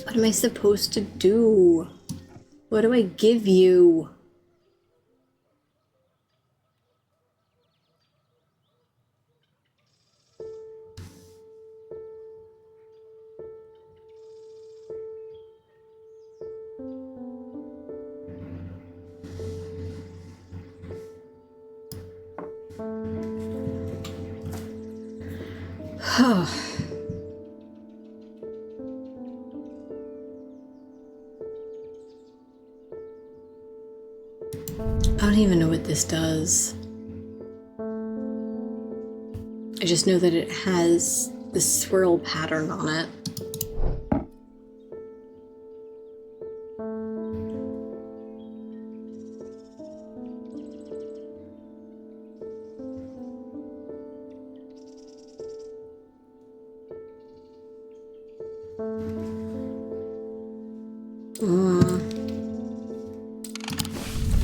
What am I supposed to do? What do I give you? I don't even know what this does. I just know that it has this swirl pattern on it.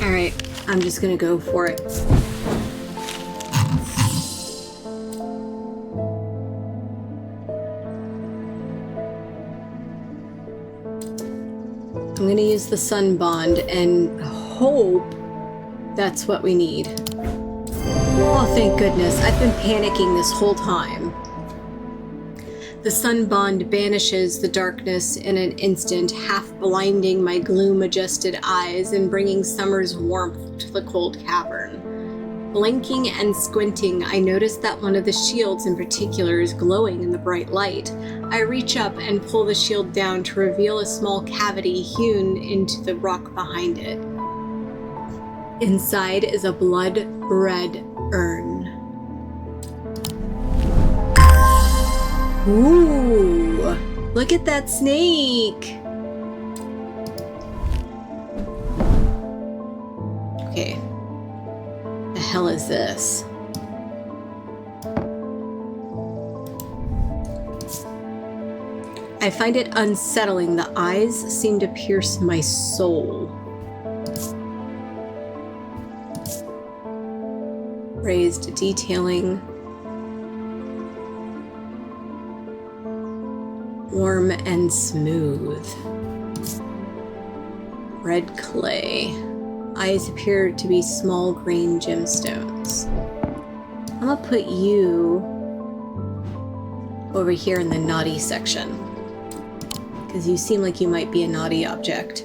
Alright, I'm just gonna go for it. I'm gonna use the sun bond and hope that's what we need. Oh, thank goodness. I've been panicking this whole time. The sun bond banishes the darkness in an instant, half blinding my gloom-adjusted eyes and bringing summer's warmth to the cold cavern. Blinking and squinting, I notice that one of the shields in particular is glowing in the bright light. I reach up and pull the shield down to reveal a small cavity hewn into the rock behind it. Inside is a blood-red urn. Ooh, look at that snake. Okay. The hell is this? I find it unsettling. The eyes seem to pierce my soul. Raised detailing. Warm and smooth. Red clay. Eyes appear to be small green gemstones. I'm gonna put you over here in the naughty section, because you seem like you might be a naughty object.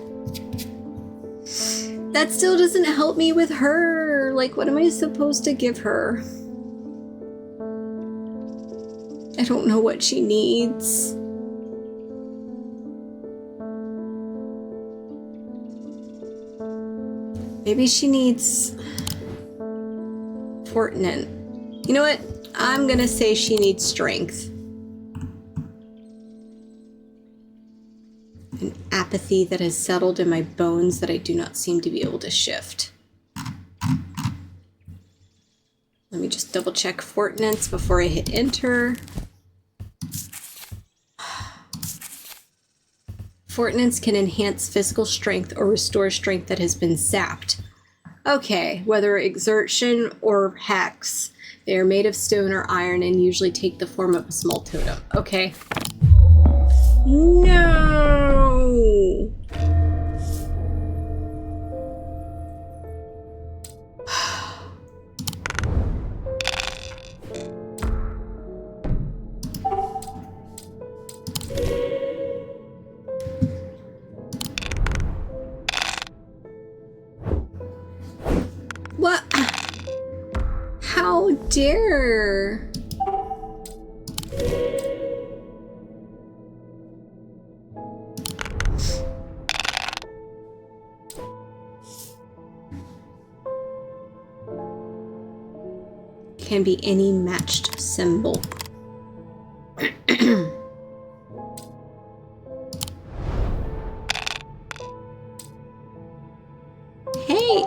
That still doesn't help me with her. Like, what am I supposed to give her? I don't know what she needs. Maybe she needs Fortnite. You know what? I'm gonna say she needs strength. An apathy that has settled in my bones that I do not seem to be able to shift. Let me just double check Fortnites before I hit enter. Fortnites can enhance physical strength or restore strength that has been sapped. Okay, whether exertion or hex, they are made of stone or iron and usually take the form of a small totem. Okay. No! What? How dare? Can be any matched symbol. Hey!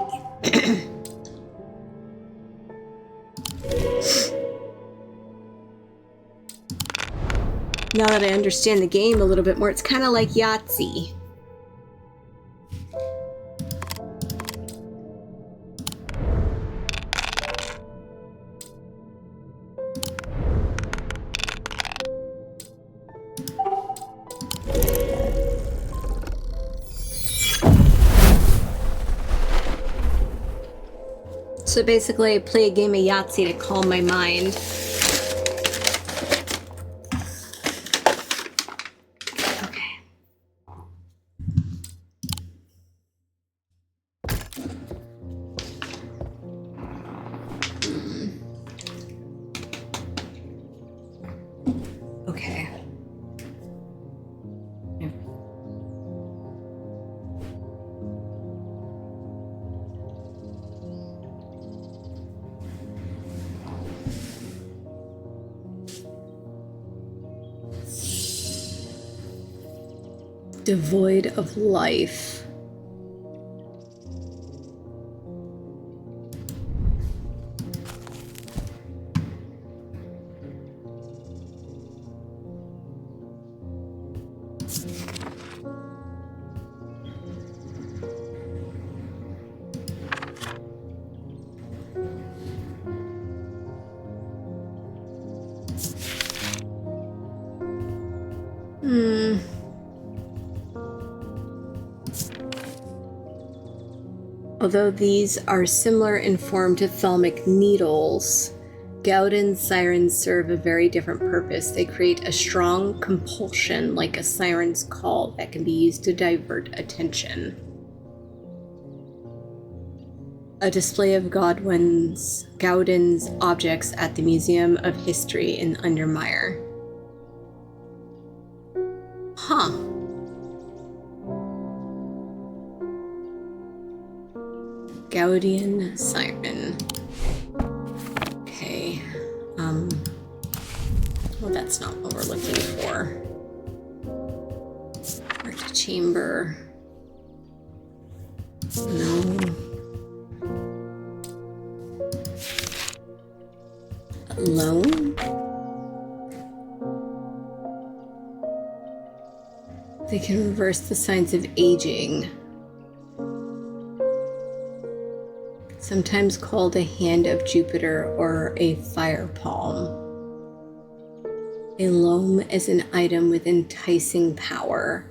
Now that I understand the game a little bit more, it's kind of like Yahtzee. So basically, I play a game of Yahtzee to calm my mind. Okay. Okay. Devoid of life. Although these are similar in form to thalamic needles, Gowden sirens serve a very different purpose. They create a strong compulsion like a siren's call that can be used to divert attention. A display of Gowden's objects at the Museum of History in Undermire. Huh. Gaudian siren. Okay. Well, that's not what we're looking for. Art chamber. No. Alone? They can reverse the signs of aging. Sometimes called a hand of Jupiter or a fire palm. A loam is an item with enticing power.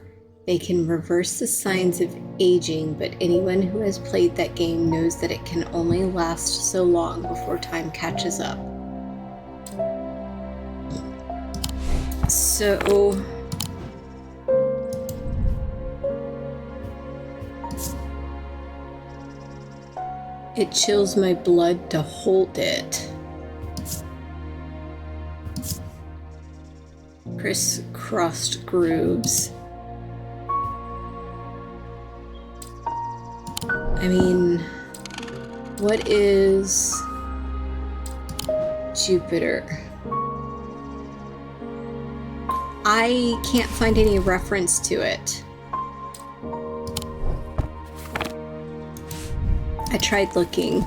They can reverse the signs of aging, but anyone who has played that game knows that it can only last so long before time catches up. So... it chills my blood to hold it. Crisscrossed grooves. I mean, what is Jupiter? I can't find any reference to it. I tried looking.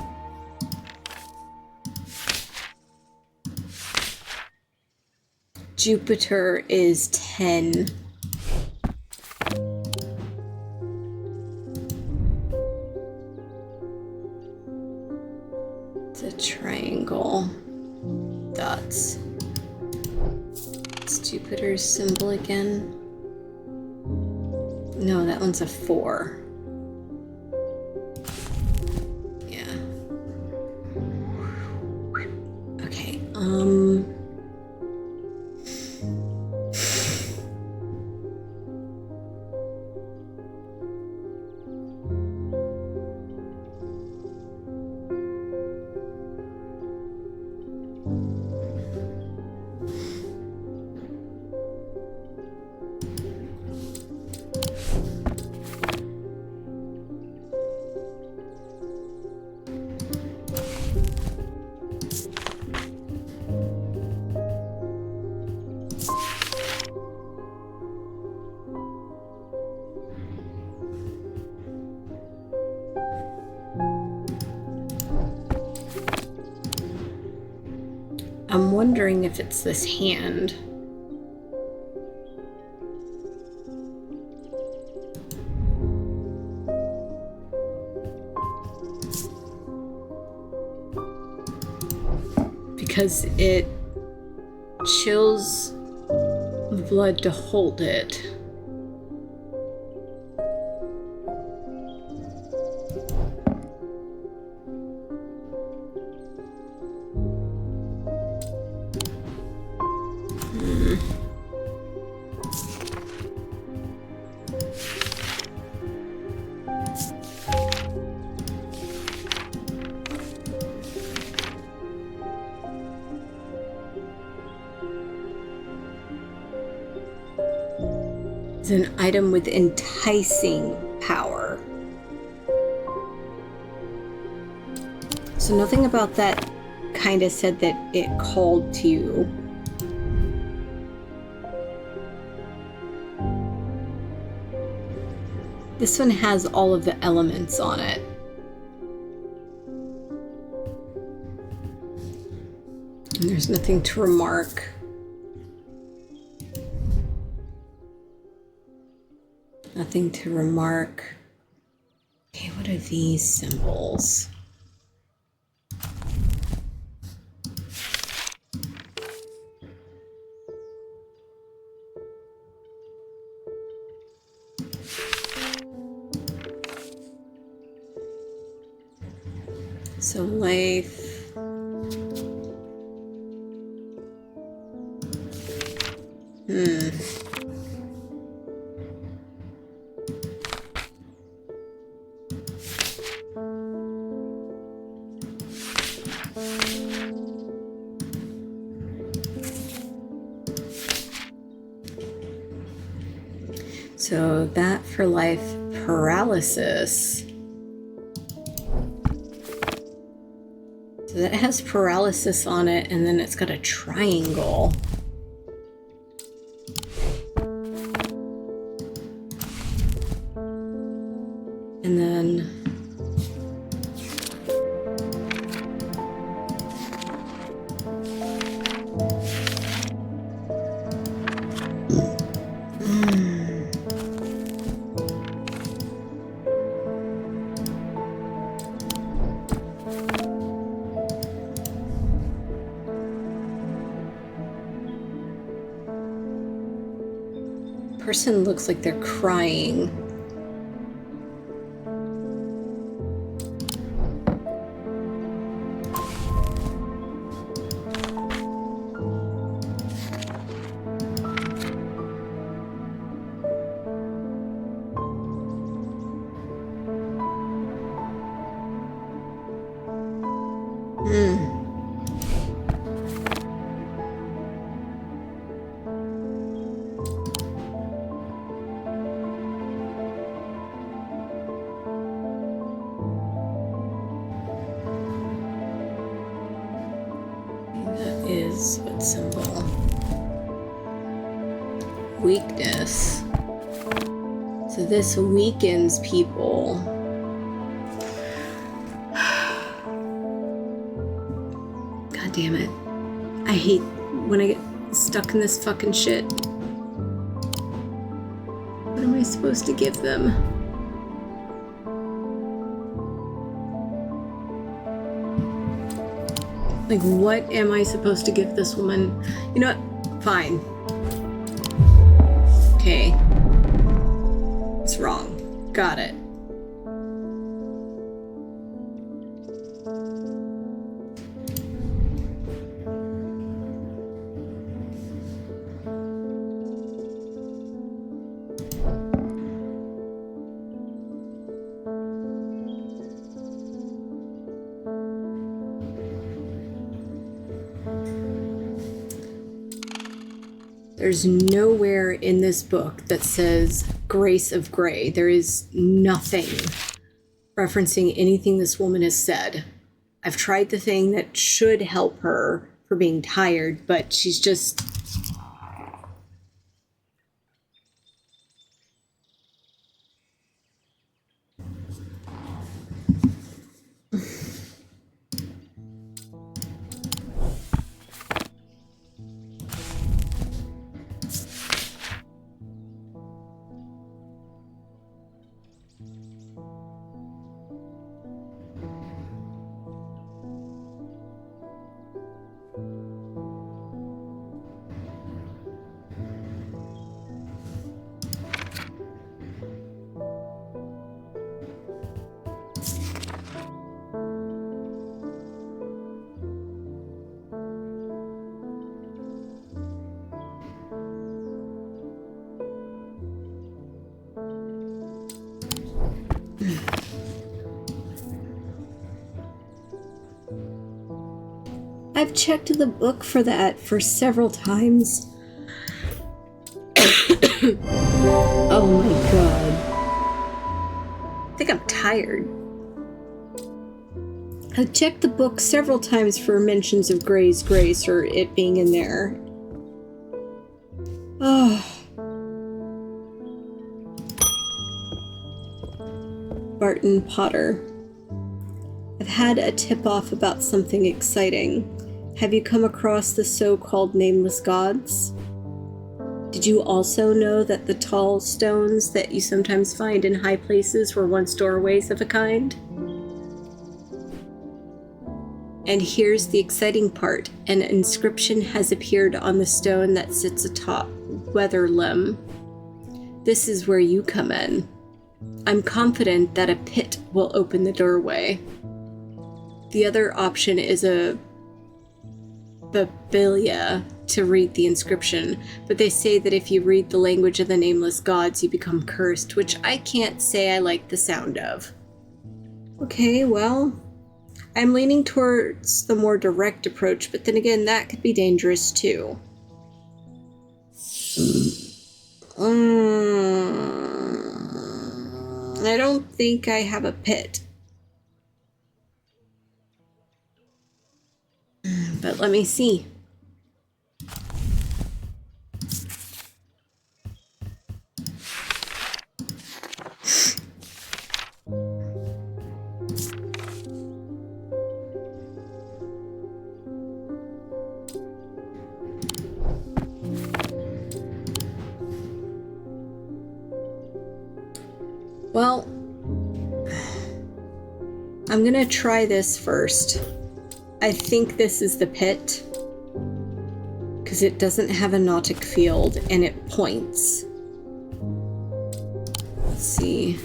Jupiter is 10. It's a triangle. Dots. It's Jupiter's symbol again. No, that one's a 4. I'm wondering if it's this hand. Because it chills the blood to hold it. It's an item with enticing power. So nothing about that kind of said that it called to you. This one has all of the elements on it. And there's nothing to remark. Nothing to remark. Okay, what are these symbols? So life. So that for life, paralysis. So that has paralysis on it, and then it's got a triangle. And then person looks like they're crying. That is what symbol? Weakness. So this weakens people. God damn it. I hate when I get stuck in this fucking shit. What am I supposed to give them? Like, what am I supposed to give this woman? You know what? Fine. Okay. It's wrong. Got it. There's nowhere in this book that says Grace of Grey. There is nothing referencing anything this woman has said. I've tried the thing that should help her for being tired, but she's just... I've checked the book for that for several times. Oh my god. I think I'm tired. I've checked the book several times for mentions of Gray's Grace or it being in there. Oh. Barton Potter. I've had a tip-off about something exciting. Have you come across the so-called nameless gods? Did you also know that the tall stones that you sometimes find in high places were once doorways of a kind? And here's the exciting part. An inscription has appeared on the stone that sits atop Weatherlim. This is where you come in. I'm confident that a pit will open the doorway. The other option is a Babilia to read the inscription, but they say that if you read the language of the nameless gods, you become cursed, which I can't say I like the sound of. Okay, well, I'm leaning towards the more direct approach, but then again, that could be dangerous too. I don't think I have a pit. But let me see. Well, I'm gonna try this first. I think this is the pit, because it doesn't have a nautic field and it points. Let's see.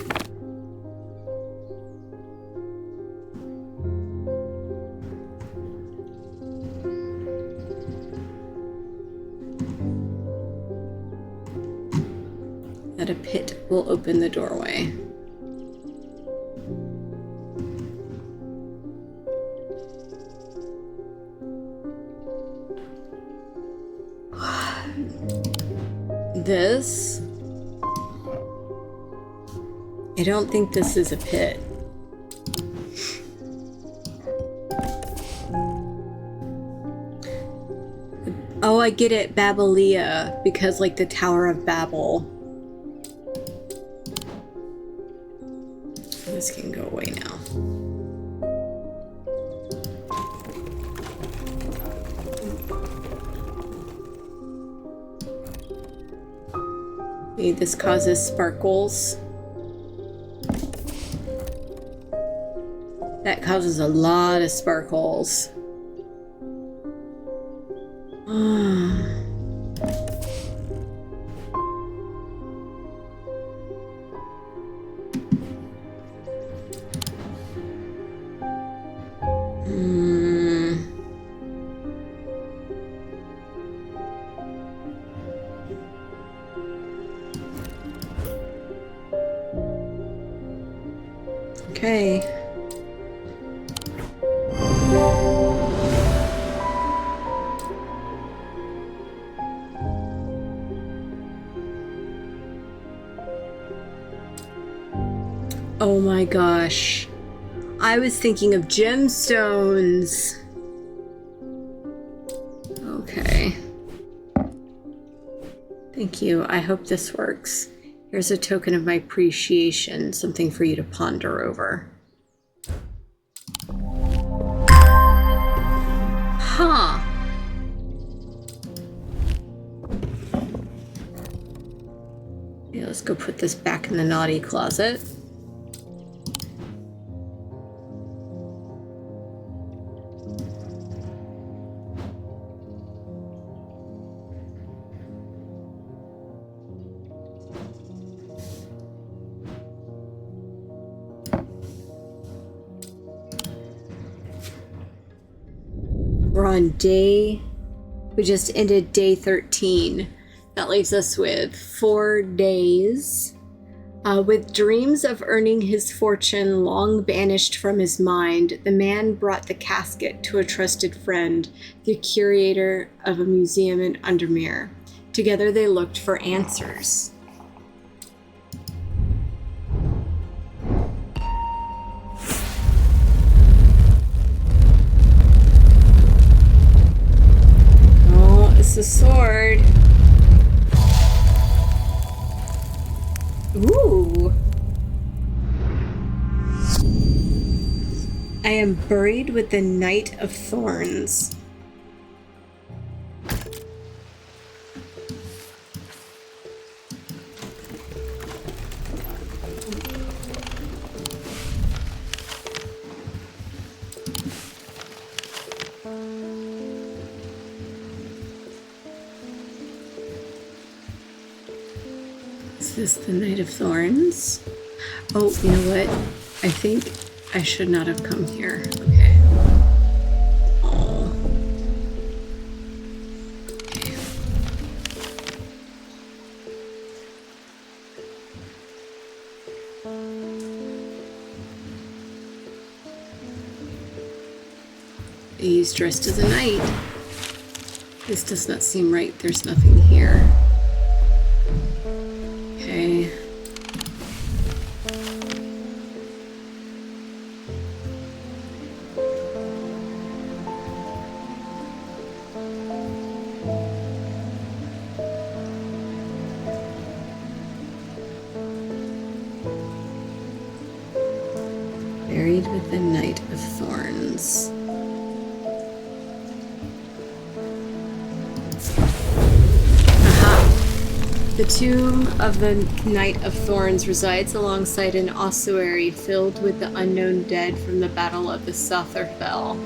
That a pit will open the doorway. This? I don't think this is a pit. Oh, I get it, Babelia, because like the Tower of Babel. This can go away now. See, this causes sparkles. That causes a lot of sparkles. Okay. Oh my gosh. I was thinking of gemstones. Okay. Thank you. I hope this works. Here's a token of my appreciation, something for you to ponder over. Huh. Okay, let's go put this back in the naughty closet. We're on we just ended day 13. That leaves us with 4 days. With dreams of earning his fortune long banished from his mind, the man brought the casket to a trusted friend, the curator of a museum in Undermere. Together they looked for answers. Oh, it's a sword. Ooh. I am buried with the Knight of Thorns. Is this the Knight of Thorns? Oh, you know what? I think I should not have come here. Okay. Oh. Okay. He's dressed as a knight. This does not seem right. There's nothing here. Okay. Buried with the Knight of Thorns. The tomb of the Knight of Thorns resides alongside an ossuary filled with the unknown dead from the Battle of the Sotherfell.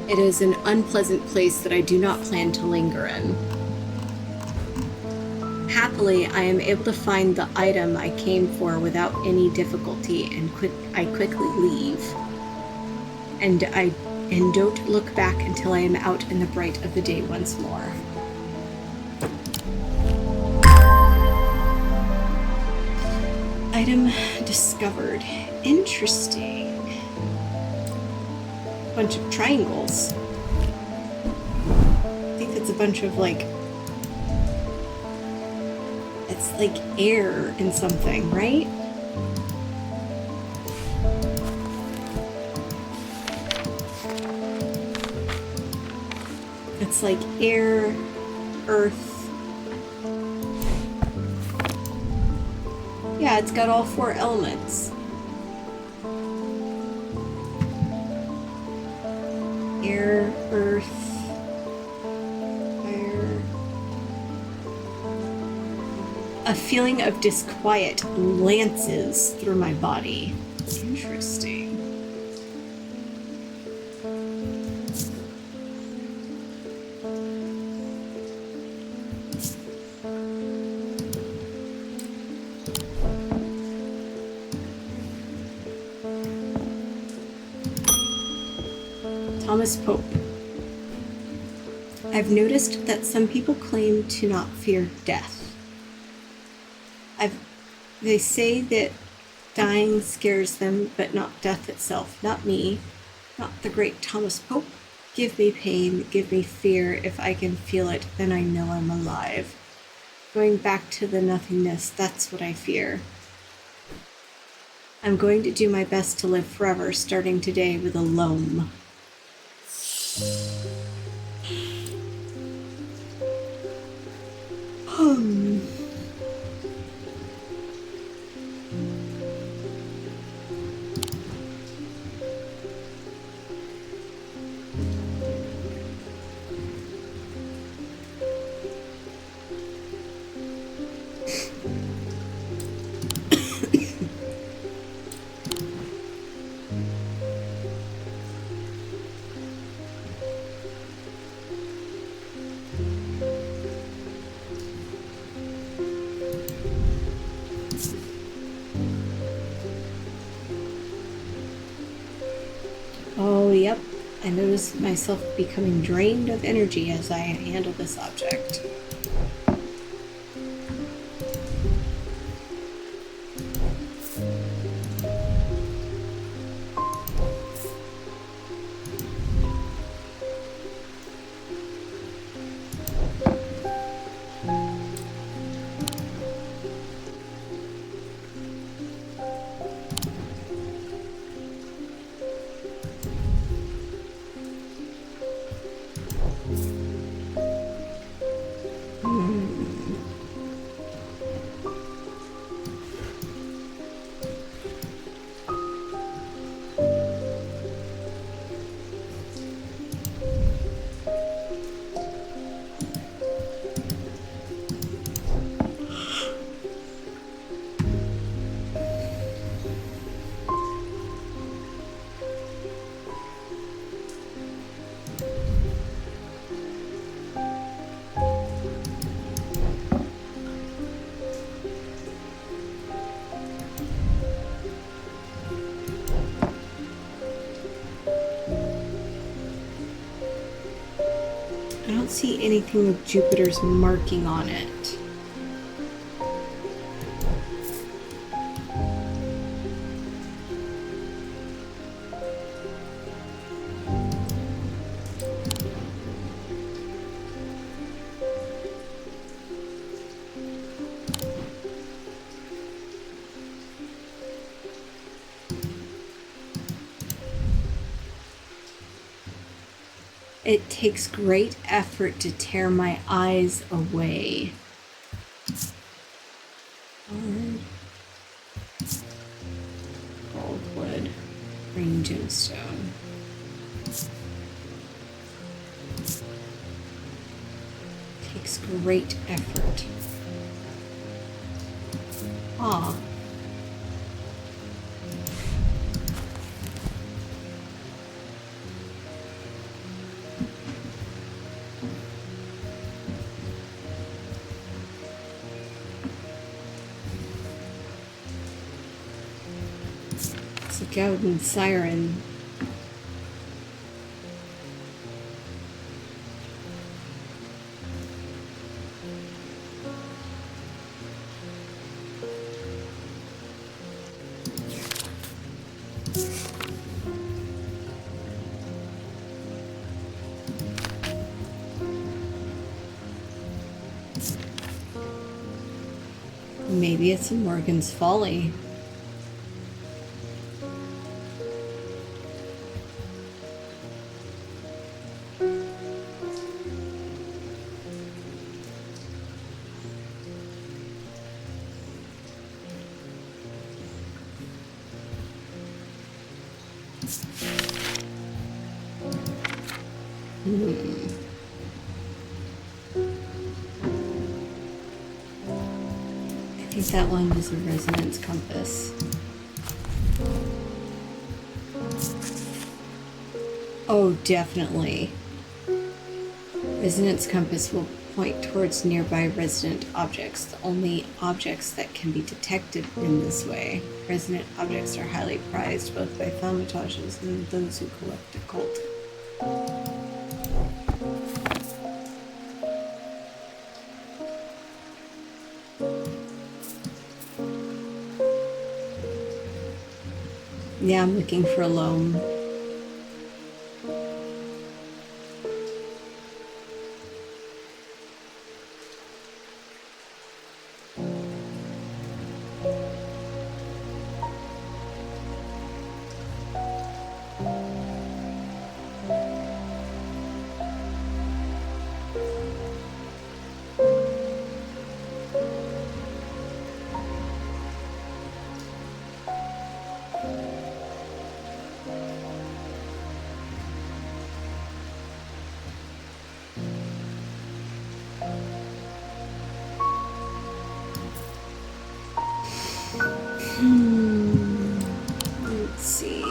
It is an unpleasant place that I do not plan to linger in. Happily, I am able to find the item I came for without any difficulty, and I quickly leave. And don't look back until I am out in the bright of the day once more. Item discovered. Interesting. Bunch of triangles. I think that's a bunch of it's like air in something, right? It's like air, earth. Yeah, it's got all four elements. Air, earth, fire. A feeling of disquiet lances through my body. Interesting. Thomas Pope. I've noticed that some people claim to not fear death. They say that dying scares them, but not death itself. Not me. Not the great Thomas Pope. Give me pain, give me fear. If I can feel it, then I know I'm alive. Going back to the nothingness, that's what I fear. I'm going to do my best to live forever, starting today with a loam. Oh, yep. I notice myself becoming drained of energy as I handle this object. see anything with Jupiter's marking on it. It takes great effort to tear my eyes away. Goldwood, green gemstone. Takes great effort. Ah. It's a Gowden siren. Maybe it's a Morgan's Folly. I think that one was a resonance compass. Oh, definitely. Resonance compass will point towards nearby resident objects, the only objects that can be detected in this way. Resonant objects are highly prized both by thaumaturges and those who collect occult. Yeah, I'm looking for a loam. Let's see.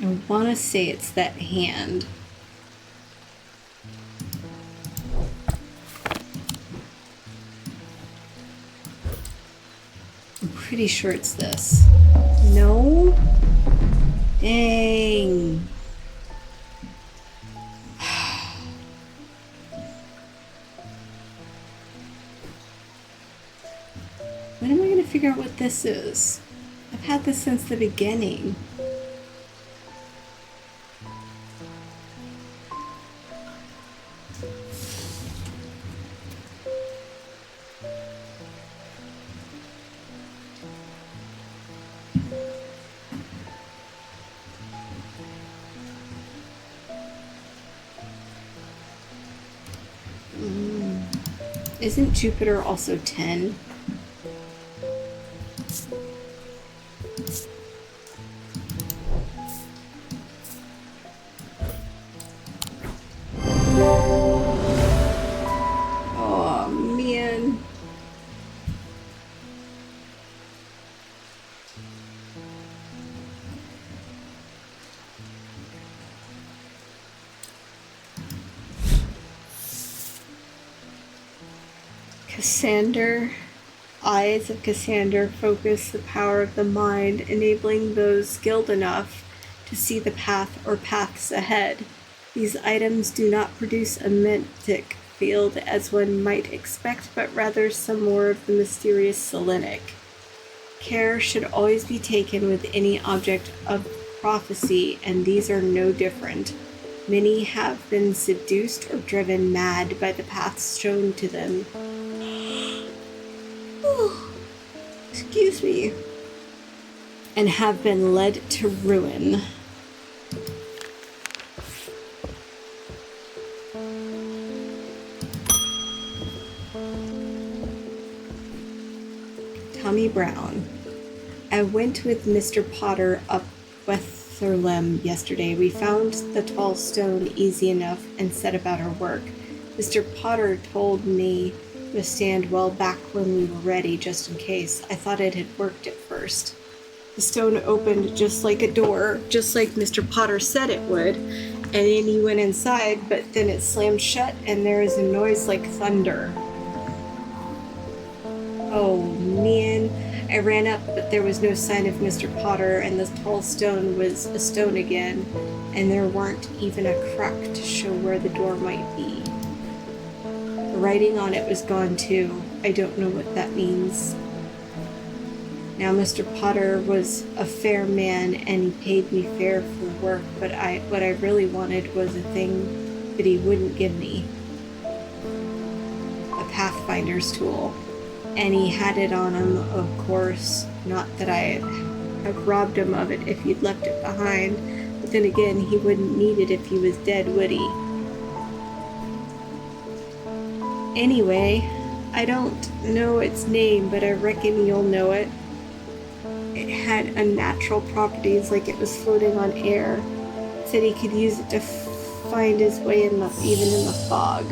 I want to say it's that hand. I'm pretty sure it's this. No? Dang. When am I going to figure out what this is? I've had this since the beginning. Isn't Jupiter also 10? Oh, man. Cassander. Eyes of Cassander focus the power of the mind, enabling those skilled enough to see the path or paths ahead. These items do not produce a mythic field as one might expect, but rather some more of the mysterious selenic. Care should always be taken with any object of prophecy, and these are no different. Many have been seduced or driven mad by the paths shown to them. Excuse me. And have been led to ruin. Tommy Brown. I went with Mr. Potter up Wetherlem yesterday. We found the tall stone easy enough and set about our work. Mr. Potter told me to stand well back when we were ready, just in case. I thought it had worked at first. The stone opened just like a door, just like Mr. Potter said it would, and then he went inside, but then it slammed shut and there was a noise like thunder. Oh man, I ran up, but there was no sign of Mr. Potter, and the tall stone was a stone again, and there weren't even a crack to show where the door might be. The writing on it was gone too. I don't know what that means. Now Mr. Potter was a fair man, and he paid me fair for work, but what I really wanted was a thing that he wouldn't give me. A Pathfinder's tool. And he had it on him, of course. Not that I'd have robbed him of it if he'd left it behind. But then again, he wouldn't need it if he was dead, would he? Anyway, I don't know its name, but I reckon you'll know it. It had unnatural properties, like it was floating on air. Said he could use it to find his way even in the fog.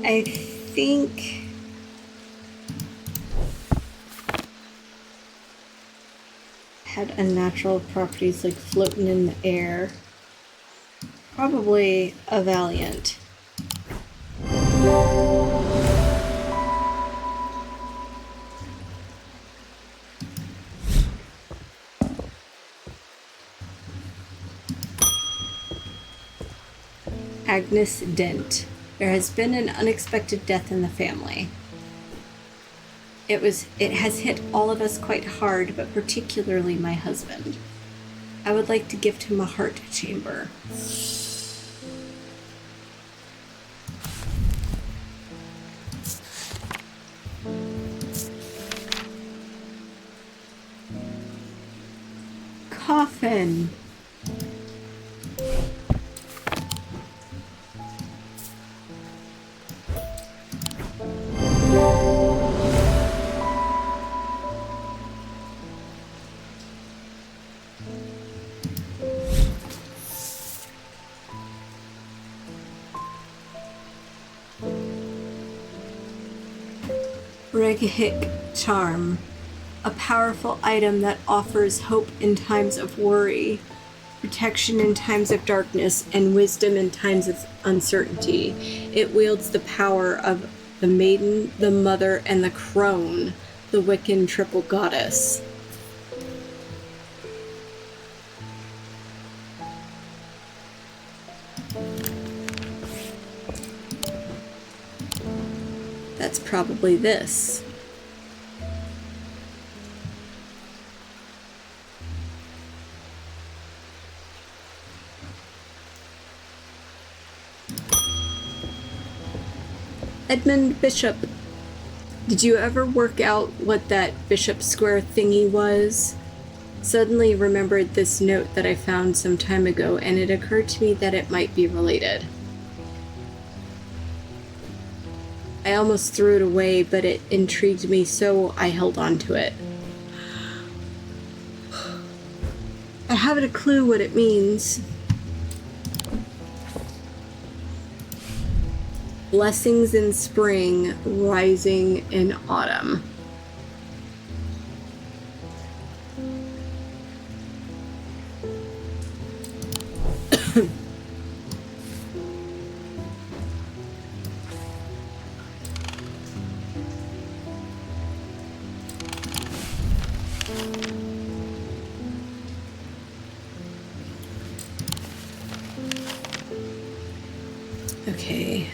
I think had unnatural properties like floating in the air. Probably a Valiant. Agnes Dent. There has been an unexpected death in the family. It has hit all of us quite hard, but particularly my husband. I would like to gift him a heart chamber. Coffin. Reghic Charm, a powerful item that offers hope in times of worry, protection in times of darkness, and wisdom in times of uncertainty. It wields the power of the maiden, the mother, and the crone, the Wiccan triple goddess. That's probably this. Edmund Bishop. Did you ever work out what that Bishop Square thingy was? Suddenly remembered this note that I found some time ago, and it occurred to me that it might be related. I almost threw it away, but it intrigued me, so I held on to it. I haven't a clue what it means. Blessings in spring, rising in autumn. Okay.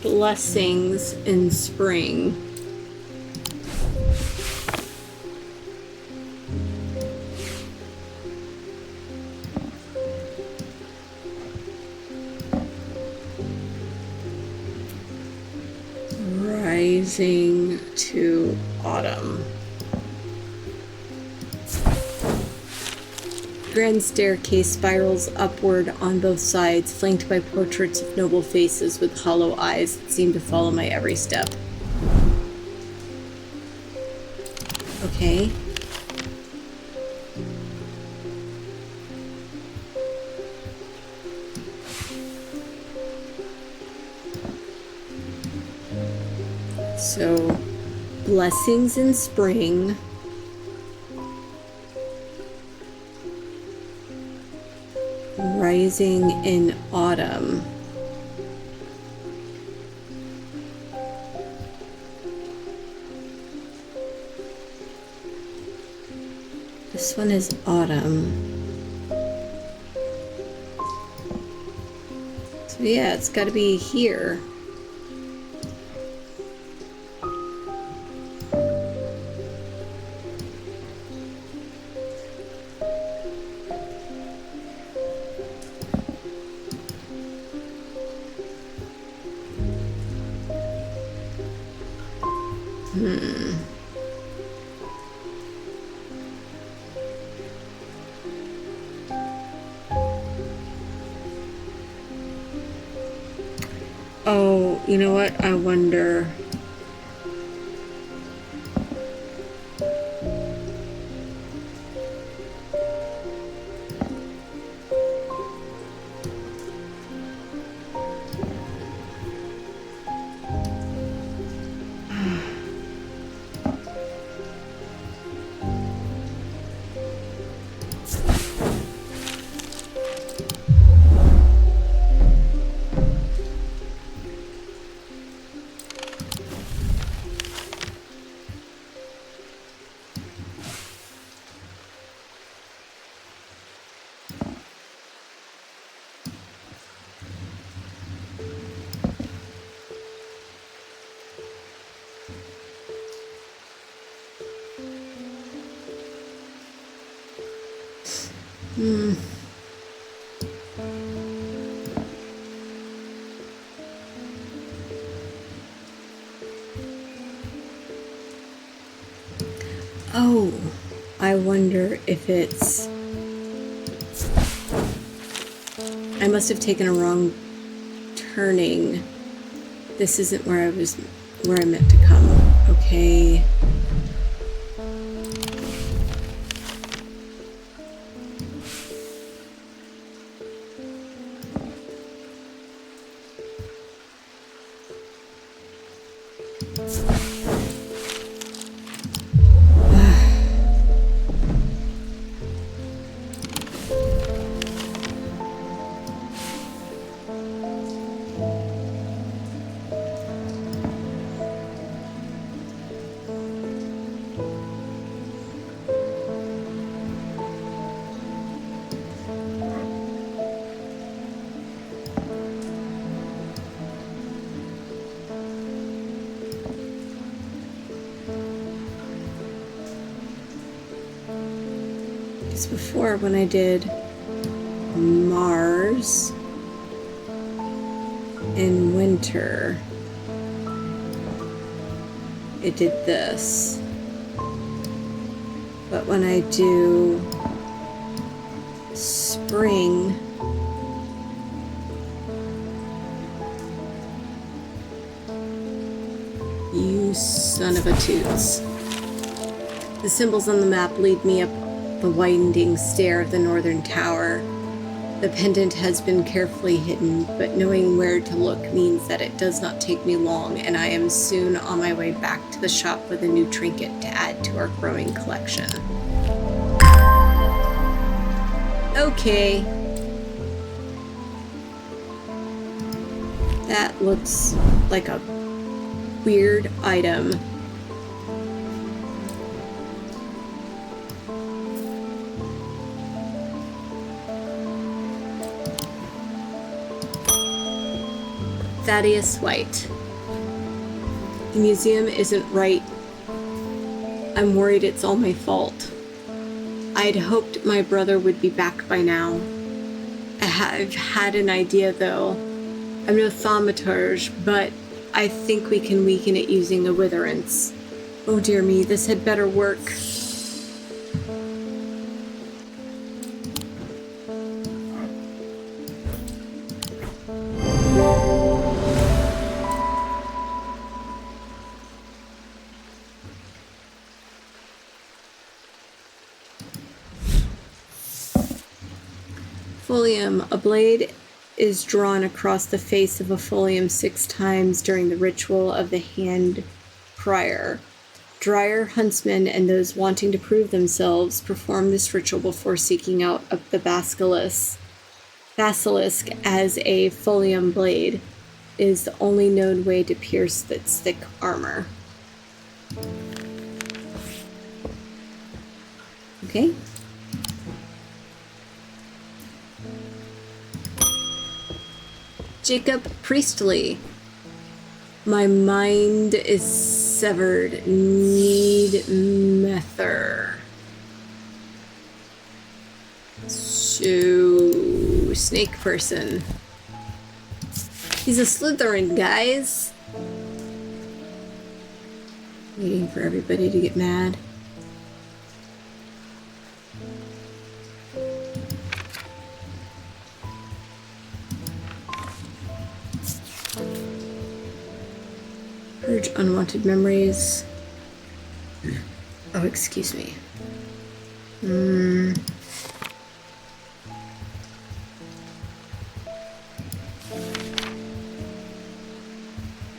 Blessings in spring. Rising to autumn. Grand staircase spirals upward on both sides, flanked by portraits of noble faces with hollow eyes that seem to follow my every step. Okay. So, blessings in spring. Rising in autumn. This one is autumn. So yeah, it's got to be here. Oh, you know what? I wonder. Oh, I wonder if it's... I must have taken a wrong turning. This isn't where I meant to come. Okay. types before when I did Mars in winter. It did this. But when I do spring, you son of a toots. The symbols on the map lead me up the winding stair of the northern tower. The pendant has been carefully hidden, but knowing where to look means that it does not take me long, and I am soon on my way back to the shop with a new trinket to add to our growing collection. Okay. That looks like a weird item. Thaddeus White. The museum isn't right. I'm worried it's all my fault. I'd hoped my brother would be back by now. I've had an idea though. I'm no thaumaturge, but I think we can weaken it using a witherance. Oh dear me, this had better work. Folium. A blade is drawn across the face of a folium 6 times during the ritual of the hand prior. Dryer, huntsmen, and those wanting to prove themselves perform this ritual before seeking out the basilisk as a folium blade is the only known way to pierce its thick armor. Okay. Jacob Priestley. My mind is severed. Need mether. So, snake person. He's a Slytherin, guys. Waiting for everybody to get mad. Purge unwanted memories. Oh, excuse me.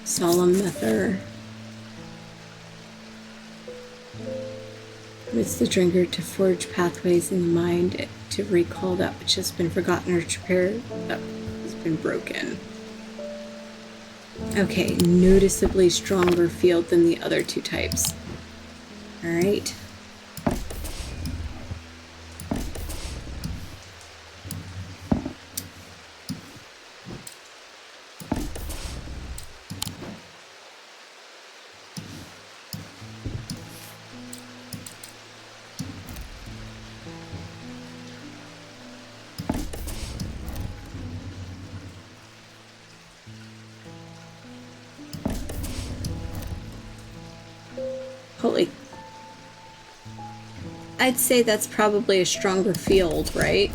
Solemn Mether. Permits the drinker to forge pathways in the mind to recall that which has been forgotten or to repair that has been broken. Okay, noticeably stronger field than the other 2 types. Alright. Holy. I'd say that's probably a stronger field, right?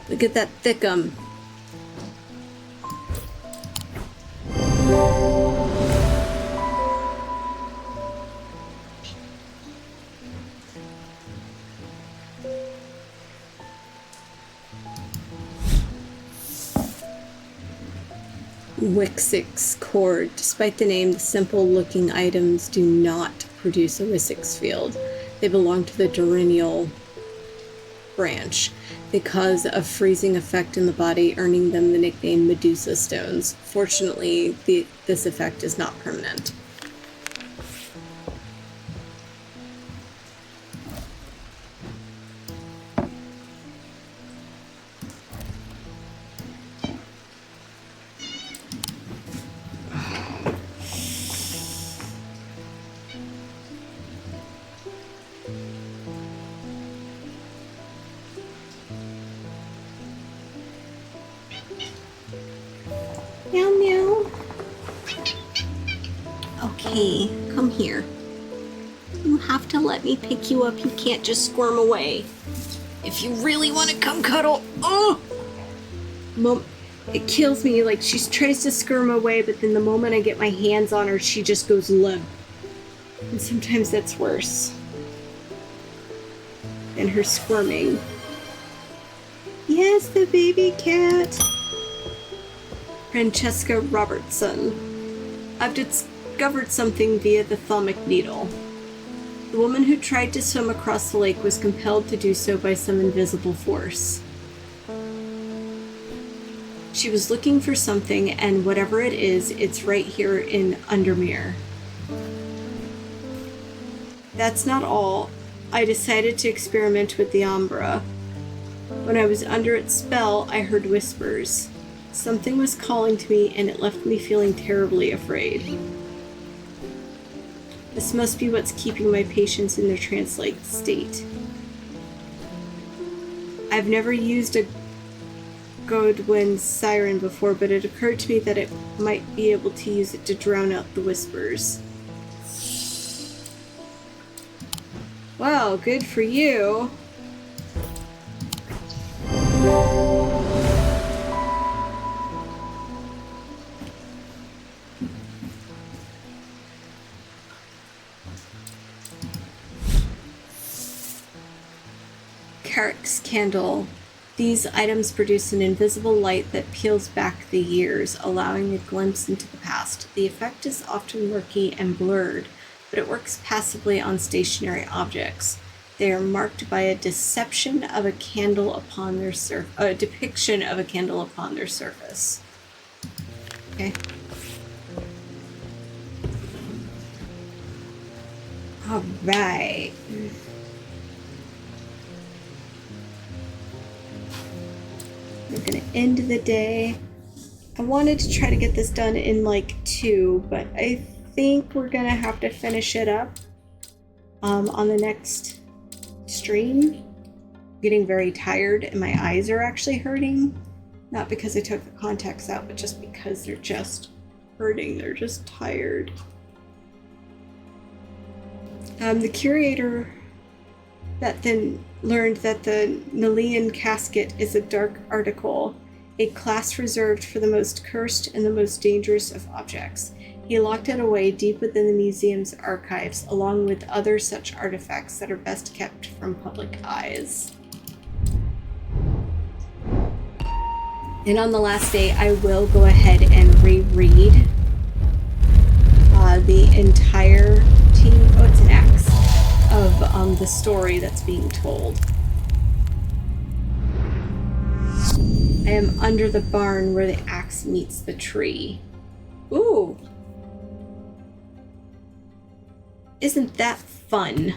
Look at that thickum. Wixix cord. Despite the name, the simple-looking items do not produce a Wixix field. They belong to the Durinial branch. They cause a freezing effect in the body, earning them the nickname Medusa Stones. Fortunately, this effect is not permanent. Okay, come here. You have to let me pick you up. You can't just squirm away. If you really want to come cuddle, it kills me. Like, she tries to squirm away, but then the moment I get my hands on her, she just goes limp. And sometimes that's worse than her squirming. Yes, the baby cat. Francesca Robertson. I've discovered something via the thalamic needle. The woman who tried to swim across the lake was compelled to do so by some invisible force. She was looking for something, and whatever it is, it's right here in Undermere. That's not all. I decided to experiment with the Umbra. When I was under its spell, I heard whispers. Something was calling to me, and it left me feeling terribly afraid. This must be what's keeping my patients in their trance-like state. I've never used a Godwin siren before, but it occurred to me that it might be able to use it to drown out the whispers. Wow, good for you. Carrick's candle. These items produce an invisible light that peels back the years, allowing a glimpse into the past. The effect is often murky and blurred, but it works passively on stationary objects. They are marked by a depiction of a candle upon their surface. Okay. All right. We're gonna end the day. I wanted to try to get this done in like 2, but I think we're gonna have to finish it up on the next stream. I'm getting very tired and my eyes are actually hurting. Not because I took the contacts out, but just because they're just hurting. They're just tired. The curator that then learned that the Nelean casket is a dark article, a class reserved for the most cursed and the most dangerous of objects. He locked it away deep within the museum's archives, along with other such artifacts that are best kept from public eyes. And on the last day, I will go ahead and reread the entirety, it's an axe, of the story that's being told. I am under the barn where the axe meets the tree. Ooh! Isn't that fun?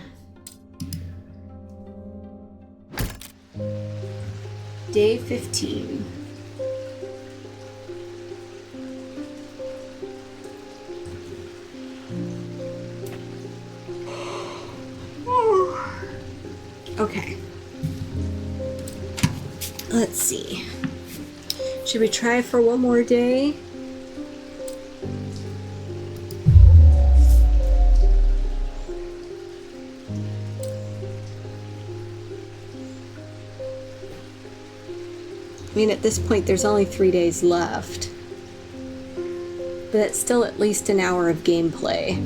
Day 15. Okay. Let's see. Should we try for one more day? I mean, at this point, there's only 3 days left. But it's still at least an hour of gameplay.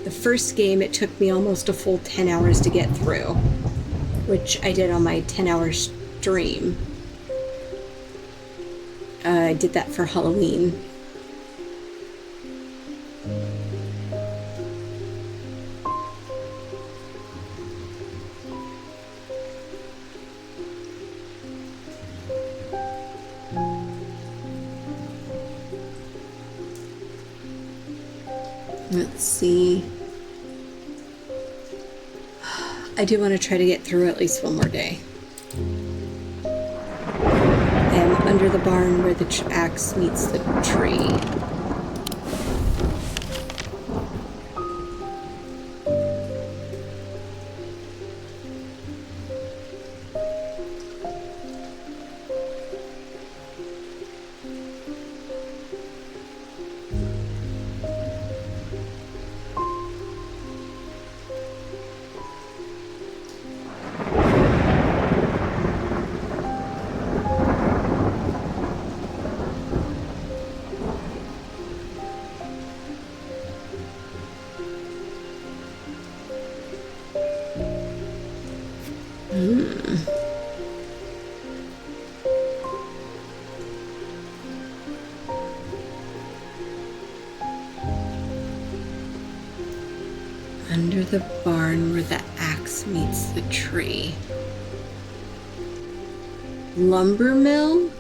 The first game, it took me almost a full 10 hours to get through, which I did on my 10-hour stream. I did that for Halloween. Let's see. I do want to try to get through at least one more day. I am under the barn where the axe meets the tree. Under the barn where the axe meets the tree. Lumber mill?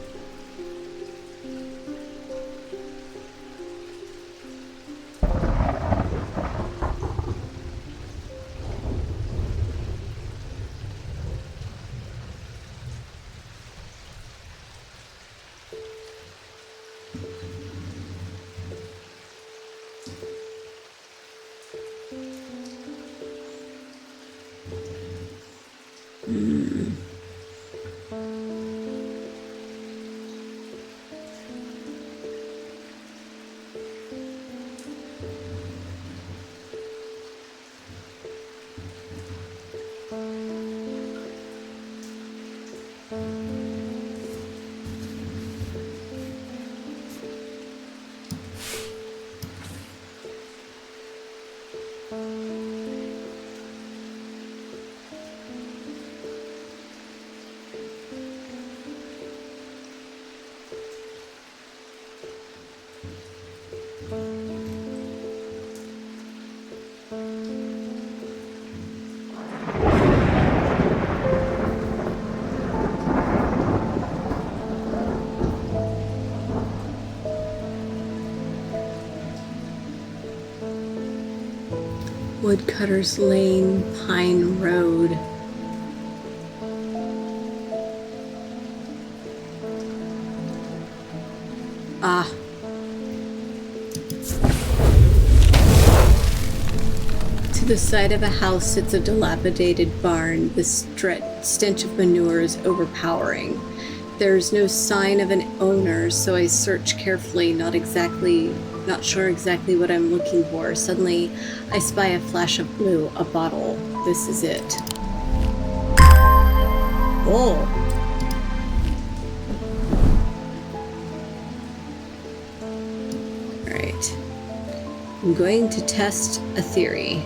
Woodcutters Lane, Pine Road. Ah. To the side of a house sits a dilapidated barn. The stench of manure is overpowering. There's no sign of an owner, so I search carefully, not sure exactly what I'm looking for. Suddenly, I spy a flash of blue, a bottle. This is it. Oh. All right. I'm going to test a theory.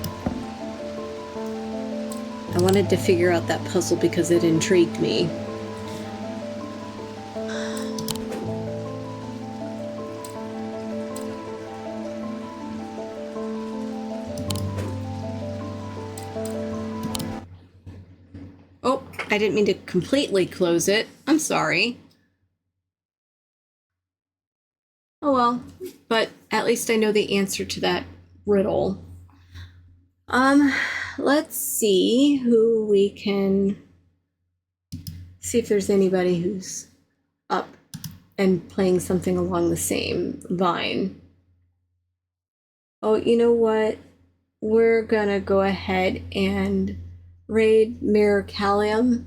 I wanted to figure out that puzzle because it intrigued me. Oh, I didn't mean to completely close it. I'm sorry. Oh well, but at least I know the answer to that riddle. Let's see who we can see if there's anybody who's up and playing something along the same vine. Oh, you know what? We're gonna go ahead and raid Mirror Calium.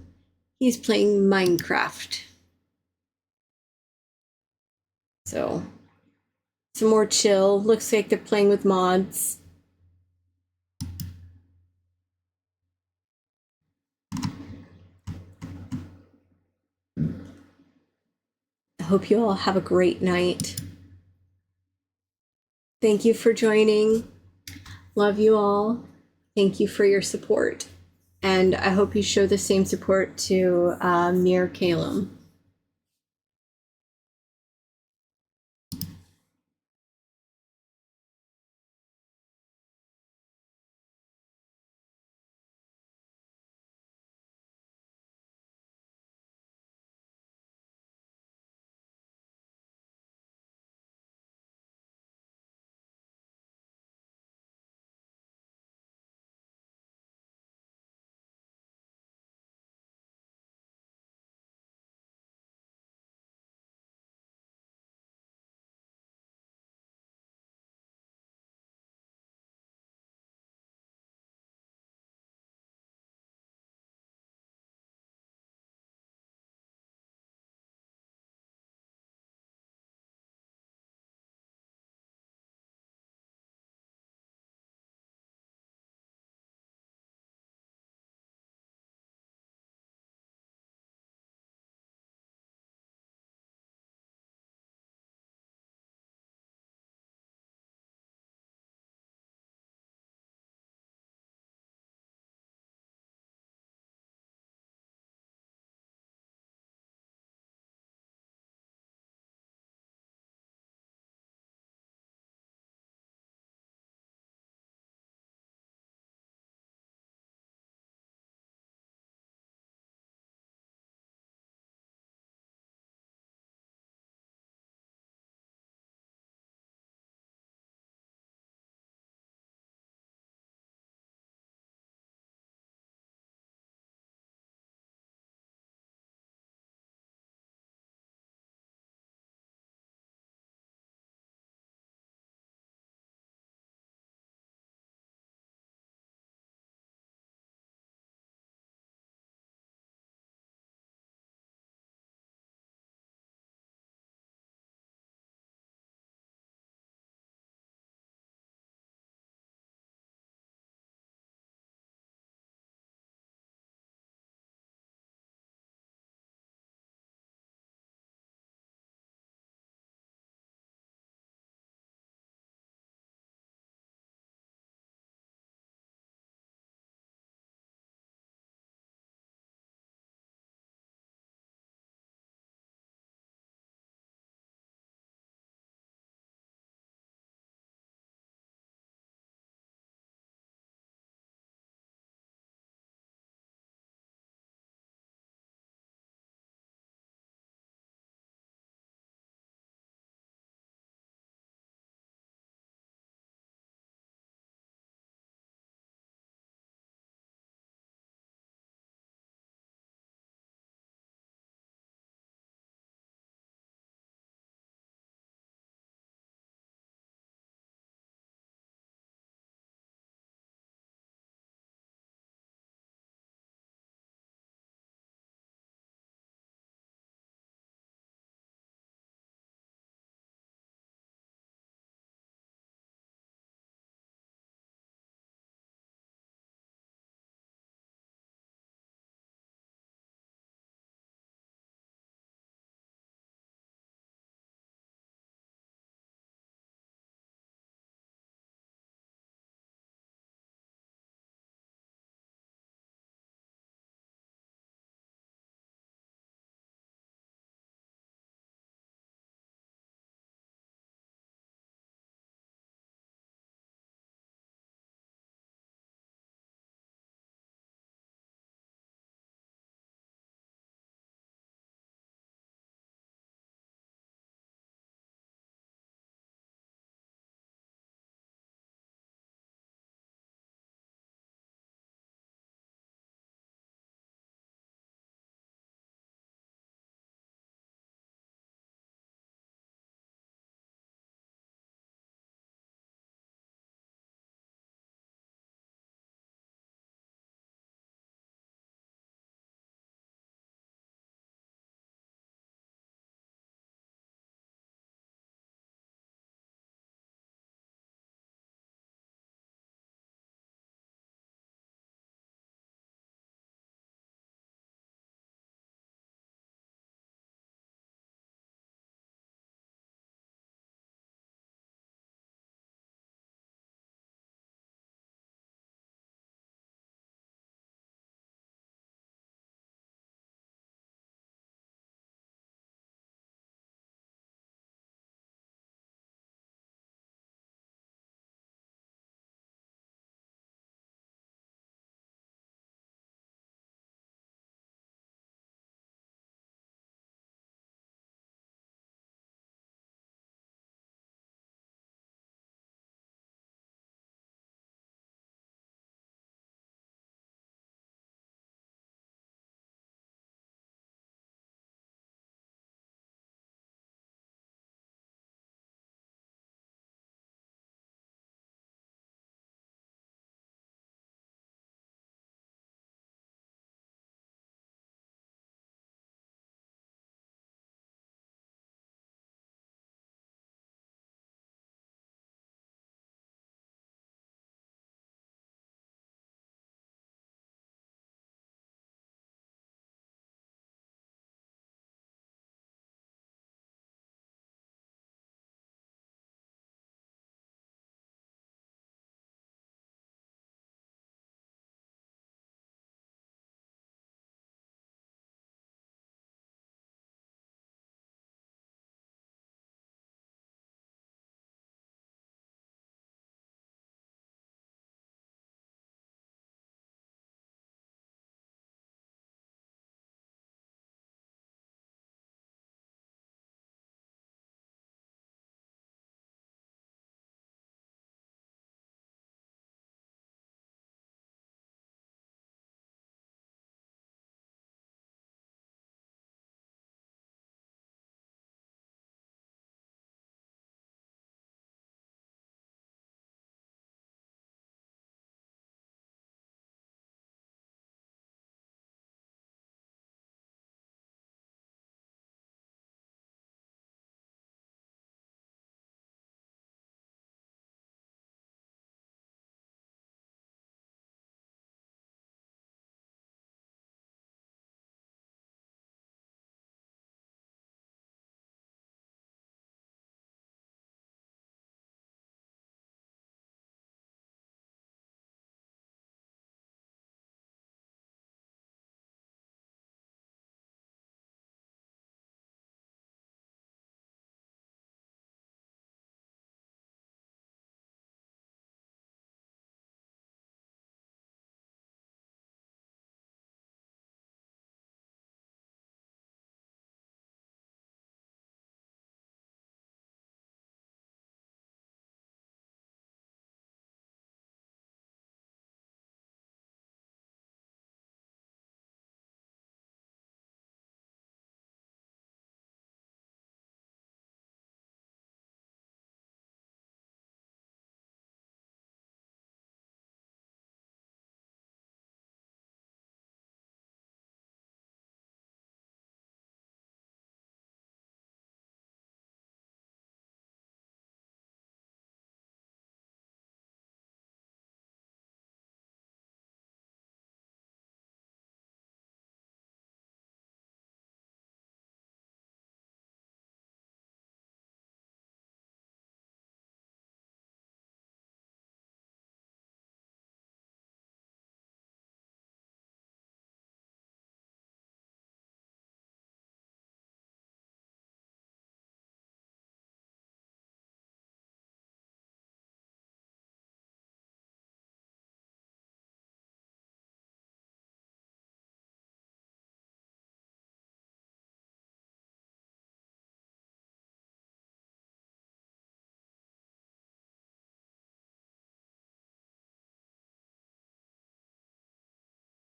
He's playing Minecraft. So, some more chill. Looks like they're playing with mods. I hope you all have a great night. Thank you for joining. Love you all. Thank you for your support. And I hope you show the same support to Mir Kalum.